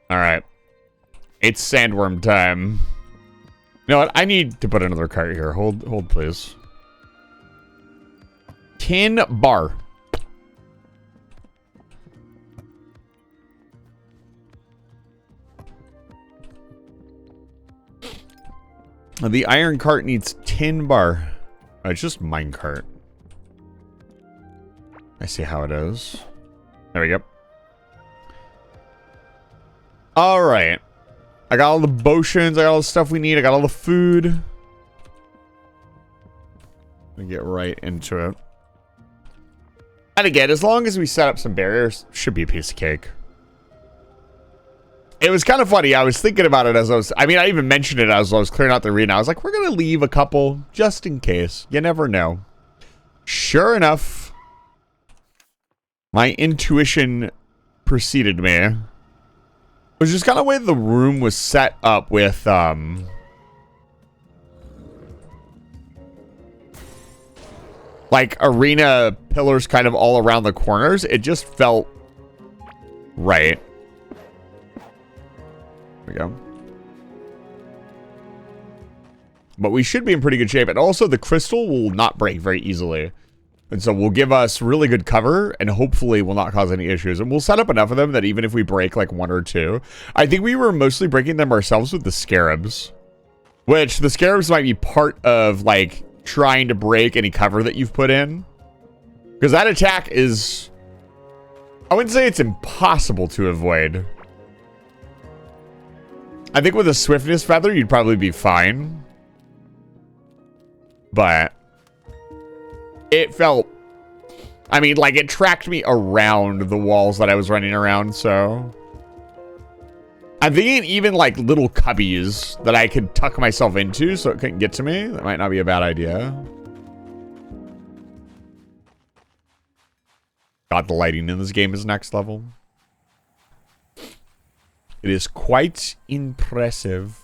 [SPEAKER 2] All right. It's sandworm time. You know what? I need to put another cart here. Hold, please. Tin bar. The iron cart needs tin bar. Oh, it's just mine cart. I see how it is. There we go. All right. I got all the potions. I got all the stuff we need. I got all the food. Let me get right into it. And again, as long as we set up some barriers, should be a piece of cake. It was kind of funny. I was thinking about it as I mean, I even mentioned it as I was clearing out the arena. I was like, we're going to leave a couple just in case. You never know. Sure enough, my intuition preceded me. It was just kind of the way the room was set up with, like, arena pillars kind of all around the corners. It just felt right. There we go. But we should be in pretty good shape. And also, the crystal will not break very easily. And so will give us really good cover and hopefully will not cause any issues. And we'll set up enough of them that even if we break like one or two, I think we were mostly breaking them ourselves with the scarabs. Which the scarabs might be part of like trying to break any cover that you've put in. Because that attack is, I wouldn't say it's impossible to avoid. I think with a swiftness feather, you'd probably be fine. But it felt, I mean, like it tracked me around the walls that I was running around, so. I'm thinking even like little cubbies that I could tuck myself into so it couldn't get to me. That might not be a bad idea. God, the lighting in this game is next level. It is quite impressive.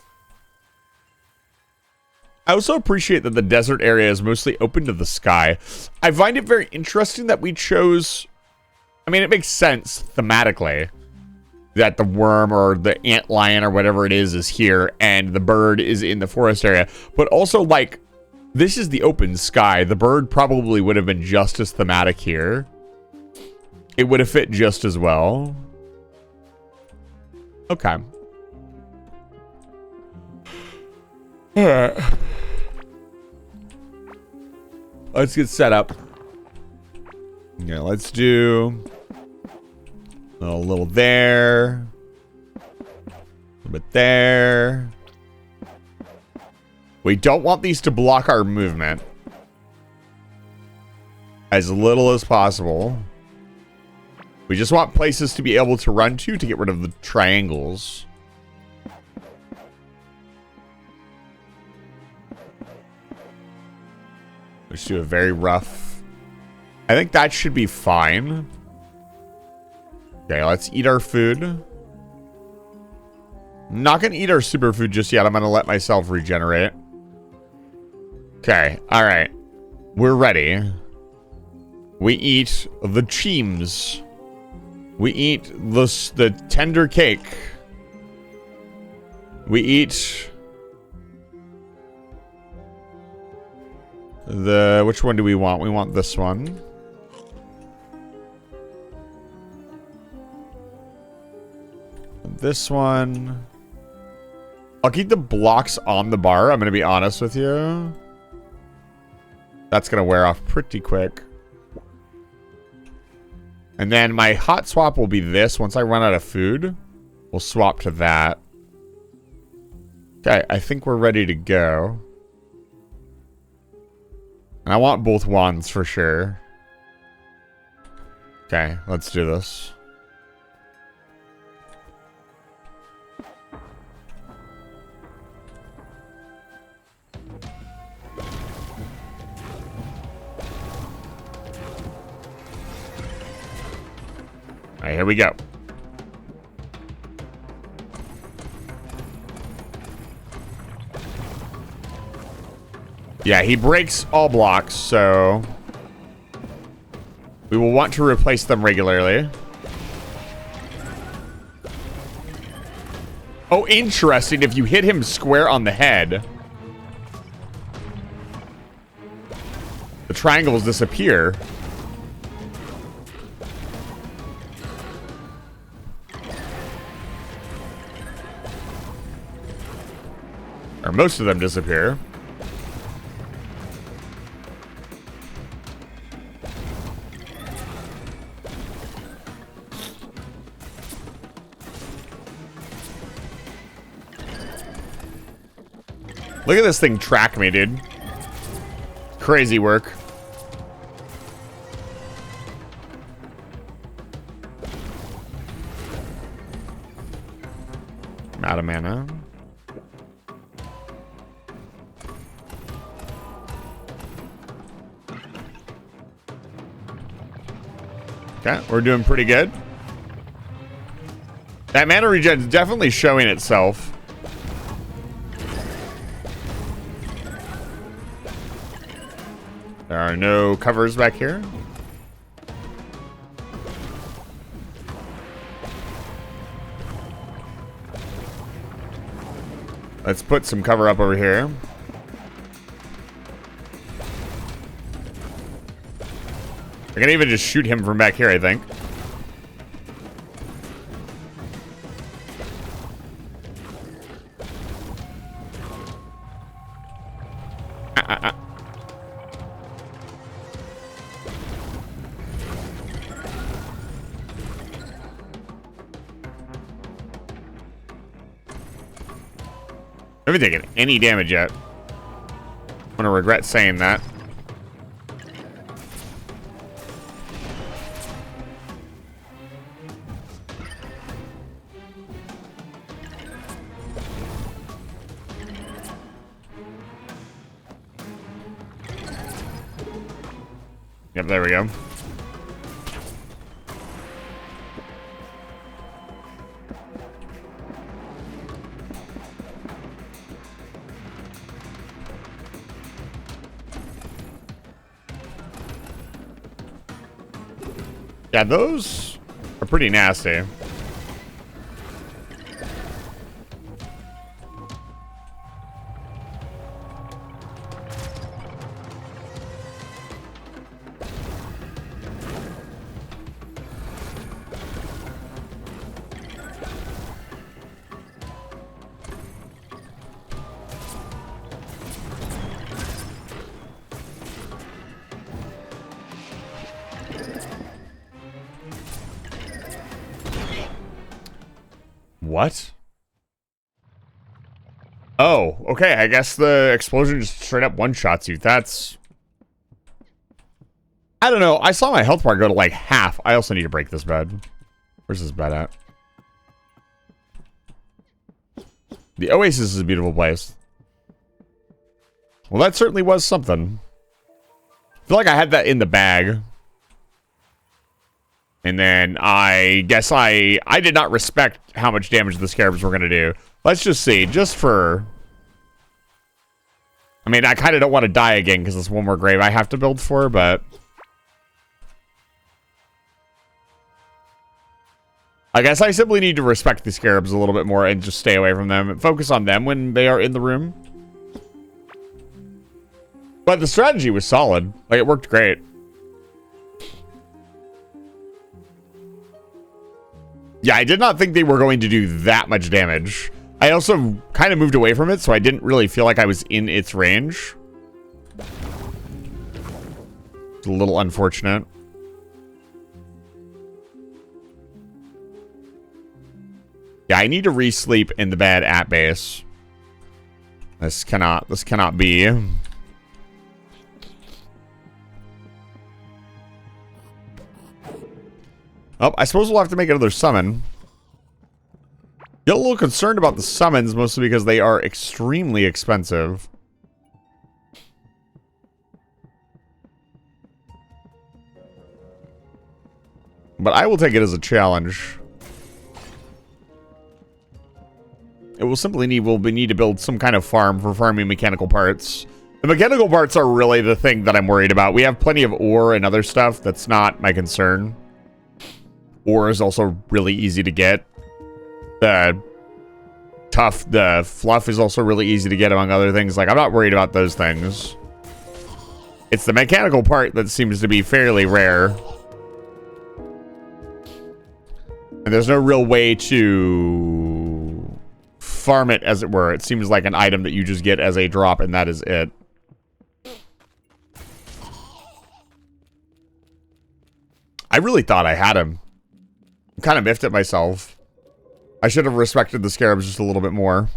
[SPEAKER 2] I also appreciate that the desert area is mostly open to the sky. I find it very interesting that we chose, I mean, it makes sense thematically that the worm or the antlion or whatever it is here and the bird is in the forest area. But also, like, this is the open sky. The bird probably would have been just as thematic here. It would have fit just as well. Okay. Alright. Let's get set up. Yeah, let's do a little there. A little bit there. We don't want these to block our movement. As little as possible. We just want places to be able to run to get rid of the triangles. Let's do a very rough. I think that should be fine. Okay, let's eat our food. I'm not going to eat our superfood just yet. I'm going to let myself regenerate. Okay, all right. We're ready. We eat the cheems. We eat the tender cake. We eat the, which one do we want? We want this one. This one. I'll keep the blocks on the bar. I'm going to be honest with you. That's going to wear off pretty quick. And then my hot swap will be this. Once I run out of food, we'll swap to that. Okay, I think we're ready to go. And I want both wands for sure. Okay, let's do this. All right, here we go. Yeah, he breaks all blocks, so we will want to replace them regularly. Oh, interesting. If you hit him square on the head, the triangles disappear. Or most of them disappear. Look at this thing track me, dude. Crazy work. I'm out of mana. Okay, we're doing pretty good. That mana regen is definitely showing itself. There are no covers back here. Let's put some cover up over here. I can even just shoot him from back here, I think. I haven't taken any damage yet. I'm gonna regret saying that. Yep, there we go. Yeah, those are pretty nasty. What? Oh, okay. I guess the explosion just straight up one-shots you. That's... I don't know. I saw my health bar go to like half. I also need to break this bed. Where's this bed at? The Oasis is a beautiful place. Well, that certainly was something. I feel like I had that in the bag. And then I guess I did not respect how much damage the scarabs were going to do. Let's just see. Just for... I mean, I kind of don't want to die again because there's one more grave I have to build for, but... I guess I simply need to respect the scarabs a little bit more and just stay away from them and focus on them when they are in the room. But the strategy was solid. Like, it worked great. Yeah, I did not think they were going to do that much damage. I also kind of moved away from it, so I didn't really feel like I was in its range. It's a little unfortunate. Yeah, I need to re-sleep in the bed at base. This cannot be. Oh, I suppose we'll have to make another summon. Get a little concerned about the summons, mostly because they are extremely expensive. But I will take it as a challenge. It will simply need, we'll need to build some kind of farm for farming mechanical parts. The mechanical parts are really the thing that I'm worried about. We have plenty of ore and other stuff. That's not my concern. Ore is also really easy to get. The fluff is also really easy to get, among other things. Like, I'm not worried about those things. It's the mechanical part that seems to be fairly rare. And there's no real way to farm it, as it were. It seems like an item that you just get as a drop, and that is it. I really thought I had him. I'm kind of miffed at myself. I should have respected the scarabs just a little bit more.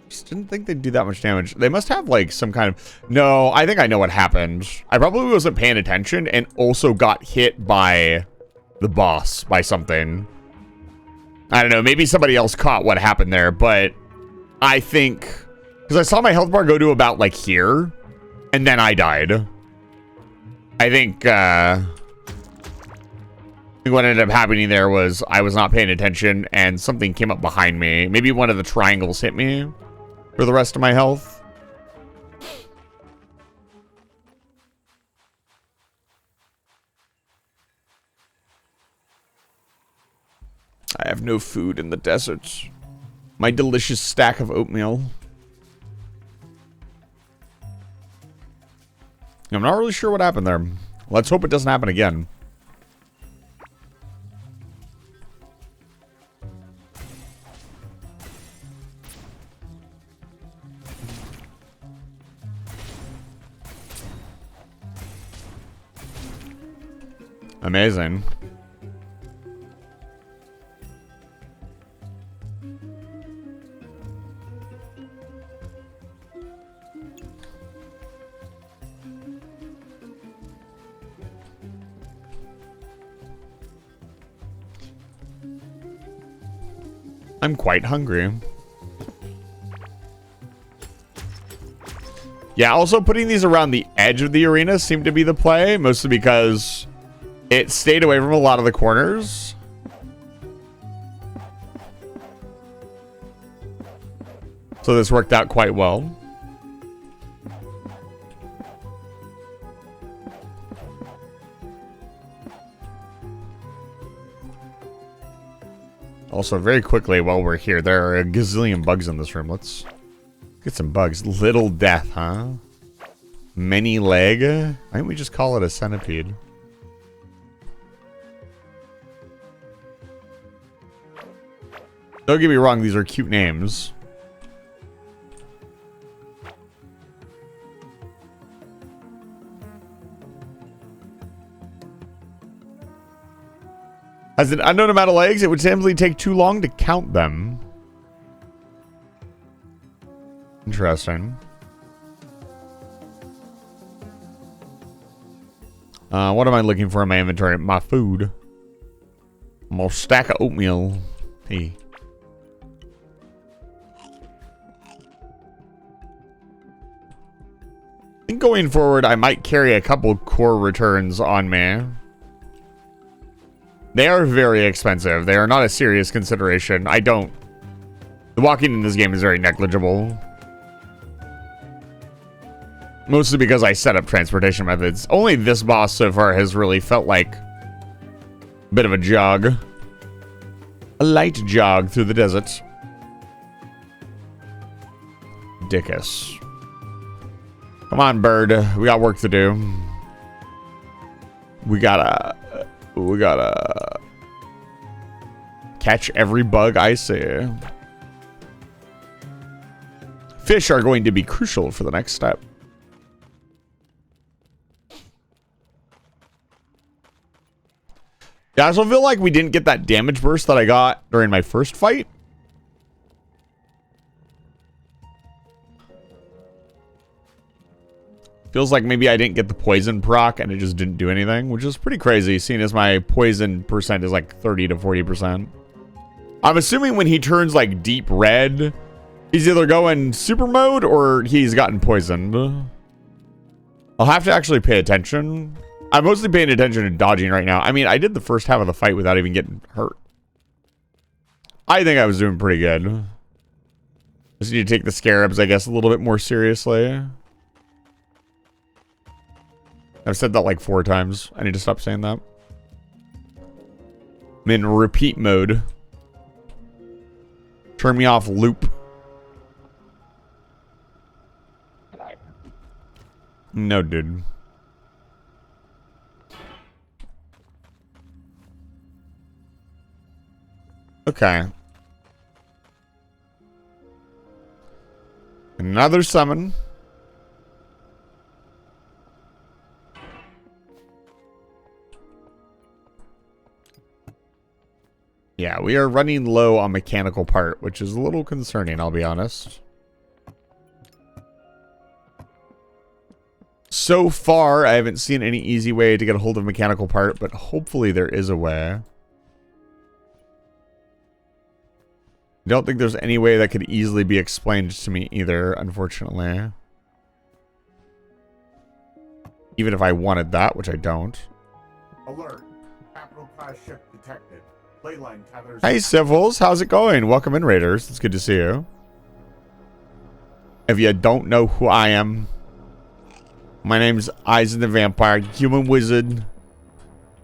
[SPEAKER 2] Just didn't think they'd do that much damage. They must have, like, some kind of... No, I think I know what happened. I probably wasn't paying attention and also got hit by the boss, by something. I don't know, maybe somebody else caught what happened there, but I think... Because I saw my health bar go to about, like, here, and then I died. I think what ended up happening there was I was not paying attention and something came up behind me. Maybe one of the triangles hit me for the rest of my health. I have no food in the desert. My delicious stack of oatmeal. I'm not really sure what happened there. Let's hope it doesn't happen again. Amazing. I'm quite hungry. Yeah, also putting these around the edge of the arena seemed to be the play, mostly because it stayed away from a lot of the corners. So this worked out quite well. Also, very quickly, while we're here, there are a gazillion bugs in this room. Let's get some bugs. Little death, huh? Many leg? Why don't we just call it a centipede? Don't get me wrong, these are cute names. As an unknown amount of legs, it would simply take too long to count them. Interesting. What am I looking for in my inventory? My food. My stack of oatmeal. Hey. I think going forward, I might carry a couple core returns on me. They are very expensive. They are not a serious consideration. The walking in this game is very negligible. Mostly because I set up transportation methods. Only this boss so far has really felt like a bit of a jog. A light jog through the desert. Dickus. Come on, bird. We got work to do. We gotta catch every bug I see. Fish are going to be crucial for the next step. Yeah, I also feel like we didn't get that damage burst that I got during my first fight. Feels like maybe I didn't get the poison proc and it just didn't do anything, which is pretty crazy, seeing as my poison percent is like 30 to 40%. I'm assuming when he turns like deep red, he's either going super mode or he's gotten poisoned. I'll have to actually pay attention. I'm mostly paying attention and dodging right now. I mean, I did the first half of the fight without even getting hurt. I think I was doing pretty good. Just need to take the scarabs, I guess, a little bit more seriously. I've said that like 4 times. I need to stop saying that. I'm in repeat mode. Turn me off loop. No, dude. Okay. Another summon. Yeah, we are running low on mechanical part, which is a little concerning, I'll be honest. So far, I haven't seen any easy way to get a hold of mechanical part, but hopefully there is a way. I don't think there's any way that could easily be explained to me either, unfortunately. Even if I wanted that, which I don't.
[SPEAKER 1] Alert. Capital class ship detected. Leyline tethers.
[SPEAKER 2] Hey, Civils. How's it going? Welcome in, Raiders. It's good to see you. If you don't know who I am, my name's Eisen the Vampire, human wizard.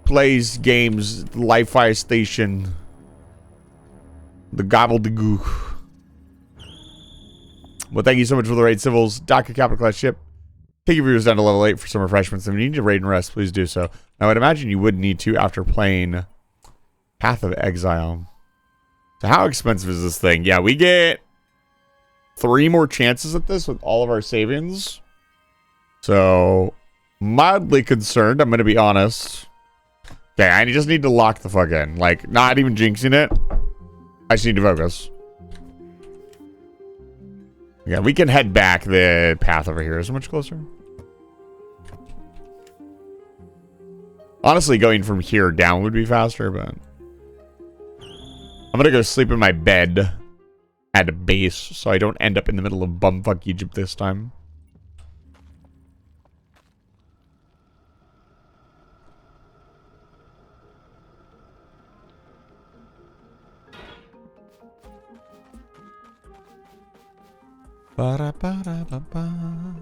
[SPEAKER 2] Plays games, Li-Fi Station. The gobbledygook. Well, thank you so much for the raid, Civils. Docker Capital Class ship. Take your viewers down to level 8 for some refreshments. If you need to raid and rest, please do so. Now, I'd imagine you would need to after playing Path of Exile. So how expensive is this thing? Yeah, we get 3 more chances at this with all of our savings. So, mildly concerned, I'm going to be honest. Okay, I just need to lock the fuck in. Like, not even jinxing it. I just need to focus. Yeah, we can head back. The path over here is so much closer. Honestly, going from here down would be faster, but I'm gonna go sleep in my bed at a base so I don't end up in the middle of bumfuck Egypt this time. Ba-da-ba-da-ba-ba.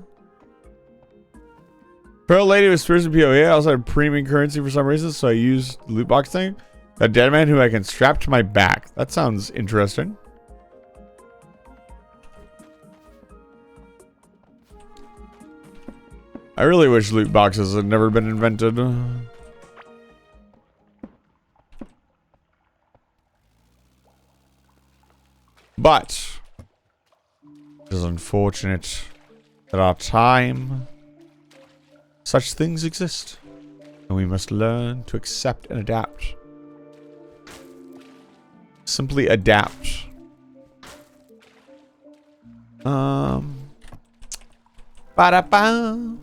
[SPEAKER 2] Pearl Lady with Spears and PoE. I also had premium currency for some reason, so I used the loot box thing. A dead man who I can strap to my back. That sounds interesting. I really wish loot boxes had never been invented. But it is unfortunate that our time, such things exist, and we must learn to accept and adapt. Simply adapt. Ba-da-ba.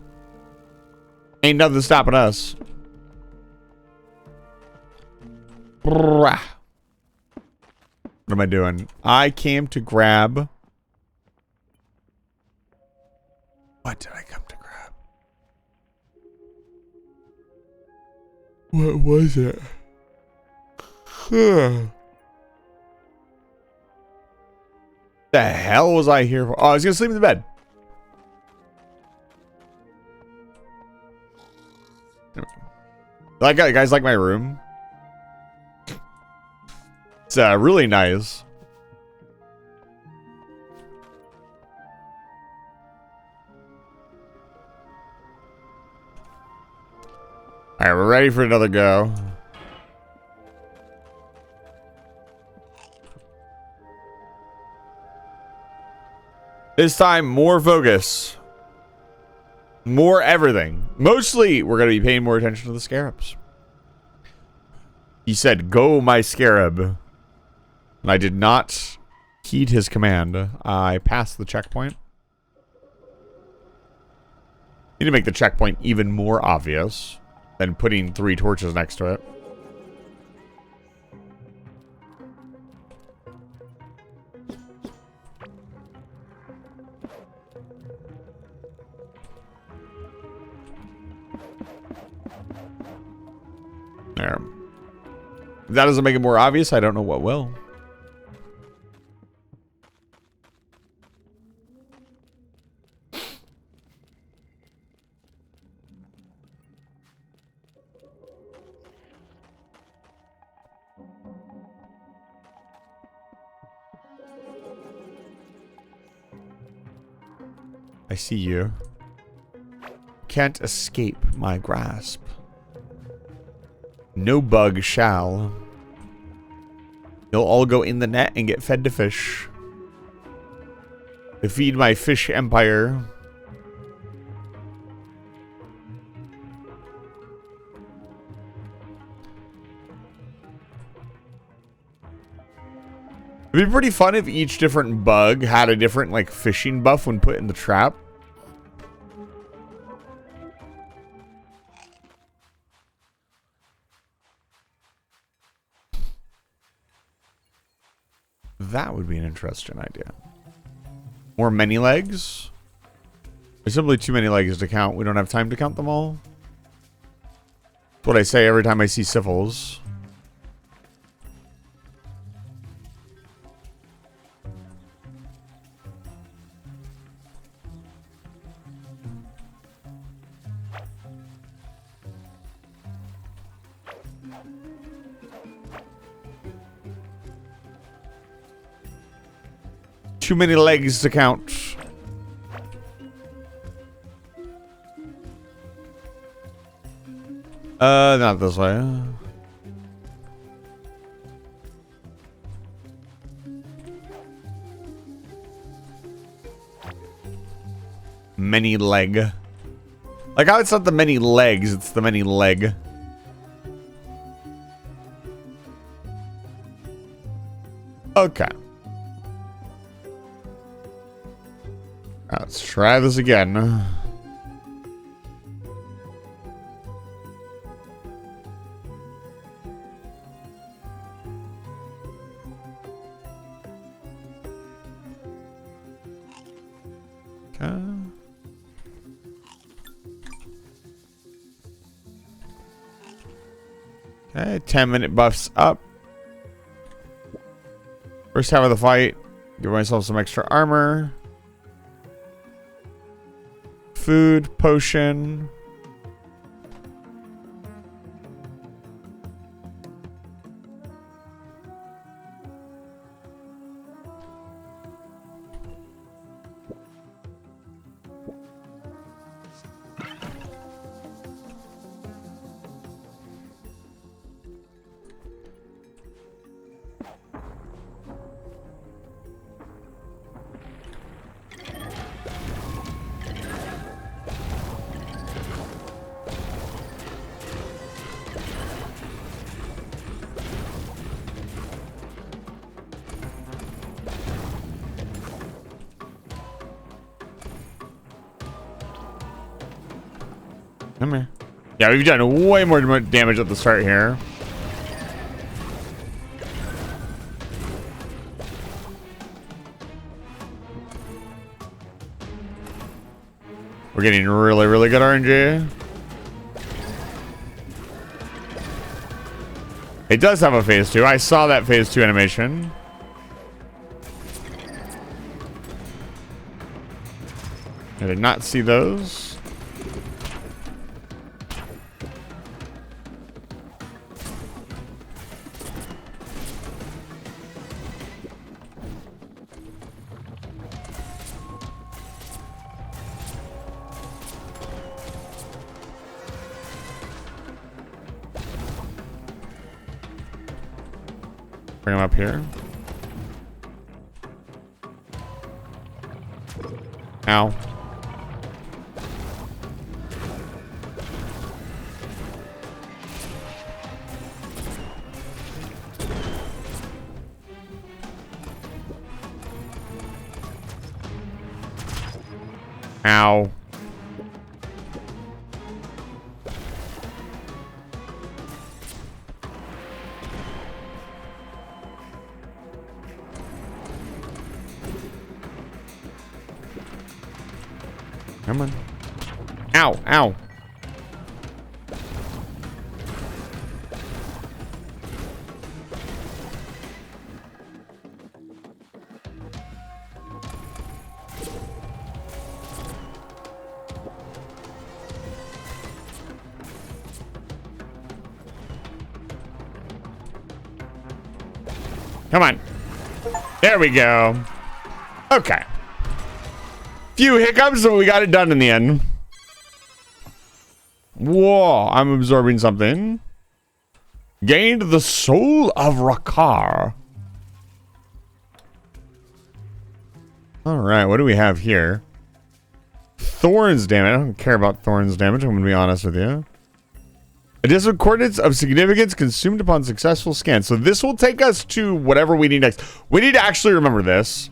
[SPEAKER 2] Ain't nothing stopping us. What am I doing? I came to grab. What did I come to grab? What was it? The hell was I here for? Oh, I was gonna sleep in the bed. Like, guys, like my room. It's really nice. All right, we're ready for another go. This time, more focus. More everything. Mostly, we're going to be paying more attention to the scarabs. He said, "Go, my scarab." And I did not heed his command. I passed the checkpoint. Need to make the checkpoint even more obvious than putting 3 torches next to it. There. If that doesn't make it more obvious, I don't know what will. I see you. Can't escape my grasp. No bug shall. You'll all go in the net and get fed to fish. To feed my fish empire. It'd be pretty fun if each different bug had a different, like, fishing buff when put in the trap. That would be an interesting idea. More many legs? There's simply too many legs to count. We don't have time to count them all. That's what I say every time I see syphils. Too many legs to count. Not this way. Many leg. Like how it's not the many legs, it's the many leg. Okay. Let's try this again. Okay. Okay, 10-minute buffs up. First half of the fight, give myself some extra armor. Food, potion. Come here. Yeah, we've done way more damage at the start here. We're getting really, really good RNG. It does have a phase 2. I saw that phase 2 animation. I did not see those. Bring him up here. Ow. Ow. Come on. Ow, ow. Come on. There we go. Okay. Few hiccups, but we got it done in the end. Whoa, I'm absorbing something. Gained the soul of Rakar. Alright, what do we have here? Thorns damage. I don't care about thorns damage, I'm going to be honest with you. Additional coordinates of significance consumed upon successful scan. So this will take us to whatever we need next. We need to actually remember this.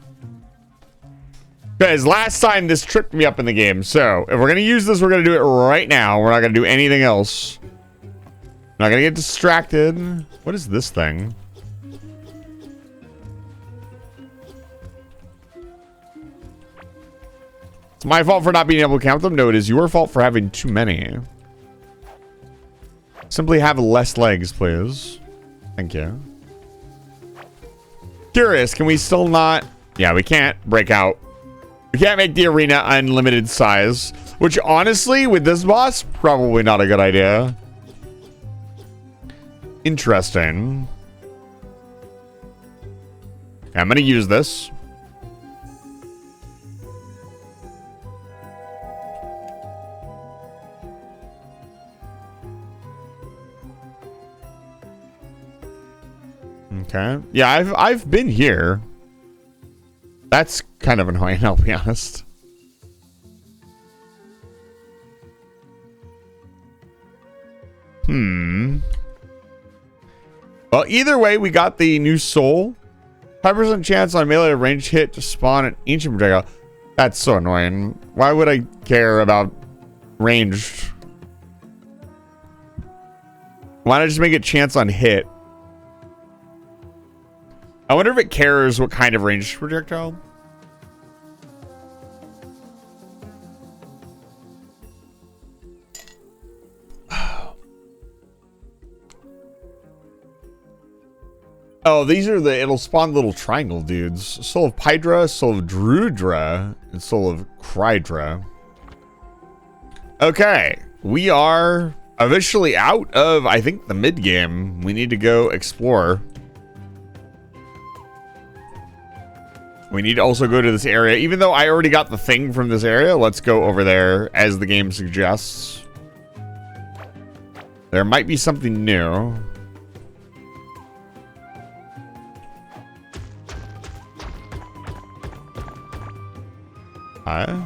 [SPEAKER 2] Because last time this tripped me up in the game. So if we're going to use this, we're going to do it right now. We're not going to do anything else. Not going to get distracted. What is this thing? It's my fault for not being able to count them. No, it is your fault for having too many. Simply have less legs, please. Thank you. Curious, can we still not... Yeah, we can't break out. We can't make the arena unlimited size. Which, honestly, with this boss, probably not a good idea. Interesting. Okay, I'm going to use this. Okay. Yeah, I've been here. That's kind of annoying, I'll be honest. Well, either way, we got the new soul. 5% chance on melee ranged hit to spawn an ancient projectile. That's so annoying. Why would I care about ranged? Why not just make it chance on hit? I wonder if it cares what kind of ranged projectile. Oh, these are the... It'll spawn little triangle dudes. Soul of Pydra, Soul of Drudra, and Soul of Krydra. Okay. We are officially out of, I think, the mid-game. We need to go explore. We need to also go to this area. Even though I already got the thing from this area, let's go over there as the game suggests. There might be something new. Hi.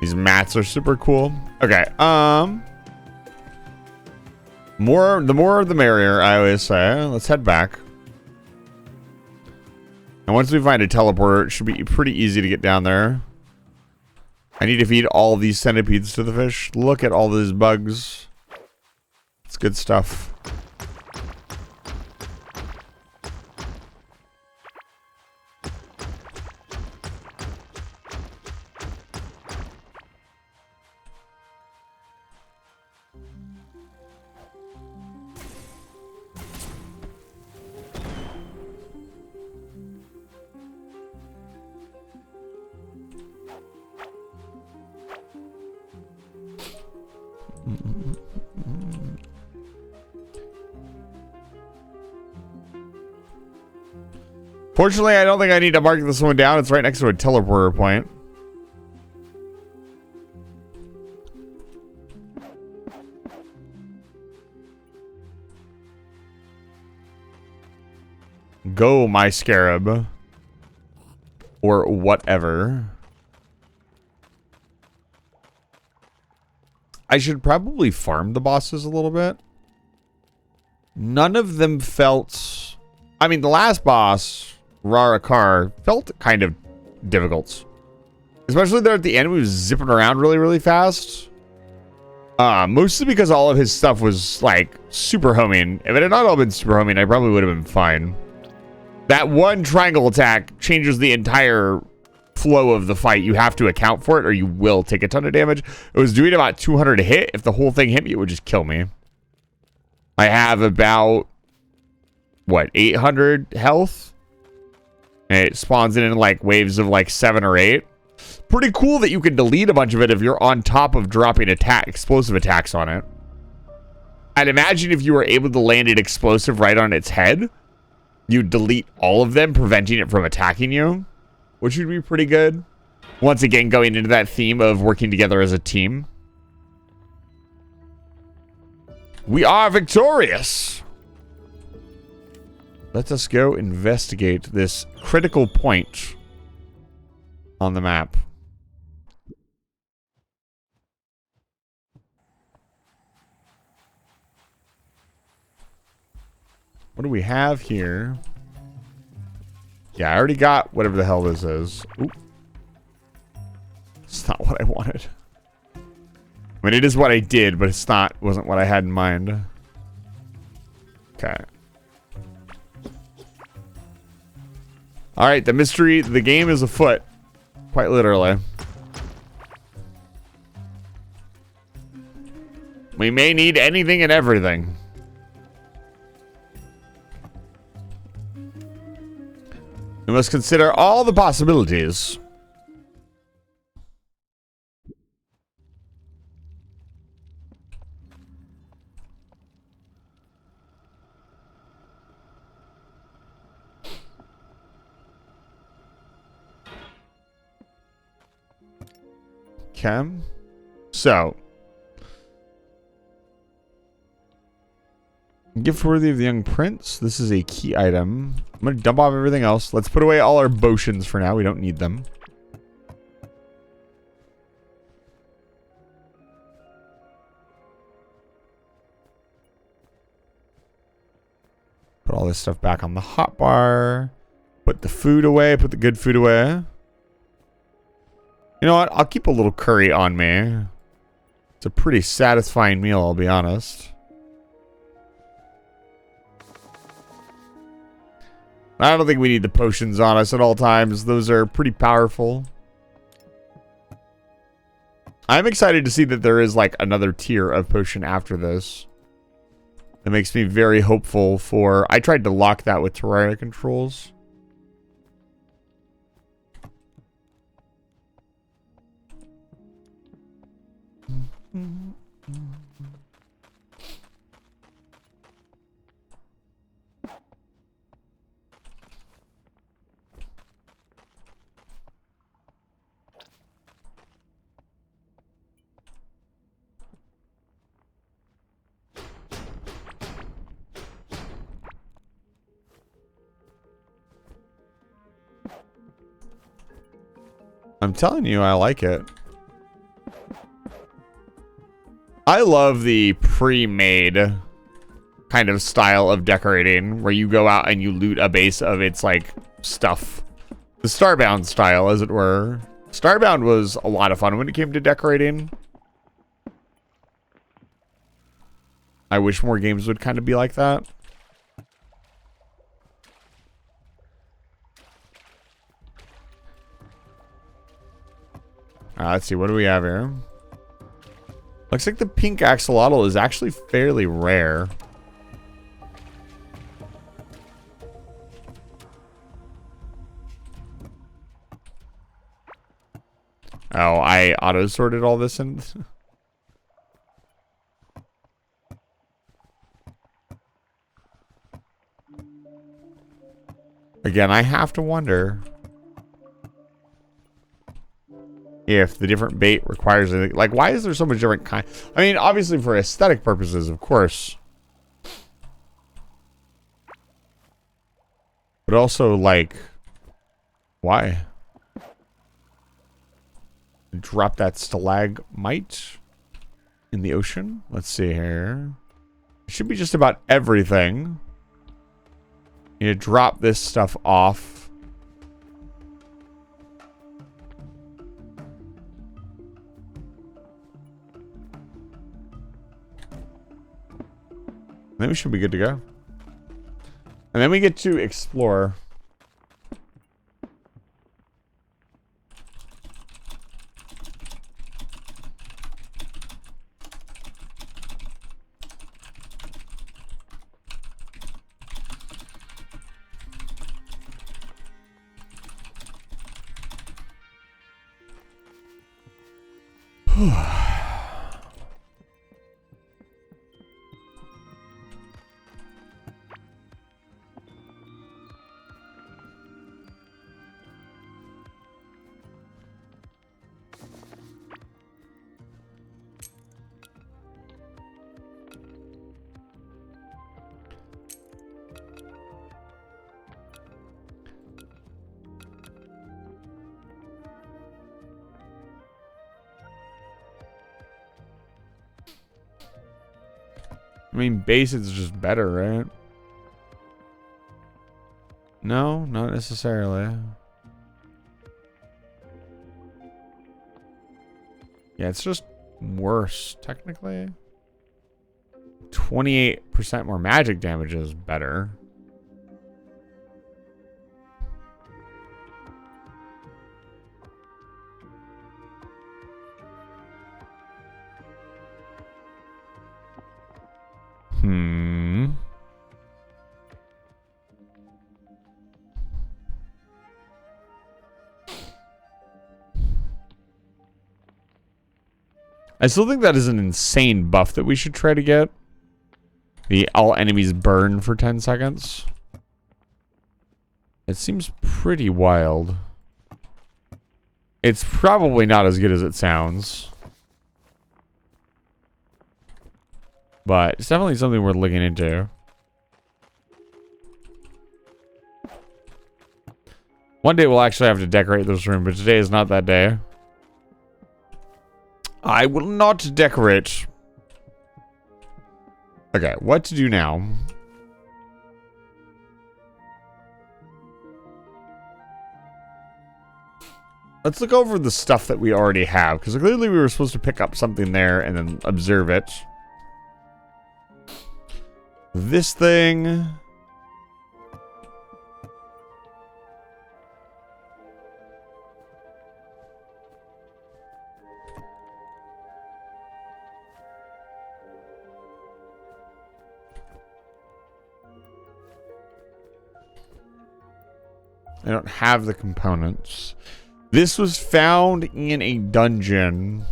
[SPEAKER 2] These mats are super cool. Okay, the more the merrier, I always say. Let's head back. And once we find a teleporter, it should be pretty easy to get down there. I need to feed all these centipedes to the fish. Look at all these bugs. It's good stuff. Fortunately, I don't think I need to mark this one down. It's right next to a teleporter point. Go, my scarab. Or whatever. I should probably farm the bosses a little bit. None of them felt... I mean, the last boss... Rarakar felt kind of difficult. Especially there at the end, we was zipping around really, really fast. Mostly because all of his stuff was, like, super homing. If it had not all been super homing, I probably would have been fine. That one triangle attack changes the entire flow of the fight. You have to account for it, or you will take a ton of damage. It was doing about 200 a hit. If the whole thing hit me, it would just kill me. I have about, what, 800 health? And it spawns in like waves of like 7 or 8. Pretty cool that you can delete a bunch of it if you're on top of dropping explosive attacks on it. I'd imagine if you were able to land an explosive right on its head, you delete all of them, preventing it from attacking you, which would be pretty good. Once again, going into that theme of working together as a team. We are victorious. Let us go investigate this critical point on the map. What do we have here? Yeah, I already got whatever the hell this is. Oop. It's not what I wanted. I mean, it is what I did, but wasn't what I had in mind. Okay. Alright, the game is afoot. Quite literally. We may need anything and everything. We must consider all the possibilities. Okay. So. Gift worthy of the young prince. This is a key item. I'm going to dump off everything else. Let's put away all our potions for now. We don't need them. Put all this stuff back on the hotbar. Put the food away. Put the good food away. You know what? I'll keep a little curry on me. It's a pretty satisfying meal, I'll be honest. I don't think we need the potions on us at all times. Those are pretty powerful. I'm excited to see that there is like another tier of potion after this. It makes me very hopeful for... I tried to lock that with Terraria controls. I'm telling you, I like it. I love the pre-made kind of style of decorating where you go out and you loot a base of its like stuff. The Starbound style, as it were. Starbound was a lot of fun when it came to decorating. I wish more games would kind of be like that. Let's see, what do we have here? Looks like the pink axolotl is actually fairly rare. Oh, I auto-sorted all this in. Again, I have to wonder if the different bait requires anything. Like, why is there so much different kind? I mean, obviously for aesthetic purposes, of course. But also, like, why? Drop that stalagmite in the ocean. Let's see here. It should be just about everything. You need to drop this stuff off. Then we should be good to go. And then we get to explore. I mean, base is just better, right? No, not necessarily. Yeah, it's just worse, technically. 28% more magic damage is better. I still think that is an insane buff that we should try to get. The all enemies burn for 10 seconds. It seems pretty wild. It's probably not as good as it sounds. But it's definitely something worth looking into. One day we'll actually have to decorate this room, but today is not that day. I will not decorate. Okay, what to do now? Let's look over the stuff that we already have, because clearly we were supposed to pick up something there and then observe it. This thing. I don't have the components. This was found in a dungeon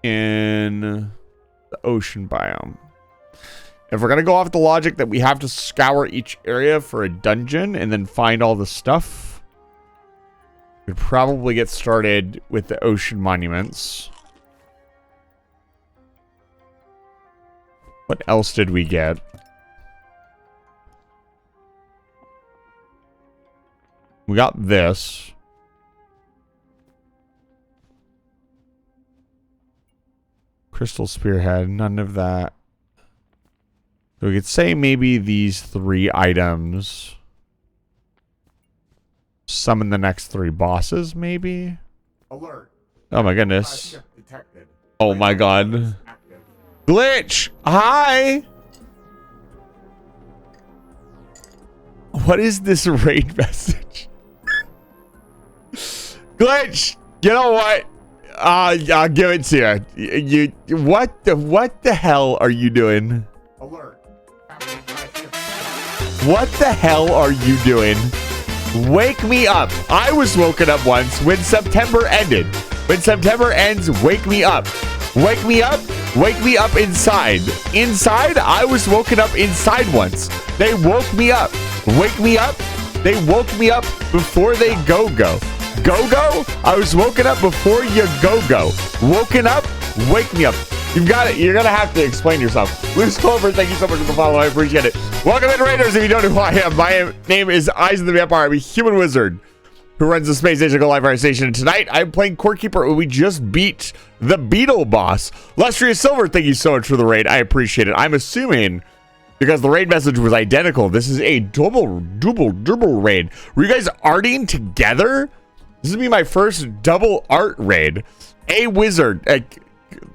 [SPEAKER 2] in the ocean biome. If we're going to go off the logic that we have to scour each area for a dungeon and then find all the stuff, we'd probably get started with the ocean monuments. What else did we get? We got this. Crystal Spearhead, none of that. So we could say maybe these 3 items. Summon the next 3 bosses, maybe?
[SPEAKER 1] Alert.
[SPEAKER 2] Oh my goodness. Oh my god. Glitch! Hi! What is this raid message? Glitch! You know what? I'll give it to you. What the hell are you doing?
[SPEAKER 1] Alert.
[SPEAKER 2] What the hell are you doing? Wake me up. I was woken up once when September ended. When September ends, wake me up. Wake me up. Wake me up inside. Inside, I was woken up inside once. They woke me up. Wake me up. They woke me up before they go. Go? I was woken up before you go. Woken up, wake me up. You've got it. You're going to have to explain yourself. Loose Clover, thank you so much for the follow. I appreciate it. Welcome in, Raiders. If you don't know who I am, my name is Eyes of the Vampire. I'm a human wizard who runs the Space Station Go Live Fire Station. And tonight, I'm playing Court Keeper, and we just beat the Beetle boss. Lustrious Silver, thank you so much for the raid. I appreciate it. I'm assuming, because the raid message was identical, this is a double raid. Were you guys arting together? This is gonna be my first double art raid. A wizard,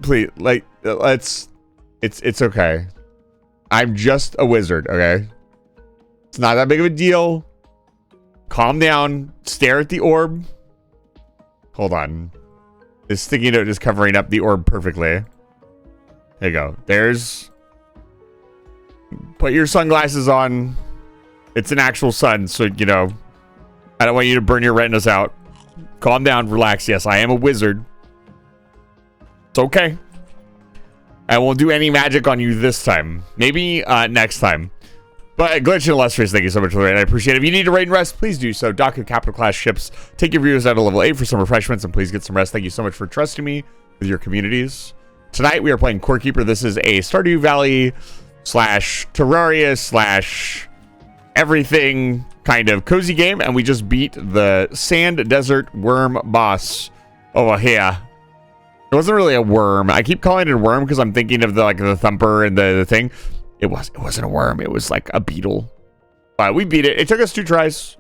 [SPEAKER 2] please, like, it's okay. I'm just a wizard, okay? It's not that big of a deal. Calm down. Stare at the orb. Hold on. This sticky note is covering up the orb perfectly. There you go. There's. Put your sunglasses on. It's an actual sun, so, you know, I don't want you to burn your retinas out. Calm down, relax. Yes, I am a wizard. It's okay. I won't do any magic on you this time. Maybe next time. But Glitch and Illustrious, thank you so much for the raid. I appreciate it. If you need to raid and rest, please do so. Dock of capital class ships. Take your viewers out to level 8 for some refreshments, and please get some rest. Thank you so much for trusting me with your communities. Tonight we are playing Court Keeper. This is a Stardew Valley / Terraria / everything kind of cozy game, and we just beat the Sand Desert Worm boss over here. It wasn't really a worm. I keep calling it a worm because I'm thinking of the thumper and the thing. It wasn't a worm. It was like a beetle. But we beat it. It took us 2 tries.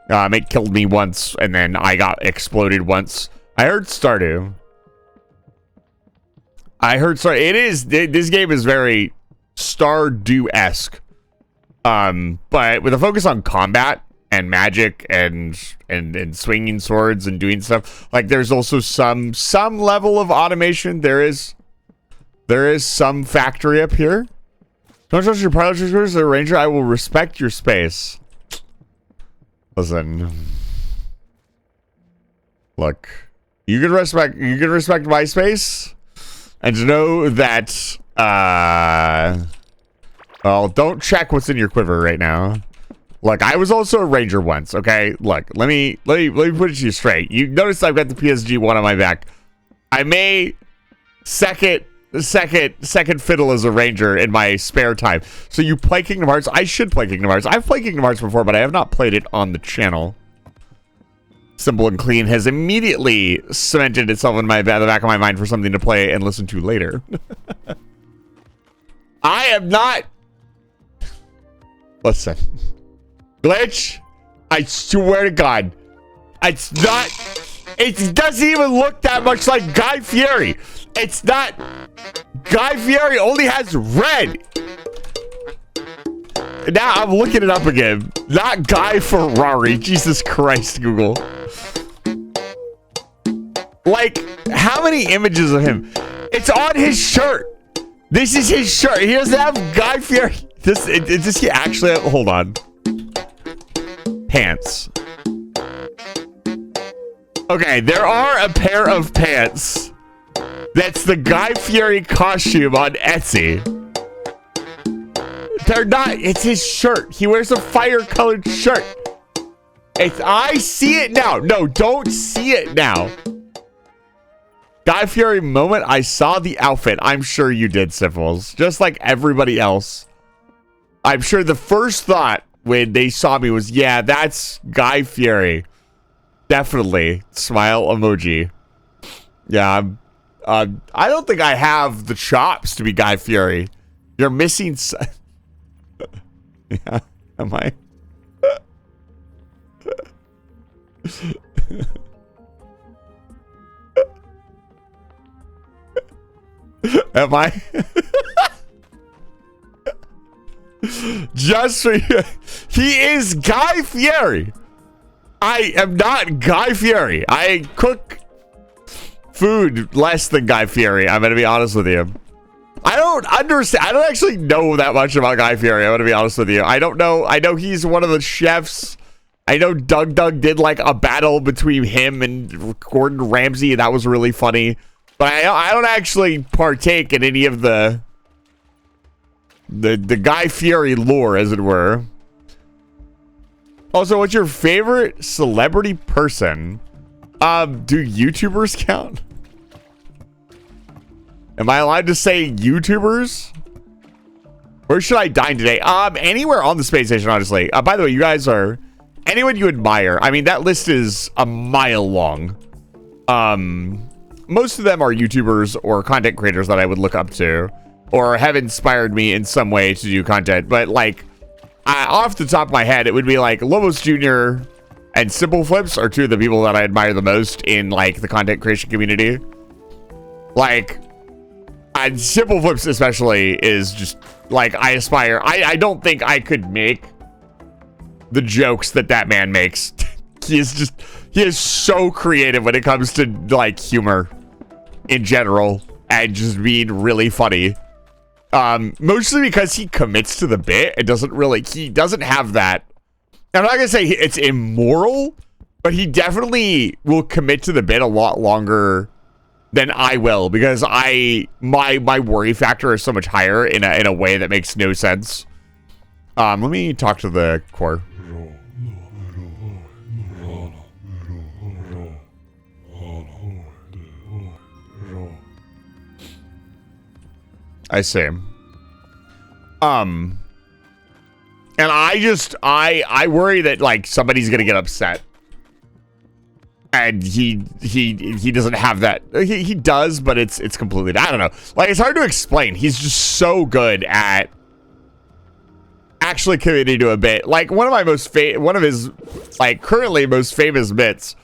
[SPEAKER 2] It killed me once, and then I got exploded once. I heard Stardew. This game is very Stardew-esque. But with a focus on combat and magic and swinging swords and doing stuff, like there's also some level of automation. There is some factory up here. Don't trust your pilot as a ranger. I will respect your space. Listen, look, you can respect my space, and to know that well, don't check what's in your quiver right now. Look, I was also a ranger once, okay? Look, let me put it to you straight. You notice I've got the PSG 1 on my back. I may second fiddle as a ranger in my spare time. So you play Kingdom Hearts? I should play Kingdom Hearts. I've played Kingdom Hearts before, but I have not played it on the channel. Simple and Clean has immediately cemented itself in the back of my mind for something to play and listen to later. I am not... Listen. Glitch, I swear to God, it's not... It doesn't even look that much like Guy Fieri. It's not... Guy Fieri only has red. Now I'm looking it up again. Not Guy Ferrari. Jesus Christ, Google. Like, how many images of him? It's on his shirt. This is his shirt. He doesn't have Guy Fieri. Does he actually have... Hold on. Pants. Okay, there are a pair of pants. That's the Guy Fieri costume on Etsy. They're not. It's his shirt. He wears a fire-colored shirt. I see it now. No, don't see it now. Guy Fieri moment. I saw the outfit. I'm sure you did, Syphils. Just like everybody else. I'm sure the first thought when they saw me was, yeah, that's Guy Fieri. Definitely. Smile emoji. Yeah, I don't think I have the chops to be Guy Fieri. You're missing... Yeah, am I? Am I? Just for you. He is Guy Fieri. I am not Guy Fieri. I cook food less than Guy Fieri. I'm going to be honest with you. I don't understand. I don't actually know that much about Guy Fieri. I'm going to be honest with you. I don't know. I know he's one of the chefs. I know Doug did like a battle between him and Gordon Ramsay, and that was really funny. But I don't actually partake in any of the Guy Fieri lore, as it were. Also, what's your favorite celebrity person? Do YouTubers count? Am I allowed to say YouTubers? Where should I dine today? Anywhere on the space station, honestly. By the way, you guys are... Anyone you admire. I mean, that list is a mile long. Most of them are YouTubers or content creators that I would look up to. Or have inspired me in some way to do content. But, like, off the top of my head, it would be, like, Lobos Jr. and Simple Flips are two of the people that I admire the most in, like, the content creation community. Like... And Simple Flips especially is just, like, I aspire. I don't think I could make the jokes that man makes. He is so creative when it comes to, like, humor in general and just being really funny. Mostly because he commits to the bit. He doesn't have that. I'm not gonna say it's immoral, but he definitely will commit to the bit a lot longer than I will, because my worry factor is so much higher in a way that makes no sense. Let me talk to the core. I see. And I worry that, like, somebody's gonna get upset. And he doesn't have that. He does, but it's completely, I don't know. Like, it's hard to explain. He's just so good at actually committing to a bit. Like, one of his like currently most famous bits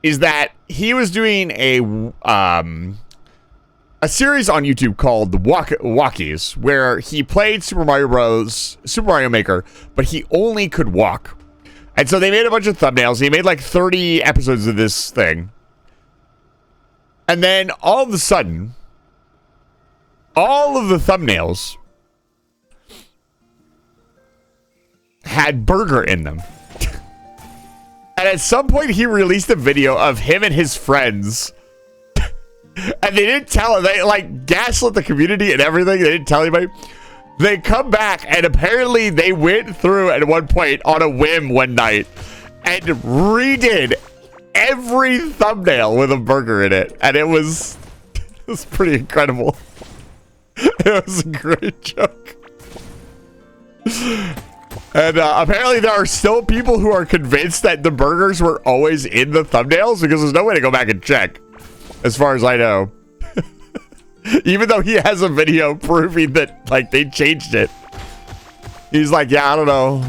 [SPEAKER 2] is that he was doing a series on YouTube called The Walkies, where he played Super Mario Maker, but he only could walk. And so they made a bunch of thumbnails. He made like 30 episodes of this thing. And then all of a sudden, all of the thumbnails had burger in them. And at some point, he released a video of him and his friends. And they didn't tell him. They like gaslit the community and everything. They didn't tell anybody. They come back, and apparently they went through at one point on a whim one night and redid every thumbnail with a burger in it. And it was pretty incredible. It was a great joke. And apparently there are still people who are convinced that the burgers were always in the thumbnails because there's no way to go back and check, as far as I know. Even though he has a video proving that, like, they changed it. He's like, yeah, I don't know.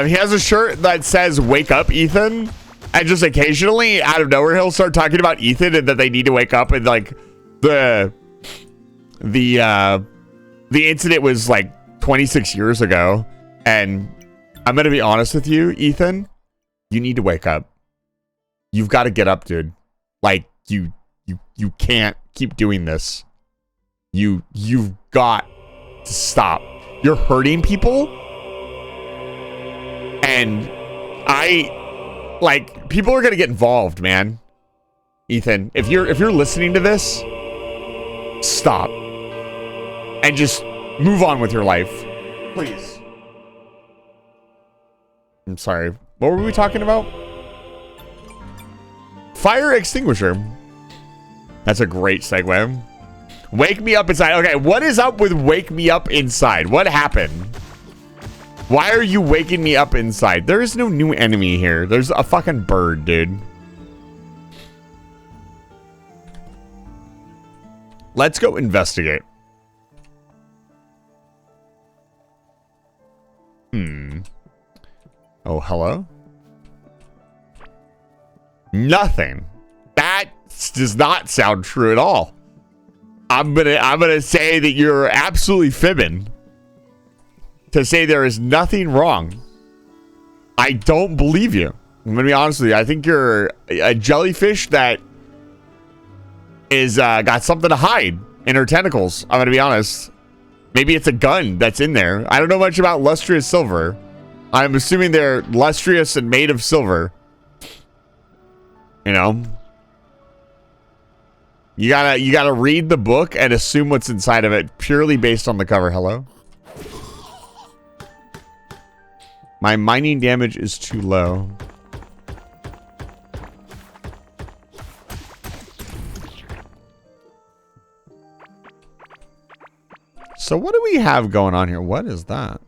[SPEAKER 2] He has a shirt that says, "Wake up, Ethan." And just occasionally, out of nowhere, he'll start talking about Ethan and that they need to wake up. And, like, the incident was, like, 26 years ago. And I'm going to be honest with you, Ethan. You need to wake up. You've got to get up, dude. Like, you can't keep doing this. You've got to stop. You're hurting people. And people are gonna get involved, man. Ethan, if you're listening to this, stop. And just move on with your life. Please. I'm sorry. What were we talking about? Fire extinguisher. That's a great segue. Wake me up inside. Okay, what is up with wake me up inside? What happened? Why are you waking me up inside? There is no new enemy here. There's a fucking bird, dude. Let's go investigate. Oh, hello? Nothing. That does not sound true at all. I'm gonna say that you're absolutely fibbing to say there is nothing wrong. I don't believe you. I'm gonna be honest with you. I think you're a jellyfish that is got something to hide in her tentacles. I'm gonna be honest. Maybe it's a gun that's in there. I don't know much about lustrous silver. I'm assuming they're lustrous and made of silver. You know, you gotta read the book and assume what's inside of it purely based on the cover. Hello? My mining damage is too low. So what do we have going on here? What is that?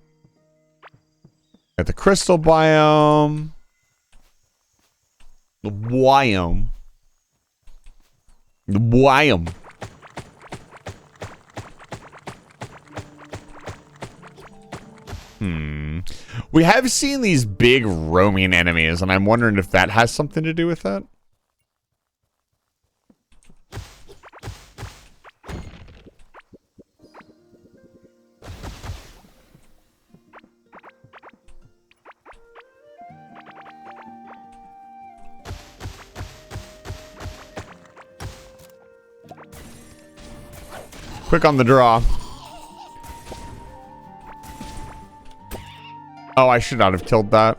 [SPEAKER 2] Got the crystal biome. The biome. The biome. We have seen these big roaming enemies, and I'm wondering if that has something to do with that. Quick on the draw. Oh, I should not have killed that.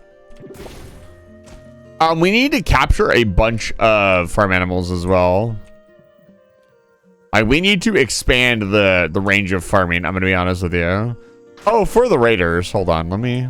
[SPEAKER 2] We need to capture a bunch of farm animals as well. We need to expand the range of farming. I'm gonna be honest with you. Oh, for the raiders. Hold on, let me.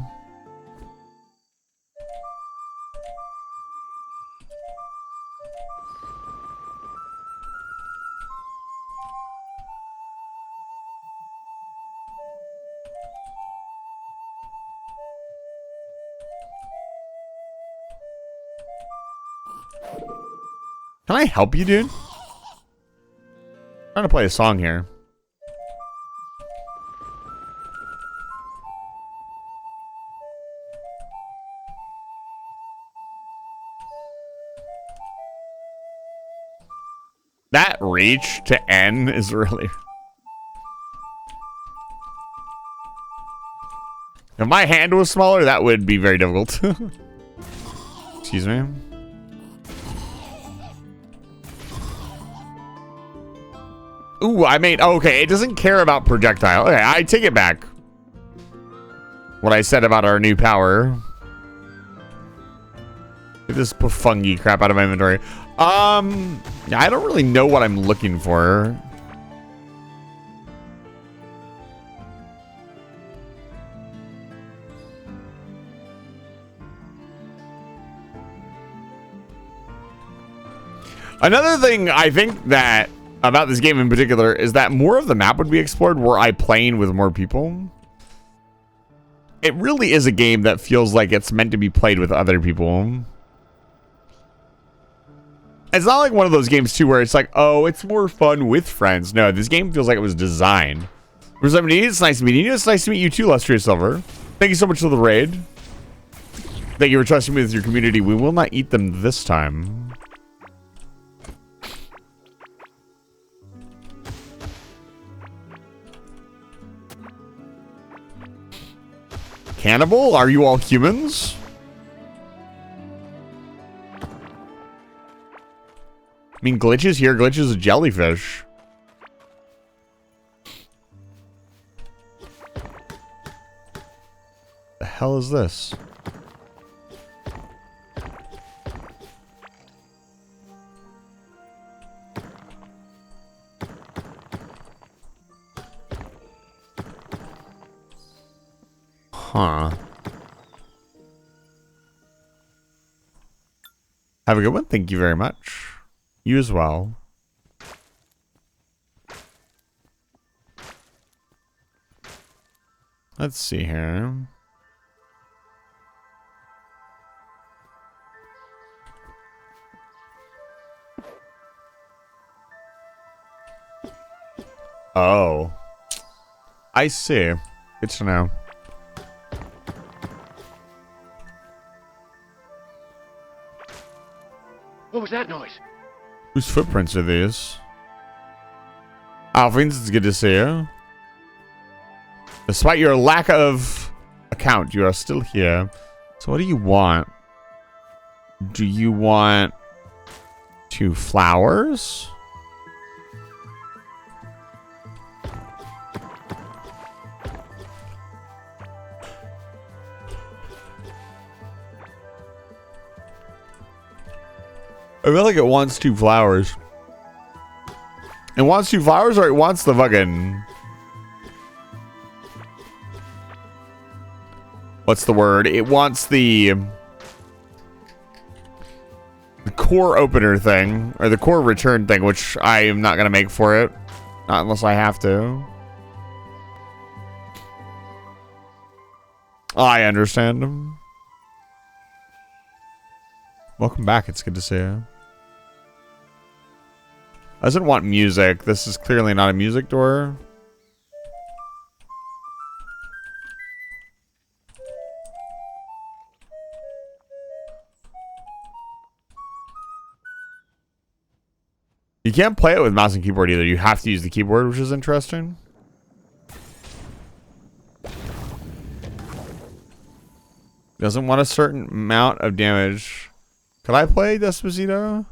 [SPEAKER 2] Can I help you, dude? I'm trying to play a song here. That reach to N is really... If my hand was smaller, that would be very difficult. Excuse me. Ooh, I made... Oh, okay, it doesn't care about projectile. Okay, I take it back. What I said about our new power. Get this fungi crap out of my inventory. I don't really know what I'm looking for. Another thing I think that about this game in particular is that more of the map would be explored were I playing with more people. It really is a game that feels like it's meant to be played with other people. It's not like one of those games too where it's like, oh, it's more fun with friends. No, this game feels like it was designed. It's nice to meet you. It's nice to meet you too, Lustrious Silver. Thank you so much for the raid. Thank you for trusting me with your community. We will not eat them this time. Cannibal? Are you all humans? I mean, Glitch's here. Glitch is a jellyfish. The hell is this? Huh. Have a good one. Thank you very much. You as well. Let's see here. Oh. I see. Good to know.
[SPEAKER 3] What was that noise?
[SPEAKER 2] Whose footprints are these? Alphins, it's good to see you. Despite your lack of account, you are still here. So what do you want? Do you want 2 flowers? I feel like it wants 2 flowers. It wants 2 flowers, or it wants the fucking... What's the word? It wants the core opener thing, or the core return thing, which I am not going to make for it. Not unless I have to. I understand. Welcome back. It's good to see you. Doesn't want music. This is clearly not a music door. You can't play it with mouse and keyboard either. You have to use the keyboard, which is interesting. Doesn't want a certain amount of damage. Could I play Despacito?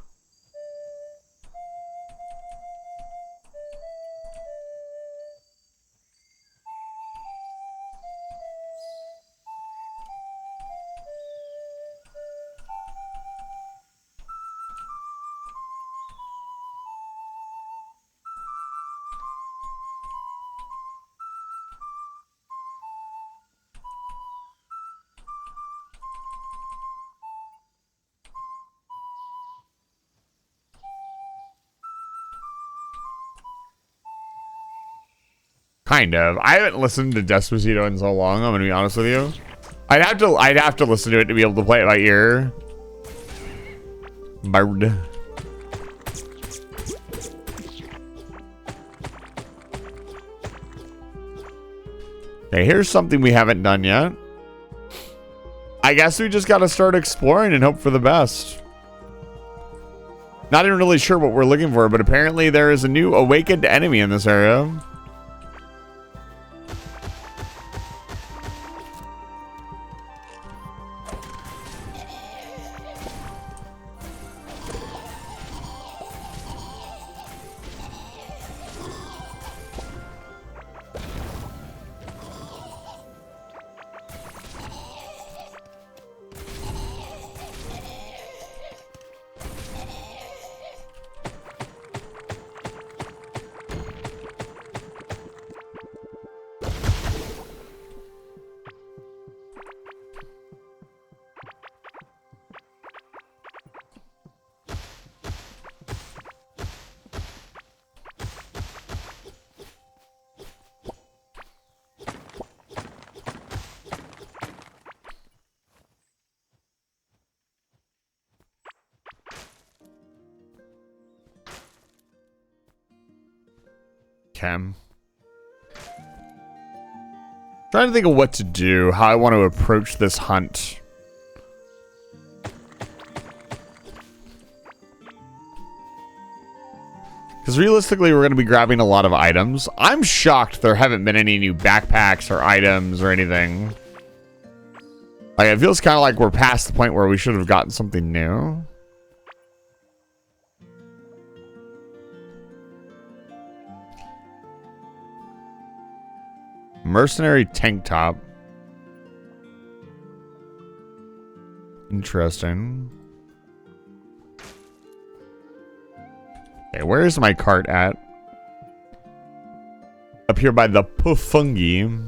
[SPEAKER 2] Kind of. I haven't listened to Despacito in so long, I'm gonna be honest with you. I'd have to listen to it to be able to play it by ear. Bird. Okay, here's something we haven't done yet. I guess we just gotta start exploring and hope for the best. Not even really sure what we're looking for, but apparently there is a new awakened enemy in this area. Trying to think of what to do, how I want to approach this hunt. Because realistically, we're going to be grabbing a lot of items. I'm shocked there haven't been any new backpacks or items or anything. Like, it feels kind of like we're past the point where we should have gotten something new. Mercenary tank top. Interesting. Okay, where's my cart at? Up here by the Pufungi.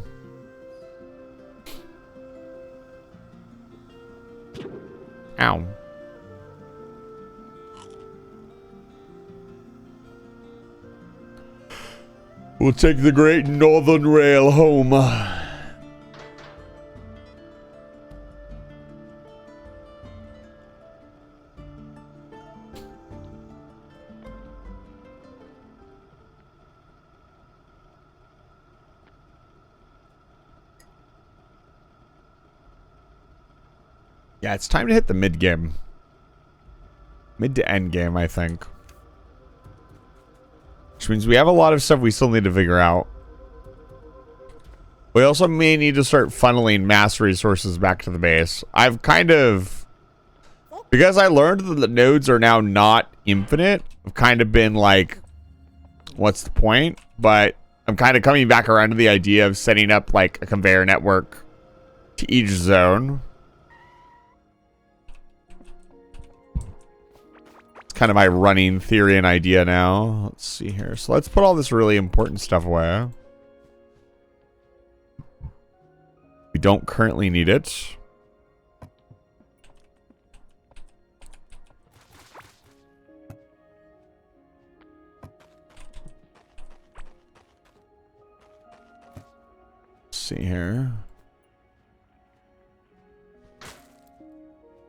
[SPEAKER 2] Ow. We'll take the Great Northern Rail home. Yeah, it's time to hit the mid game. Mid to end game, I think. Which means we have a lot of stuff we still need to figure out. We also may need to start funneling mass resources back to the base. I've kind of... Because I learned that the nodes are now not infinite, I've kind of been like, what's the point? But I'm kind of coming back around to the idea of setting up like a conveyor network to each zone. Kind of my running theory and idea now. Let's see here. So let's put all this really important stuff away. We don't currently need it. Let's see here.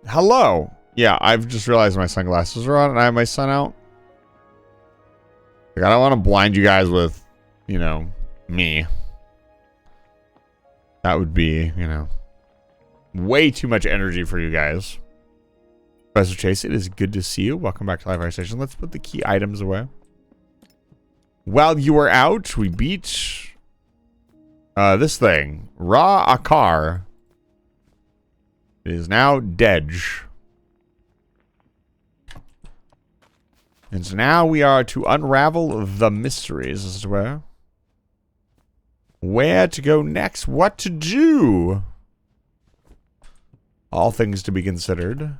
[SPEAKER 2] Hello. Yeah, I've just realized my sunglasses are on and I have my sun out. Like, I don't want to blind you guys with, you know, me. That would be, you know, way too much energy for you guys. Professor Chase, it is good to see you. Welcome back to Live Fire Station. Let's put the key items away. While you were out, we beat this thing. Ra Akar. It is now dead. And so now we are to unravel the mysteries as to where to go next, what to do. All things to be considered.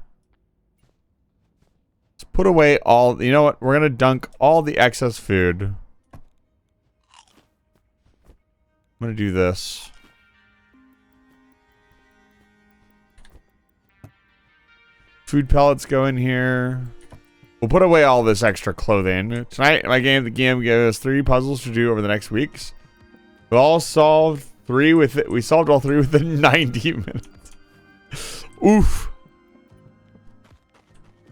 [SPEAKER 2] Let's put away all, you know what, we're going to dunk all the excess food. I'm going to do this. Food pellets go in here. We'll put away all this extra clothing. Tonight, the game gave us 3 puzzles to do over the next weeks. We all solved 3 with it. We solved all 3 within 90 minutes. Oof.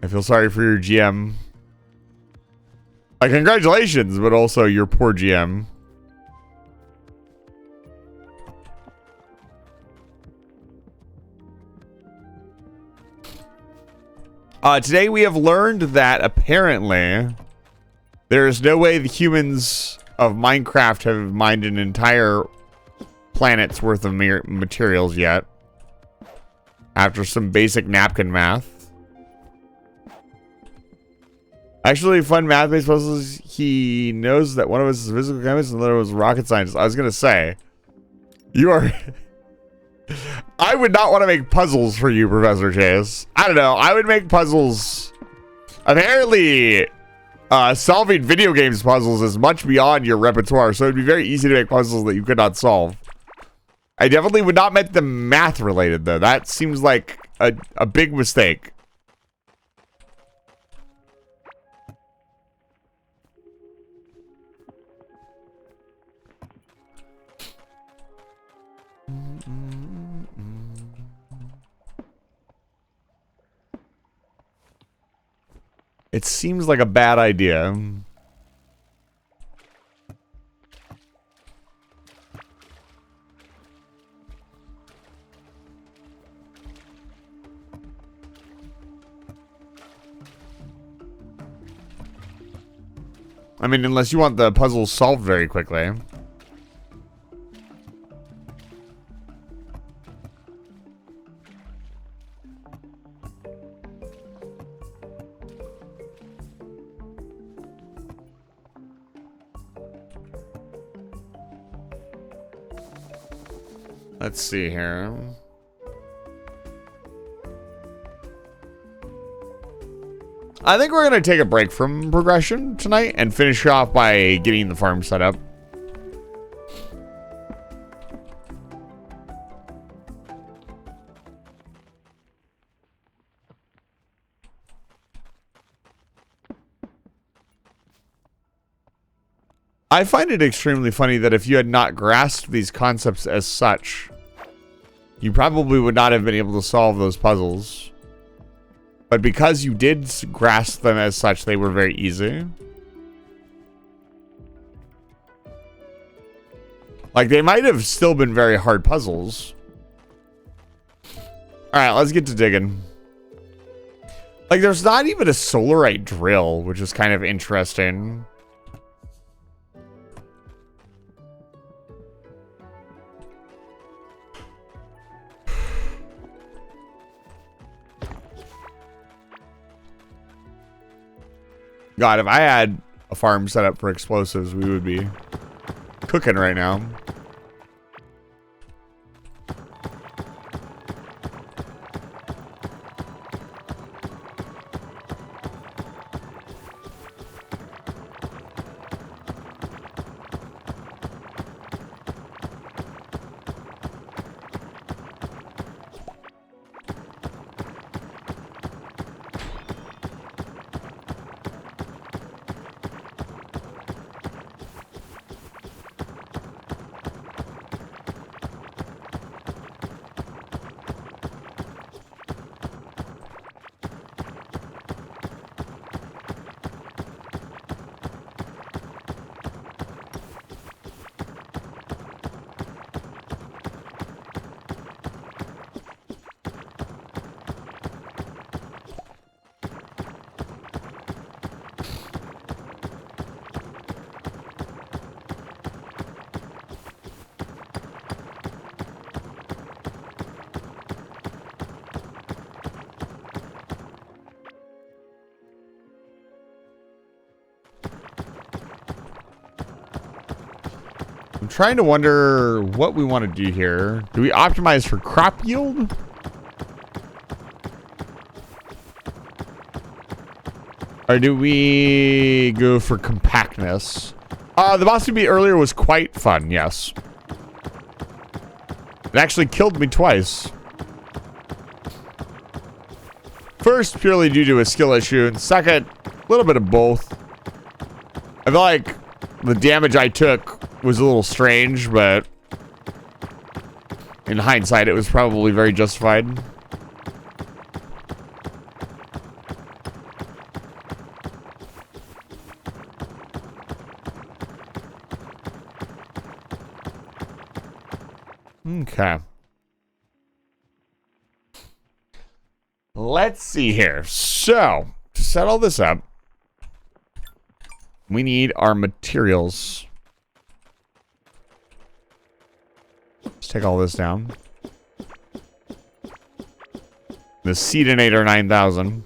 [SPEAKER 2] I feel sorry for your GM. Congratulations, but also your poor GM. Today we have learned that apparently there is no way the humans of Minecraft have mined an entire planet's worth of materials yet. After some basic napkin math. Actually, fun math-based puzzles. He knows that one of us is a physical chemist and the other was a rocket scientist. I was going to say, you are... I would not want to make puzzles for you, Professor Chase. I don't know. I would make puzzles. Apparently, solving video games puzzles is much beyond your repertoire, so it'd be very easy to make puzzles that you could not solve. I definitely would not make them math-related, though. That seems like a big mistake. It seems like a bad idea. I mean, unless you want the puzzle solved very quickly. Let's see here. I think we're going to take a break from progression tonight and finish off by getting the farm set up. I find it extremely funny that if you had not grasped these concepts as such, you probably would not have been able to solve those puzzles. But because you did grasp them as such, they were very easy. Like, they might have still been very hard puzzles. Alright, let's get to digging. Like, there's not even a solarite drill, which is kind of interesting. God, if I had a farm set up for explosives, we would be cooking right now. I'm trying to wonder what we want to do here. Do we optimize for crop yield? Or do we go for compactness? The boss we beat earlier was quite fun, yes. It actually killed me twice. First, purely due to a skill issue, and second, a little bit of both. I feel like the damage I took was a little strange, but in hindsight, it was probably very justified. Okay. Let's see here. So, to set all this up, we need our materials. Let's take all this down. The Seedinator 9000.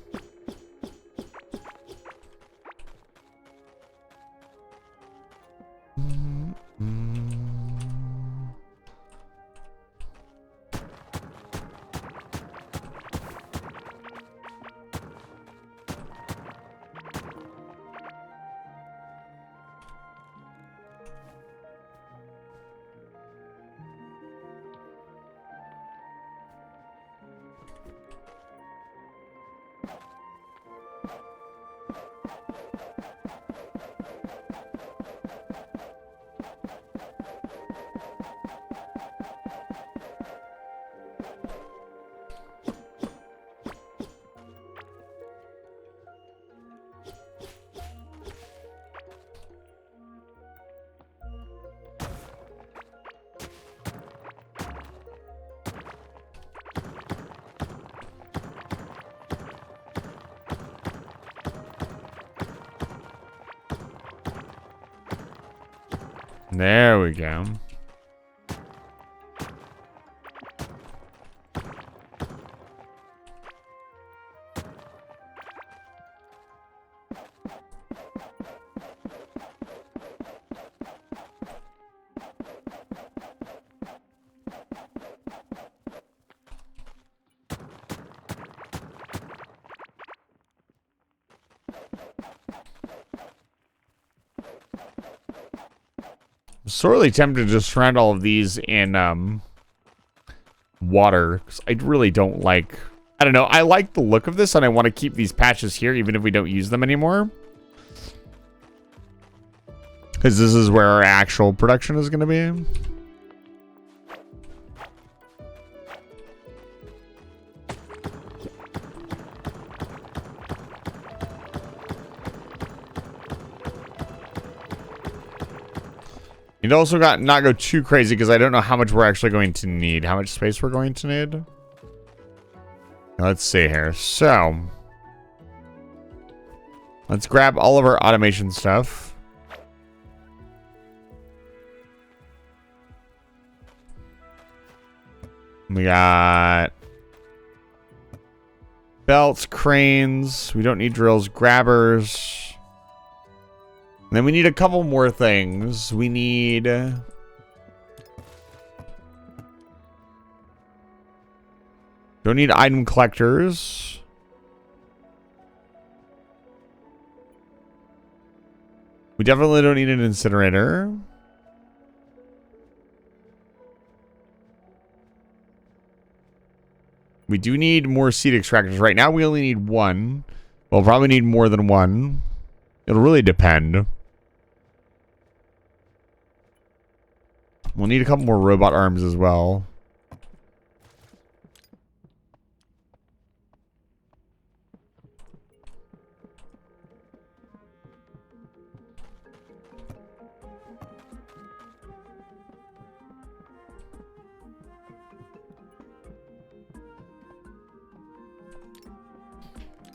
[SPEAKER 2] There we go. Sorely tempted to just surround all of these in water, because I really don't like, I don't know, I like the look of this and I want to keep these patches here even if we don't use them anymore, because this is where our actual production is going to be. You'd also got not go too crazy because I don't know how much we're actually going to need. How much space we're going to need. Let's see here. So, let's grab all of our automation stuff. We got belts, cranes. We don't need drills, grabbers. And then we need a couple more things. We need... don't need item collectors. We definitely don't need an incinerator. We do need more seed extractors. Right now we only need one. We'll probably need more than one. It'll really depend. We'll need a couple more robot arms as well.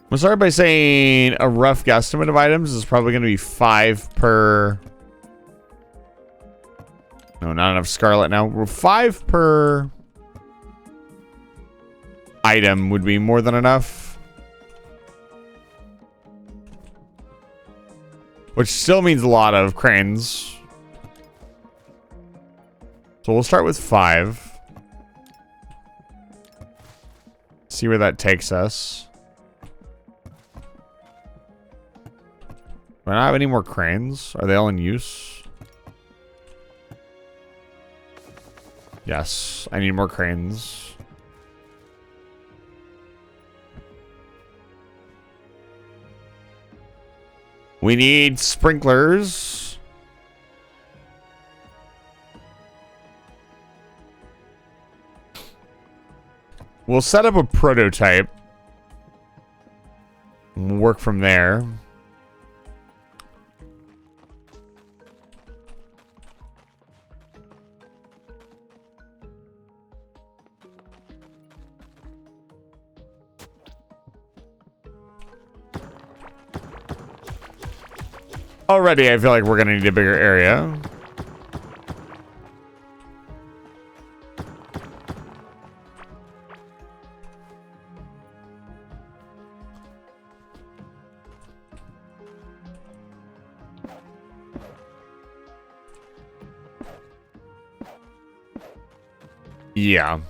[SPEAKER 2] We'll start by saying a rough guesstimate of items is probably going to be 5 per... no, not enough Scarlet now. We're 5 per item would be more than enough. Which still means a lot of cranes. So we'll start with 5. See where that takes us. Do I not have any more cranes? Are they all in use? Yes, I need more cranes. We need sprinklers. We'll set up a prototype. We'll work from there. Already, I feel like we're gonna need a bigger area. Yeah.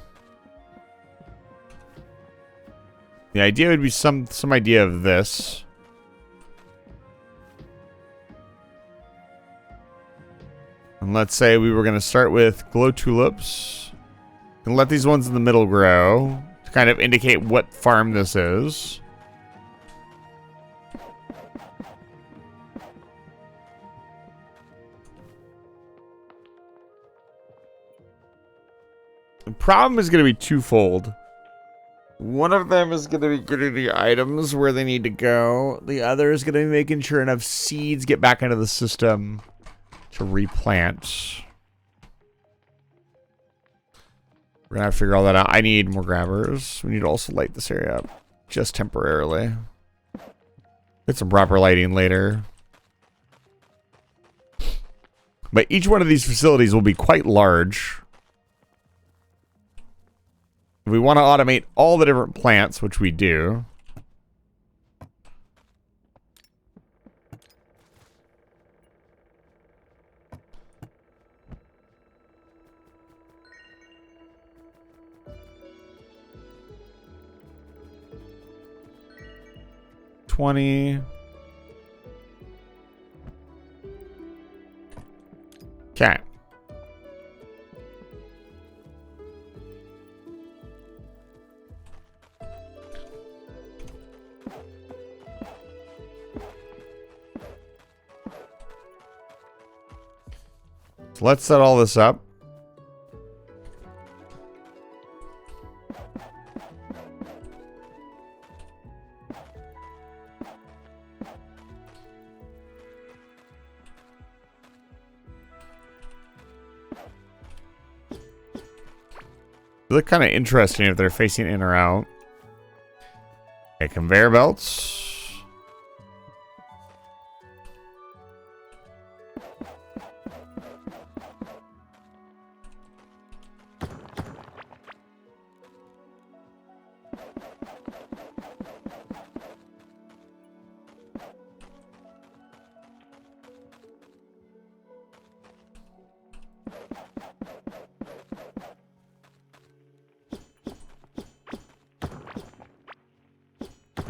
[SPEAKER 2] The idea would be some idea of this. And let's say we were going to start with glow tulips. And let these ones in the middle grow to kind of indicate what farm this is. The problem is going to be twofold. One of them is going to be getting the items where they need to go. The other is going to be making sure enough seeds get back into the system to replant. We're going to have to figure all that out. I need more grabbers. We need to also light this area up just temporarily. Get some proper lighting later. But each one of these facilities will be quite large. If we want to automate all the different plants, which we do. $20. Okay. So let's set all this up. They look kind of interesting if they're facing in or out. Okay, conveyor belts.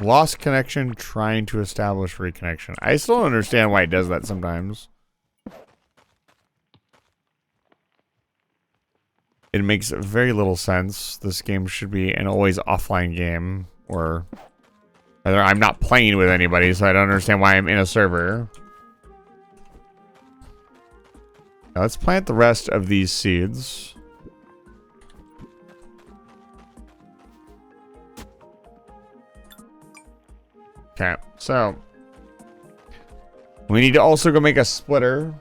[SPEAKER 2] Lost connection, trying to establish reconnection. I still don't understand why it does that sometimes. It makes very little sense. This game should be an always offline game, or rather, I'm not playing with anybody, so I don't understand why I'm in a server. Now let's plant the rest of these seeds. Okay, so we need to also go make a splitter.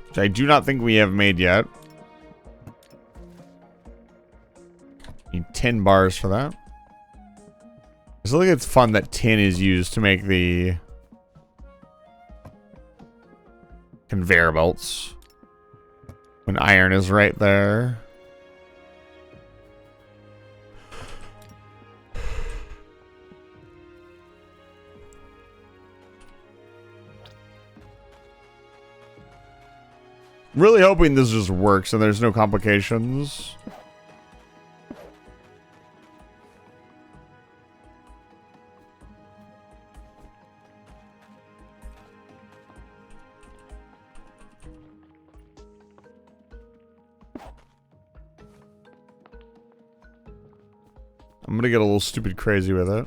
[SPEAKER 2] Which I do not think we have made yet. Need 10 bars for that. I still think it's fun that tin is used to make the conveyor belts when iron is right there. Really hoping this just works and there's no complications. I'm gonna get a little stupid crazy with it.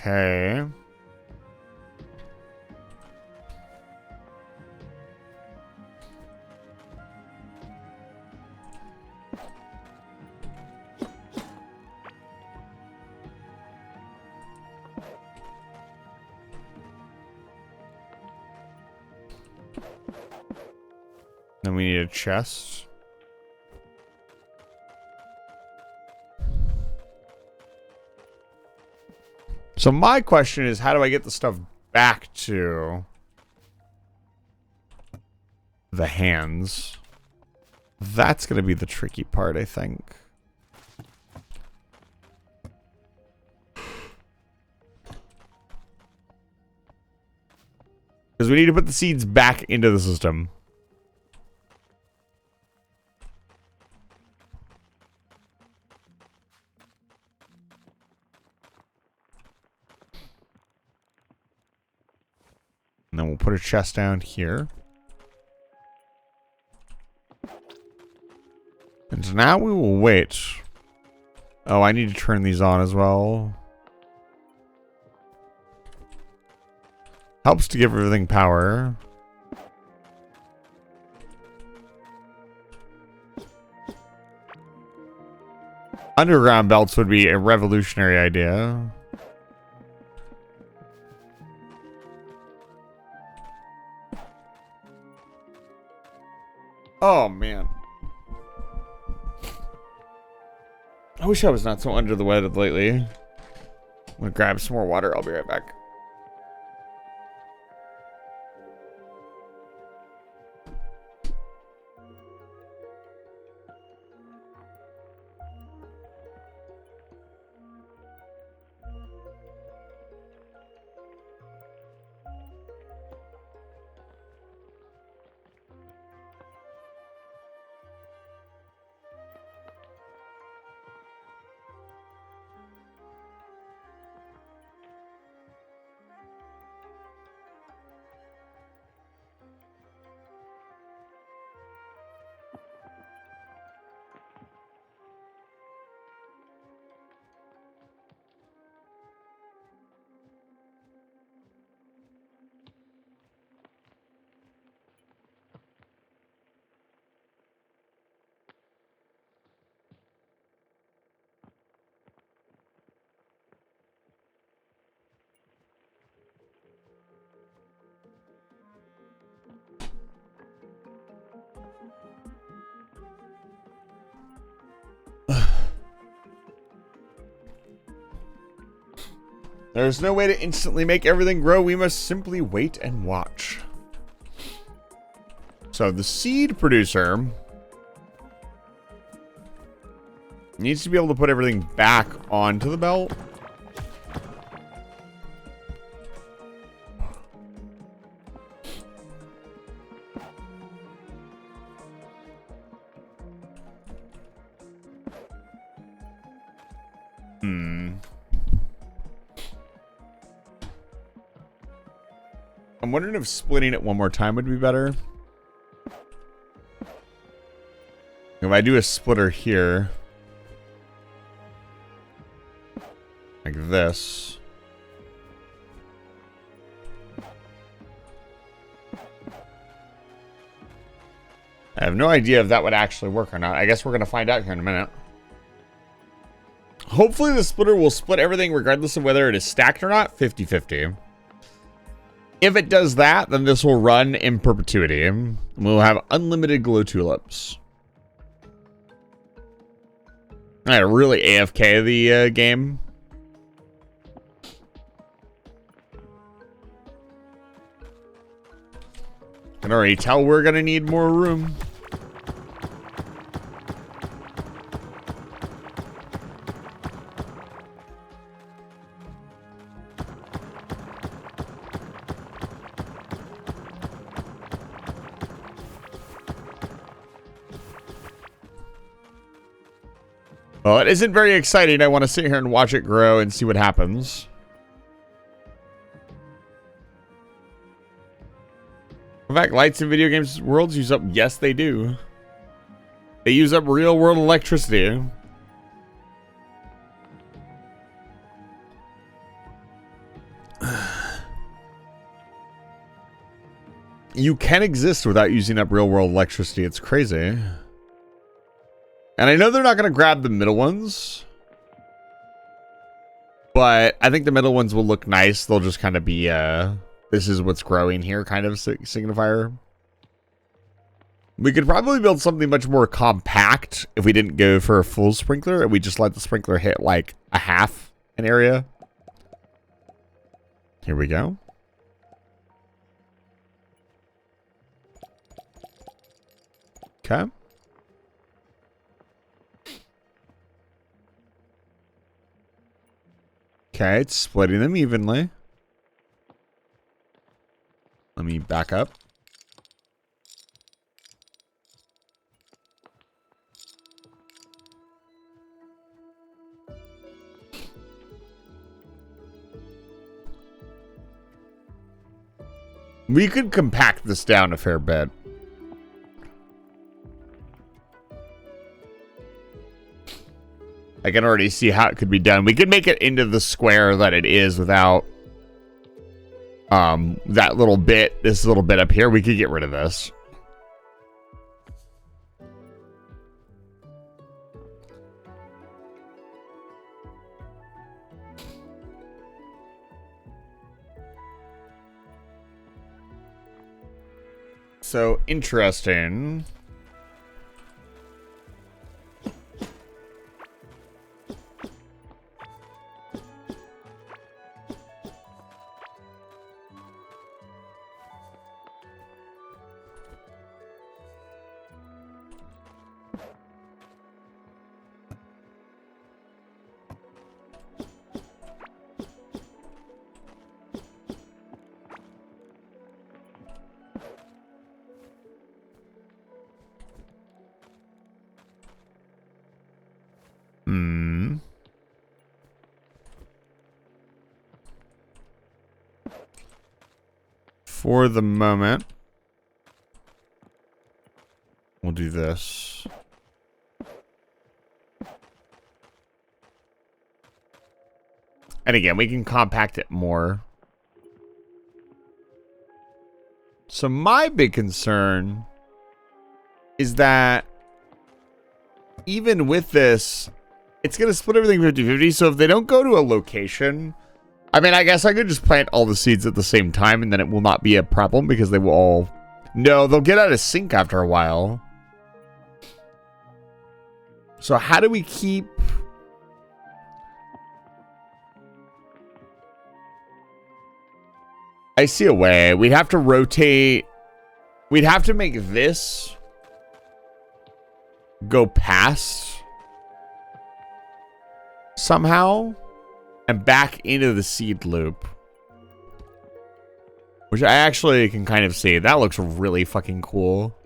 [SPEAKER 2] Okay. Then we need a chest. So my question is, how do I get the stuff back to the hands? That's going to be the tricky part, I think. Because we need to put the seeds back into the system. And then we'll put a chest down here. And now we will wait. Oh, I need to turn these on as well. Helps to give everything power. Underground belts would be a revolutionary idea. Oh, man. I wish I was not so under the weather lately. I'm gonna grab some more water. I'll be right back. There's no way to instantly make everything grow. We must simply wait and watch. So the seed producer needs to be able to put everything back onto the belt. I'm wondering if splitting it one more time would be better. If I do a splitter here, like this. I have no idea if that would actually work or not. I guess we're going to find out here in a minute. Hopefully the splitter will split everything regardless of whether it is stacked or not, 50-50. If it does that, then this will run in perpetuity. We'll have unlimited glow tulips. I really AFK the game. I can already tell we're going to need more room. Well, it isn't very exciting. I want to sit here and watch it grow and see what happens. In fact, lights in video games worlds use up... Yes, they do. They use up real-world electricity. You can exist without using up real world electricity. It's crazy. And I know they're not going to grab the middle ones. But I think the middle ones will look nice. They'll just kind of be, this is what's growing here kind of signifier. We could probably build something much more compact if we didn't go for a full sprinkler and we just let the sprinkler hit like a half an area. Here we go. Okay. Okay, it's splitting them evenly. Let me back up. We could compact this down a fair bit. I can already see how it could be done. We could make it into the square that it is without that little bit, this little bit up here. We could get rid of this. So interesting. For the moment, we'll do this. And again, we can compact it more. So my big concern is that even with this, it's going to split everything 50-50. So if they don't go to a location, I mean, I guess I could just plant all the seeds at the same time and then it will not be a problem because they will all... No, they'll get out of sync after a while. So how do we keep... I see a way. We'd have to rotate... We'd have to make this go past somehow. And back into the seed loop. Which I actually can kind of see. That looks really fucking cool.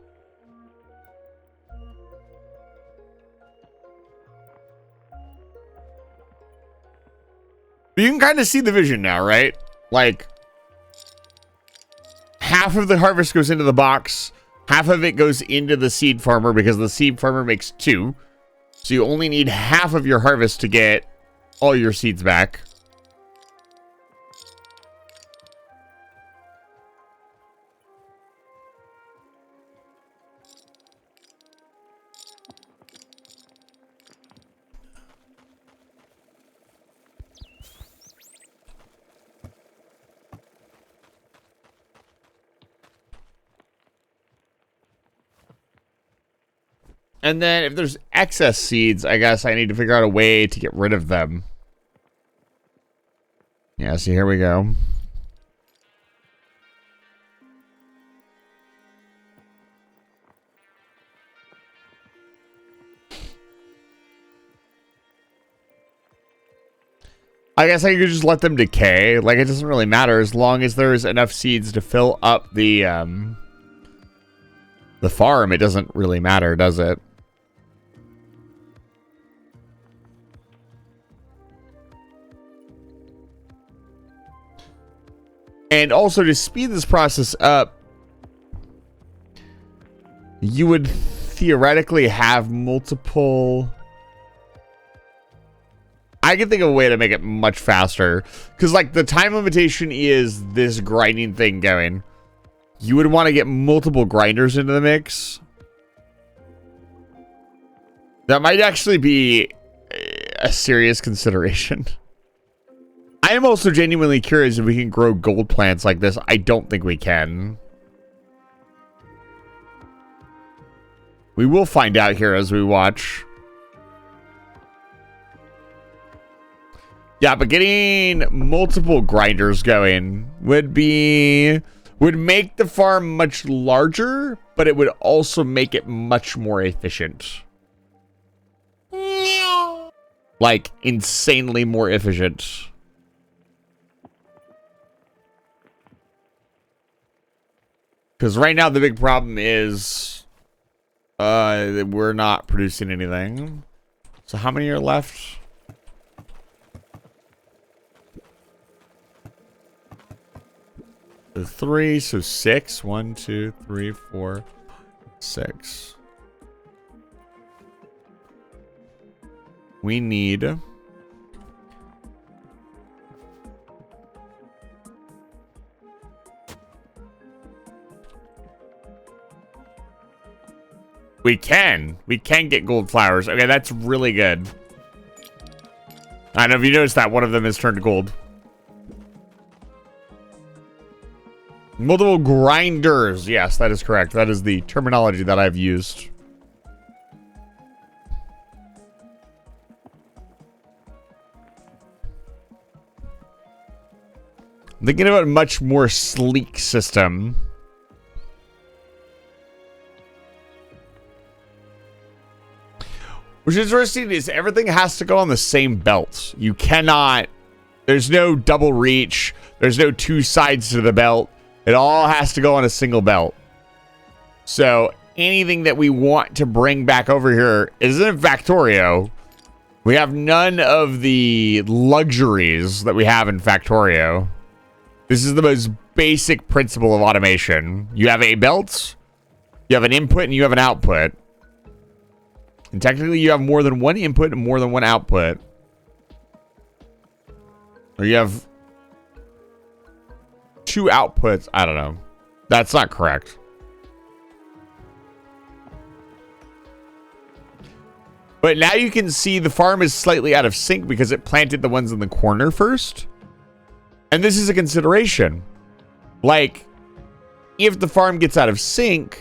[SPEAKER 2] But you can kind of see the vision now, right? Like, half of the harvest goes into the box. Half of it goes into the seed farmer because the seed farmer makes 2. So you only need half of your harvest to get all your seeds back. And then if there's excess seeds, I guess I need to figure out a way to get rid of them. Yeah, so here we go. I guess I could just let them decay. Like, it doesn't really matter as long as there's enough seeds to fill up the farm. It doesn't really matter, does it? And also, to speed this process up, you would theoretically have multiple... I can think of a way to make it much faster. Because, like, the time limitation is this grinding thing going. you would want to get multiple grinders into the mix. That might actually be a serious consideration. I am also genuinely curious if we can grow gold plants like this. I don't think we can. We will find out here as we watch. Yeah, but getting multiple grinders going would make the farm much larger, but it would also make it much more efficient. Like, insanely more efficient. Because right now the big problem is we're not producing anything. So how many are left? So 3, so 6. 1, 2, 3, 4, 6. We need... We can get gold flowers. Okay, that's really good. I don't know if you noticed that one of them has turned to gold. Multiple grinders. Yes, that is correct. That is the terminology that I've used. I'm thinking about a much more sleek system. Which is interesting is everything has to go on the same belt. You cannot... There's no double reach. There's no two sides to the belt. It all has to go on a single belt. So anything that we want to bring back over here isn't in Factorio. We have none of the luxuries that we have in Factorio. This is the most basic principle of automation. You have a belt, you have an input, and you have an output. And technically, you have more than one input and more than one output. Or you have 2 outputs. I don't know. That's not correct. But now you can see the farm is slightly out of sync because it planted the ones in the corner first. And this is a consideration. Like, if the farm gets out of sync,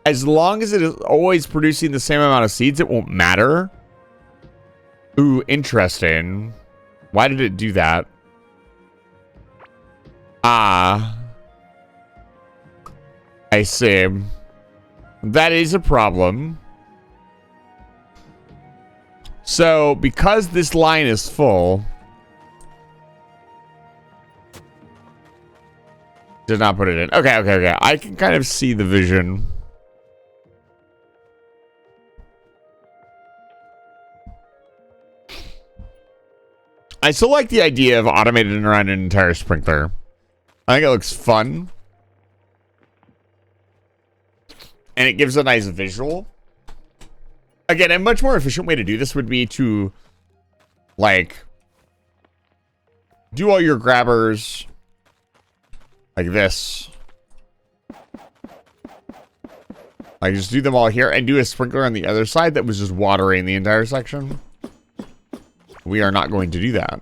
[SPEAKER 2] as long as it is always producing the same amount of seeds, it won't matter. Ooh, interesting. Why did it do that? Ah. I see. That is a problem. So, because this line is full... Did not put it in. Okay. I can kind of see the vision. I still like the idea of automating around an entire sprinkler. I think it looks fun. And it gives a nice visual. Again, a much more efficient way to do this would be to, like, do all your grabbers like this. Like, just do them all here and do a sprinkler on the other side that was just watering the entire section. We are not going to do that.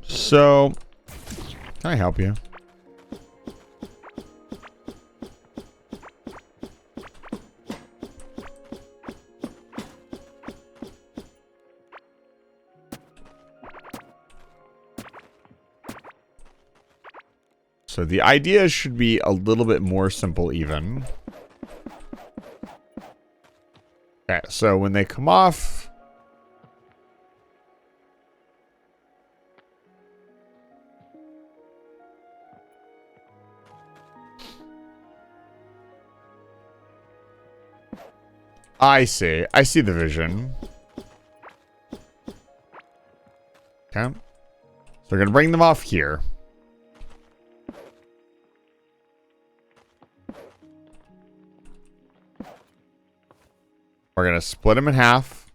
[SPEAKER 2] So, can I help you? So the idea should be a little bit more simple even. Okay, so when they come off... I see. I see the vision. Okay. So we're going to bring them off here. We're going to split them in half.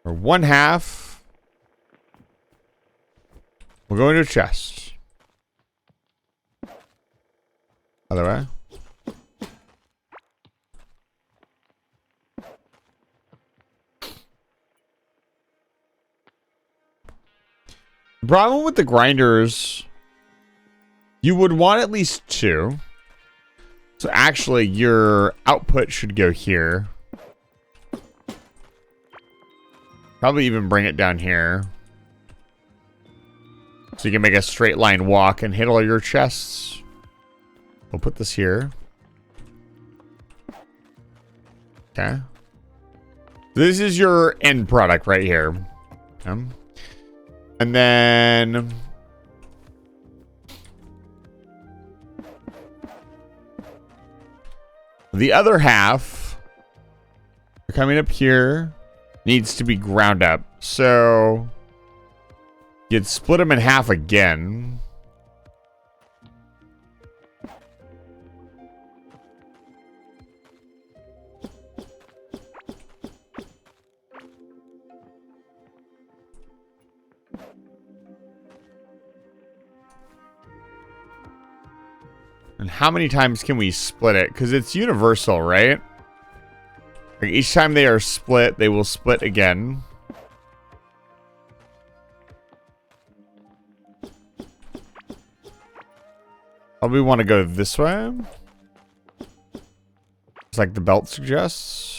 [SPEAKER 2] For one half, we'll go into a chest. Other way. The problem with the grinders, you would want at least 2. So actually, your output should go here. Probably even bring it down here. So you can make a straight line walk and hit all your chests. We'll put this here. Okay. This is your end product right here. Okay. And then the other half coming up here needs to be ground up. So you'd split them in half again. And how many times can we split it? Because it's universal, right? Like each time they are split, they will split again. Probably want to go this way. It's like the belt suggests.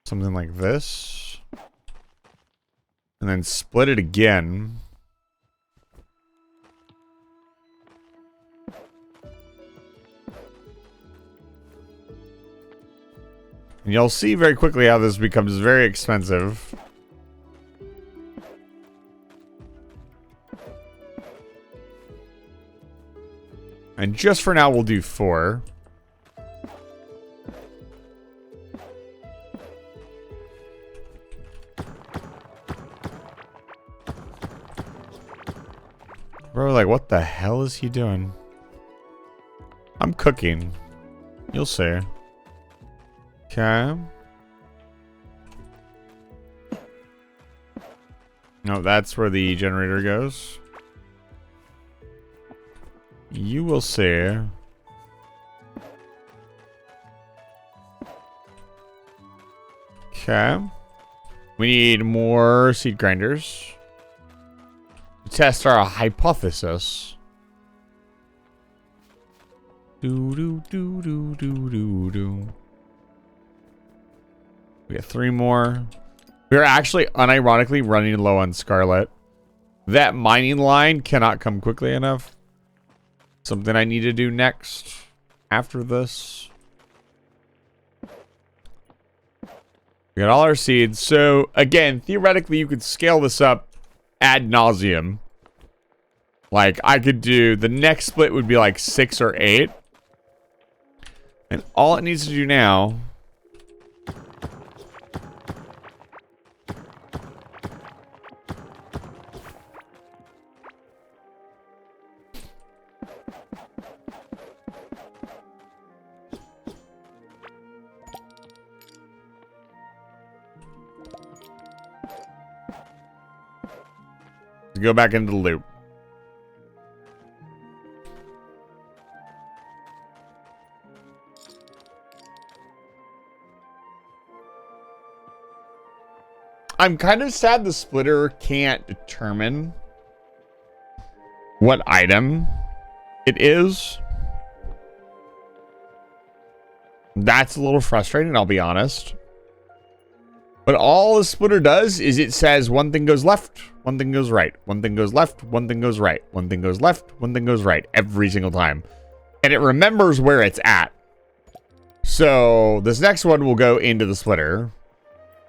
[SPEAKER 2] Something like this. And then split it again. And you'll see very quickly how this becomes very expensive. And just for now, we'll do 4. Bro, like, what the hell is he doing? I'm cooking. You'll see. Okay. No, that's where the generator goes. You will see. Okay. We need more seed grinders. To test our hypothesis. Do do do do do do do. We got 3 more. We're actually unironically running low on Scarlet. That mining line cannot come quickly enough. Something I need to do next after this. We got all our seeds. So again, theoretically, you could scale this up ad nauseum. Like I could do the next split would be like 6 or 8. And all it needs to do now to go back into the loop. I'm kind of sad the splitter can't determine what item it is. That's a little frustrating, I'll be honest. But all the splitter does is it says one thing goes left, one thing goes right, one thing goes left, one thing goes right, one thing goes left, one thing goes right, every single time. And it remembers where it's at. So this next one will go into the splitter.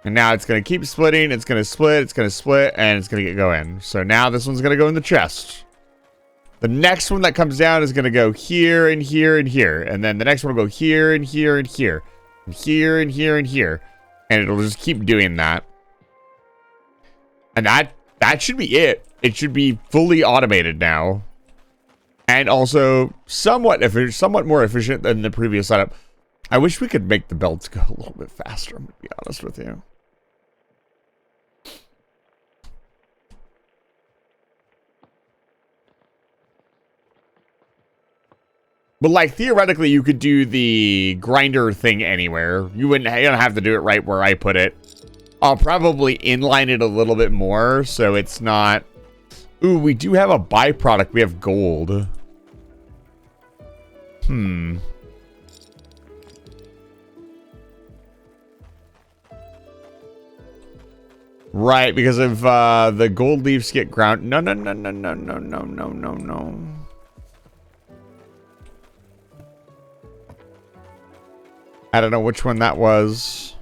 [SPEAKER 2] And now it's going to keep splitting. It's going to split. It's going to split. And it's going to go in. So now this one's going to go in the chest. The next one that comes down is going to go here and here and here. And then the next one will go here and here and here. And here and here and here. And it'll just keep doing that. And that should be it. It should be fully automated now. And also somewhat more efficient than the previous setup. I wish we could make the belts go a little bit faster, I'm going to be honest with you. But like theoretically, you could do the grinder thing anywhere. You don't have to do it right where I put it. I'll probably inline it a little bit more so it's not. Ooh, we do have a byproduct. We have gold. Right, because if the gold leaves get ground. No. I don't know which one that was.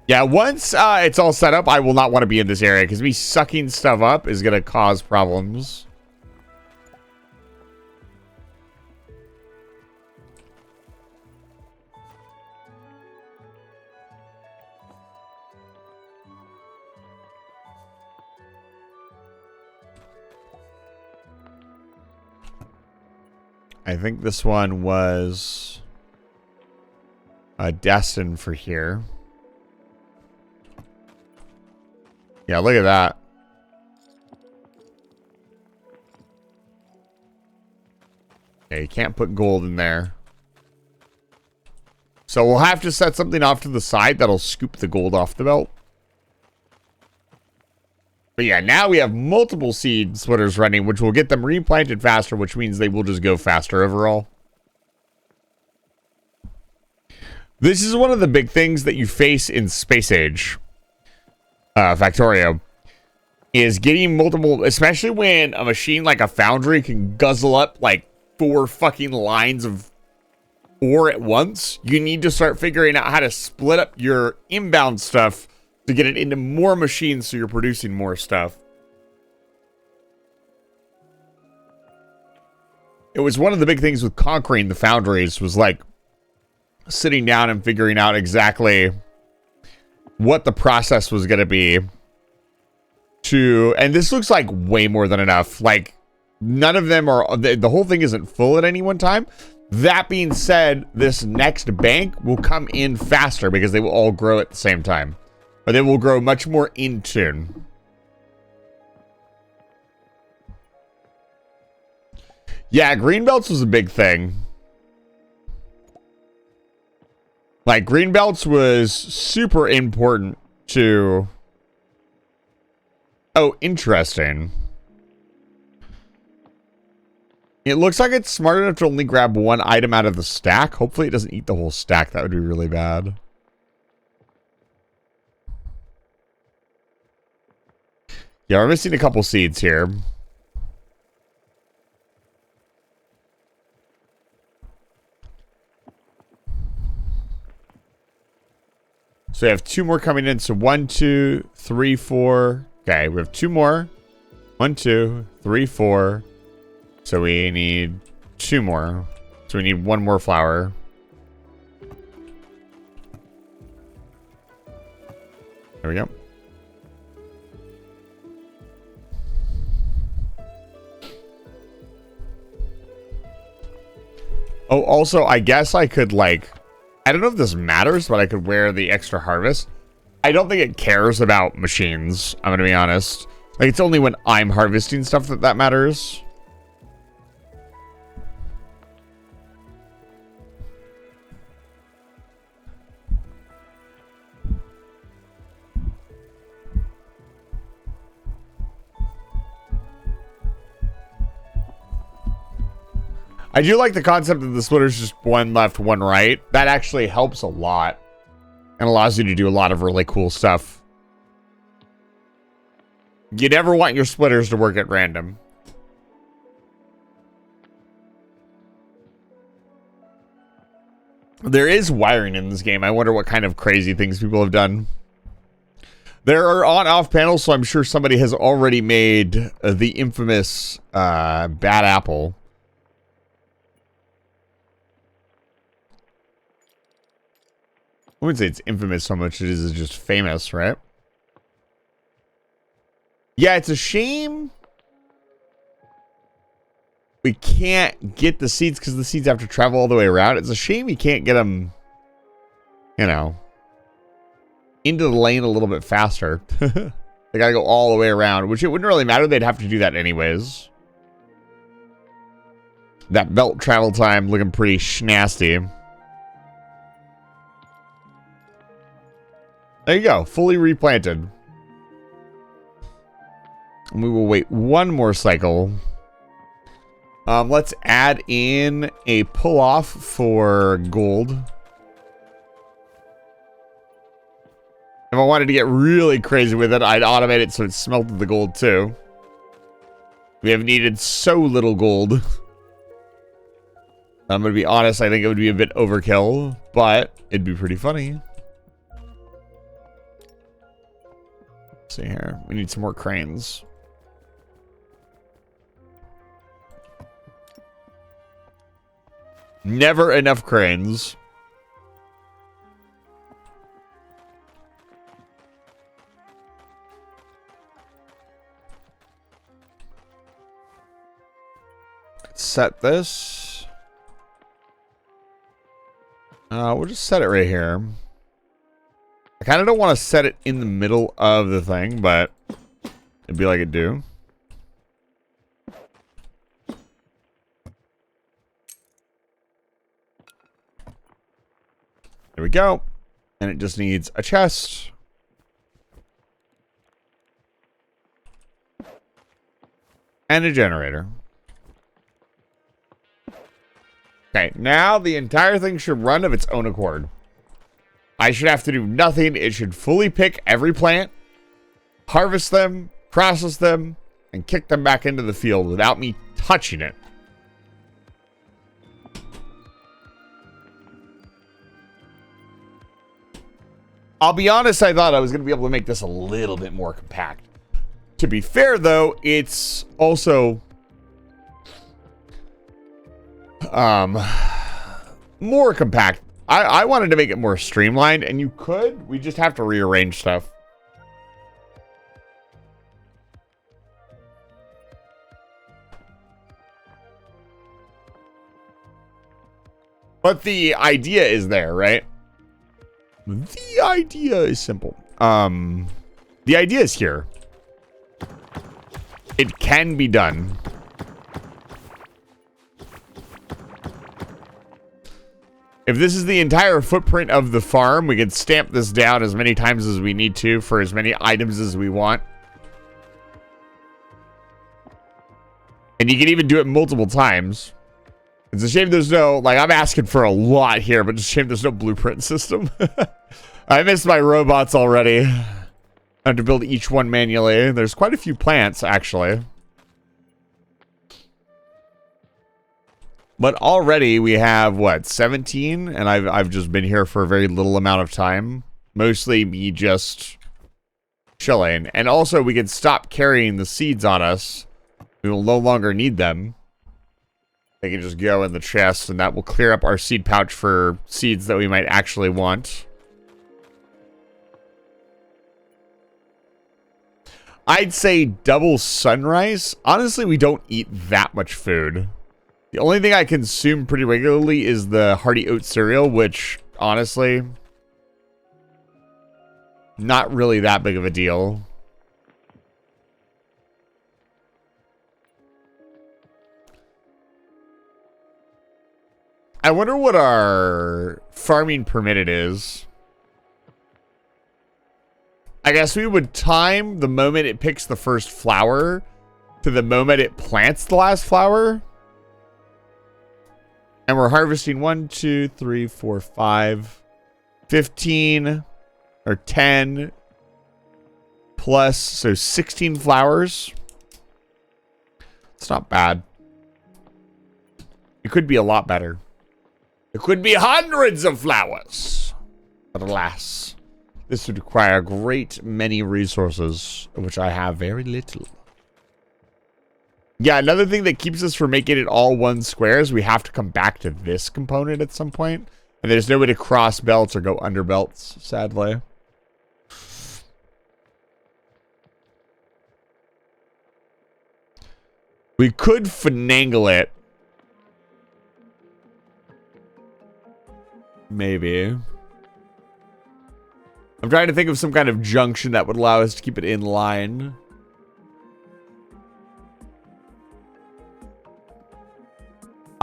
[SPEAKER 2] Yeah, once it's all set up, I will not want to be in this area because me sucking stuff up is going to cause problems. I think this one was destined for here. Yeah, look at that. Yeah, you can't put gold in there. So we'll have to set something off to the side that'll scoop the gold off the belt. But yeah, now we have multiple seed splitters running, which will get them replanted faster, which means they will just go faster overall. This is one of the big things that you face in Space Age, Factorio, is getting multiple, especially when a machine like a foundry can guzzle up like 4 fucking lines of ore at once. You need to start figuring out how to split up your inbound stuff to get it into more machines so you're producing more stuff. It was one of the big things with conquering the foundries was like sitting down and figuring out exactly what the process was going to be to, and this looks like way more than enough. Like none of them are, the whole thing isn't full at any one time. That being said, this next bank will come in faster because they will all grow at the same time. But they will grow much more in tune. Yeah, green belts was a big thing. Like, green belts was super important to... Oh, interesting. It looks like it's smart enough to only grab one item out of the stack. Hopefully it doesn't eat the whole stack. That would be really bad. Yeah, we're missing a couple seeds here. So we have 2 more coming in. So 1, 2, 3, 4. Okay, we have 2 more. 1, 2, 3, 4. So we need 2 more. So we need 1 more flower. There we go. Oh, also, I guess I could, like... I don't know if this matters, but I could wear the extra harvest. I don't think it cares about machines, I'm gonna be honest. Like, it's only when I'm harvesting stuff that matters. I do like the concept that the splitter's just 1 left, 1 right. That actually helps a lot. And allows you to do a lot of really cool stuff. You never want your splitters to work at random. There is wiring in this game. I wonder what kind of crazy things people have done. There are on-off panels, so I'm sure somebody has already made the infamous bad apple. I wouldn't say it's infamous so much as it is just famous, right? Yeah, it's a shame we can't get the seeds because the seeds have to travel all the way around. It's a shame you can't get them, you know, into the lane a little bit faster. They gotta go all the way around, which it wouldn't really matter. They'd have to do that anyways. That belt travel time looking pretty schnasty. There you go, fully replanted. And we will wait one more cycle. Let's add in a pull-off for gold. If I wanted to get really crazy with it, I'd automate it so it smelted the gold too. We have needed so little gold. I'm going to be honest, I think it would be a bit overkill, but it'd be pretty funny. Let's see here. We need some more cranes. Never enough cranes. Set this. We'll just set it right here. I kind of don't want to set it in the middle of the thing, but it'd be like it do. There we go. And it just needs a chest. And a generator. Okay, now the entire thing should run of its own accord. I should have to do nothing. It should fully pick every plant, harvest them, process them, and kick them back into the field without me touching it. I'll be honest, I thought I was going to be able to make this a little bit more compact. To be fair, though, it's also more compact. I wanted to make it more streamlined, and you could. We just have to rearrange stuff. But the idea is there, right? The idea is simple. The idea is here. It can be done. If this is the entire footprint of the farm, we can stamp this down as many times as we need to for as many items as we want. And you can even do it multiple times. It's a shame there's no, like, I'm asking for a lot here, but it's a shame there's no blueprint system. I missed my robots already. I have to build each one manually. There's quite a few plants, actually. But already we have, what, 17? And I've just been here for a very little amount of time. Mostly me just chilling. And also we can stop carrying the seeds on us. We will no longer need them. They can just go in the chest, and that will clear up our seed pouch for seeds that we might actually want. I'd say double sunrise. Honestly, we don't eat that much food. The only thing I consume pretty regularly is the hearty oat cereal, which, honestly, not really that big of a deal. I wonder what our farming permitted is. I guess we would time the moment it picks the first flower to the moment it plants the last flower. And we're harvesting 1, 2, 3, 4, 5, 15 or 10 plus, so 16 flowers. It's not bad. It could be a lot better. There could be hundreds of flowers. But alas, this would require a great many resources, of which I have very little. Yeah, another thing that keeps us from making it all one square is we have to come back to this component at some point. And there's no way to cross belts or go under belts, sadly. We could finagle it. Maybe. I'm trying to think of some kind of junction that would allow us to keep it in line.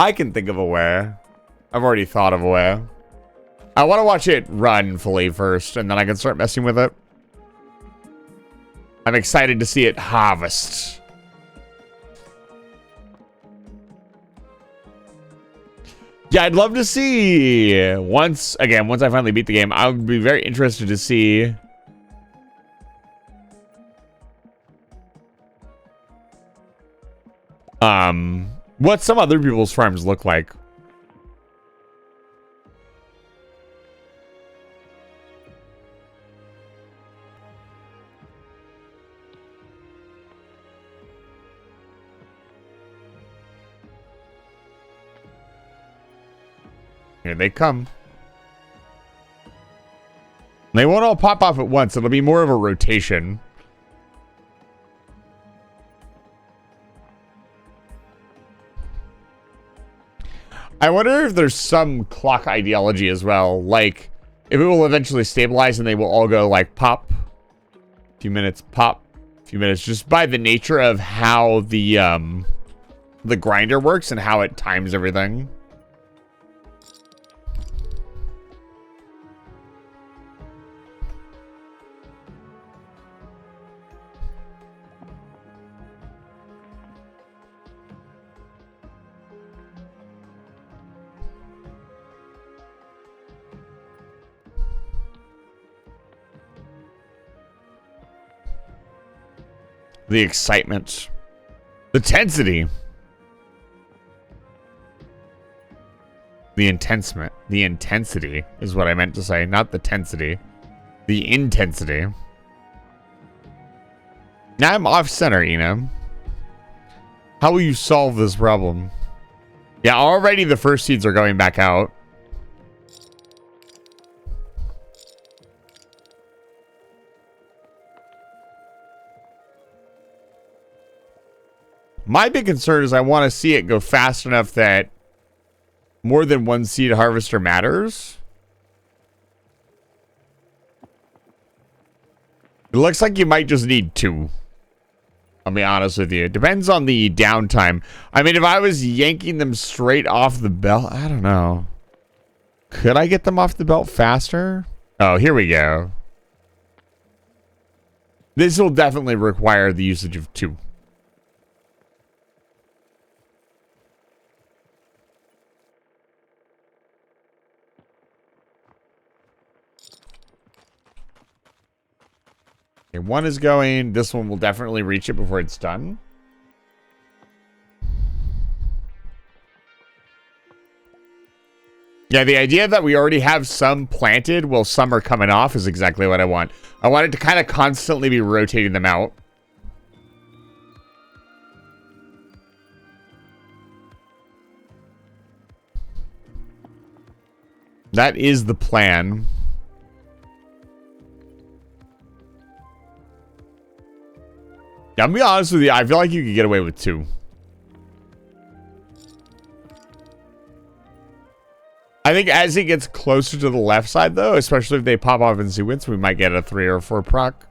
[SPEAKER 2] I can think of a way. I've already thought of a way. I want to watch it run fully first, and then I can start messing with it. I'm excited to see it harvest. Yeah, I'd love to see, once I finally beat the game, I would be very interested to see what some other people's farms look like. Here they come. They won't all pop off at once. It'll be more of a rotation. I wonder if there's some clock ideology as well. Like, if it will eventually stabilize and they will all go like pop. A few minutes, pop. A few minutes. Just by the nature of how the grinder works and how it times everything. The excitement. The tensity. The intensity is what I meant to say, not the tensity. The intensity. Now I'm off center, Ina. How will you solve this problem? Yeah, already the first seeds are going back out. My big concern is I want to see it go fast enough that more than one seed harvester matters. It looks like you might just need 2. I'll be honest with you. It depends on the downtime. I mean, if I was yanking them straight off the belt, I don't know. Could I get them off the belt faster? Oh, here we go. This will definitely require the usage of 2. Okay, 1 is going. This one will definitely reach it before it's done. Yeah, the idea that we already have some planted while some are coming off is exactly what I want. I want it to kind of constantly be rotating them out. That is the plan. Yeah, I'm gonna be honest with you. I feel like you could get away with 2. I think as it gets closer to the left side, though, especially if they pop off in sequence, we might get a 3 or 4 proc.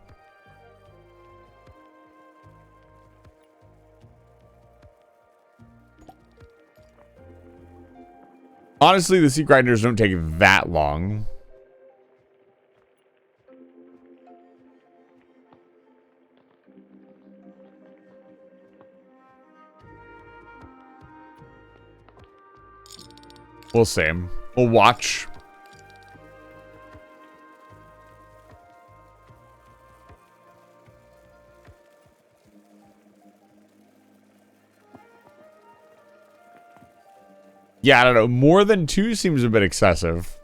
[SPEAKER 2] Honestly, the seed grinders don't take that long. We'll see. We'll watch. Yeah, I don't know. More than 2 seems a bit excessive.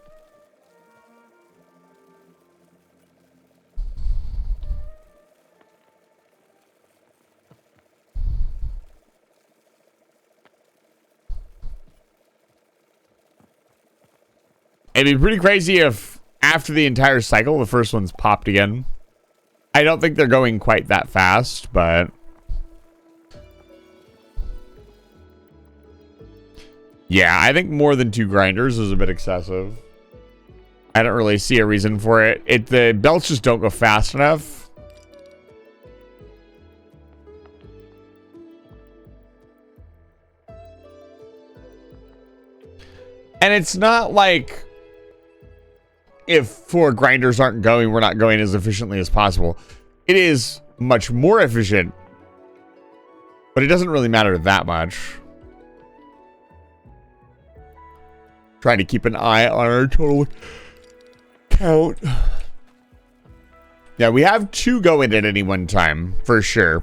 [SPEAKER 2] It'd be pretty crazy if after the entire cycle, the first one's popped again. I don't think they're going quite that fast, but... yeah, I think more than 2 grinders is a bit excessive. I don't really see a reason for it. The belts just don't go fast enough. And it's not like if 4 grinders aren't going, we're not going as efficiently as possible. It is much more efficient, but it doesn't really matter that much. Trying to keep an eye on our total count. Yeah, we have 2 going at any one time, for sure.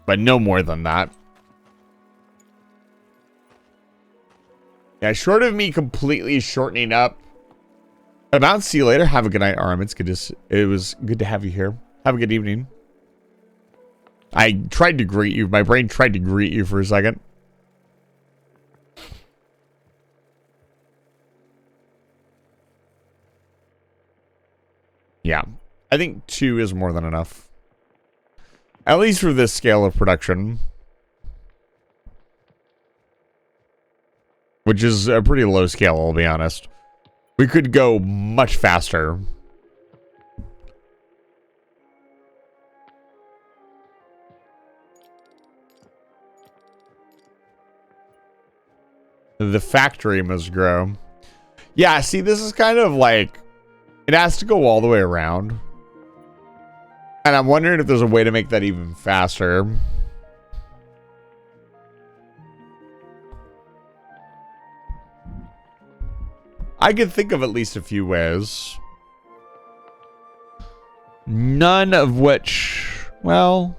[SPEAKER 2] But no more than that. Yeah, short of me completely shortening up. About see you later. Have a good night, Arm. It was good to have you here. Have a good evening. I tried to greet you. My brain tried to greet you for a second. Yeah, I think 2 is more than enough. At least for this scale of production. Which is a pretty low scale, I'll be honest. We could go much faster. The factory must grow. Yeah, see, this is kind of like... it has to go all the way around. And I'm wondering if there's a way to make that even faster. I could think of at least a few ways. None of which... well...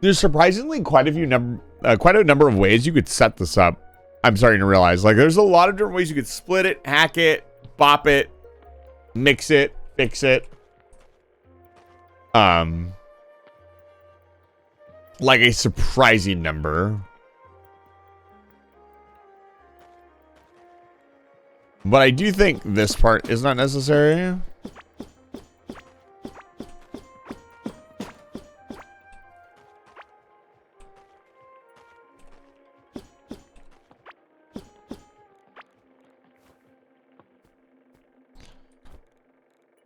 [SPEAKER 2] there's surprisingly quite a number of ways you could set this up. I'm starting to realize. Like, there's a lot of different ways you could split it, hack it, bop it, mix it, fix it. Like a surprising number. But I do think this part is not necessary.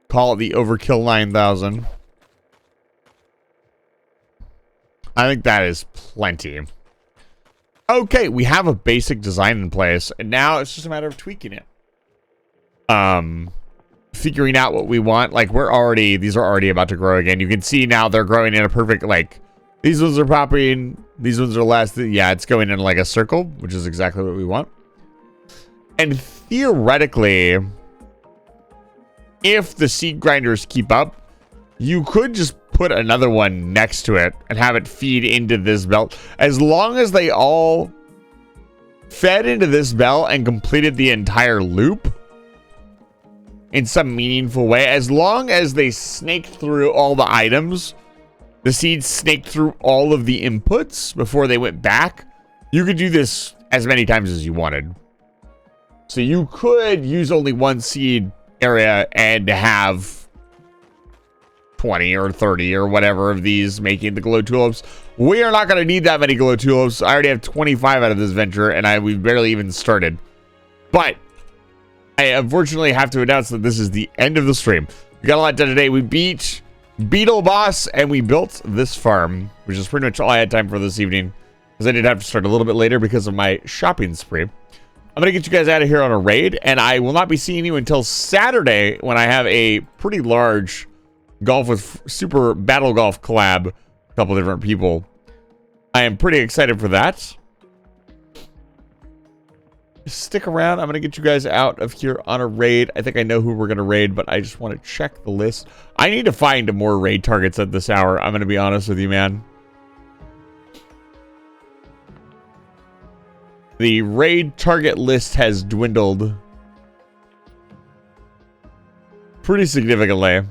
[SPEAKER 2] Call it the Overkill 9000. I think that is plenty. Okay, we have a basic design in place, and now it's just a matter of tweaking it. Figuring out what we want. Like, these are already about to grow again. You can see now they're growing in a perfect, like, these ones are popping, these ones are less. Yeah, it's going in like a circle, which is exactly what we want. And theoretically, if the seed grinders keep up, you could just put another one next to it and have it feed into this belt. As long as they all fed into this belt and completed the entire loop in some meaningful way, as long as they snaked through all the items, the seeds snaked through all of the inputs before they went back, you could do this as many times as you wanted. So you could use only one seed area and have 20 or 30 or whatever of these making the glow tulips. We are not going to need that many glow tulips. I already have 25 out of this venture, and we've barely even started. But I unfortunately have to announce that this is the end of the stream. We got a lot done today. We beat Beetle Boss, and we built this farm, which is pretty much all I had time for this evening, because I did have to start a little bit later because of my shopping spree. I'm going to get you guys out of here on a raid, and I will not be seeing you until Saturday when I have a pretty large Golf with Super Battle Golf collab. A couple different people. I am pretty excited for that. Stick around. I'm going to get you guys out of here on a raid. I think I know who we're going to raid, but I just want to check the list. I need to find more raid targets at this hour. I'm going to be honest with you, man. The raid target list has dwindled pretty significantly.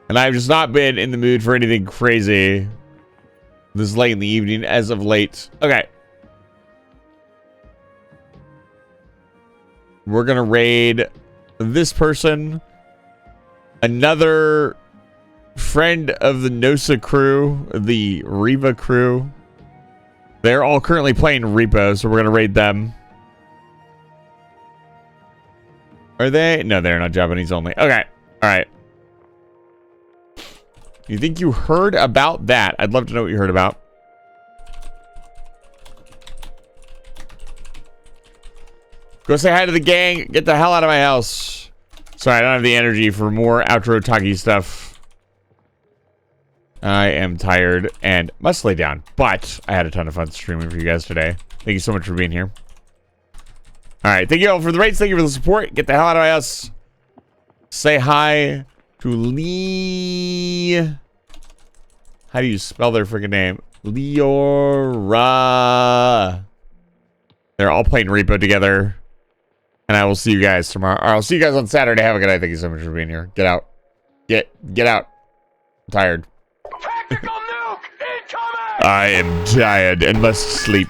[SPEAKER 2] And I've just not been in the mood for anything crazy this late in the evening as of late. Okay. We're going to raid this person. Another friend of the Nosa crew, the Riva crew. They're all currently playing Repo, so we're going to raid them. Are they? No, they're not Japanese only. Okay. All right. You think you heard about that? I'd love to know what you heard about. Go say hi to the gang. Get the hell out of my house. Sorry, I don't have the energy for more outro talkie stuff. I am tired and must lay down. But I had a ton of fun streaming for you guys today. Thank you so much for being here. Alright, thank you all for the rates. Thank you for the support. Get the hell out of my house. Say hi to Lee. How do you spell their freaking name? Leora. They're all playing Repo together. And I will see you guys tomorrow. Or I'll see you guys on Saturday. Have a good night. Thank you so much for being here. Get out. Get out. I'm tired.
[SPEAKER 3] Tactical nuke incoming!
[SPEAKER 2] I am tired and must sleep.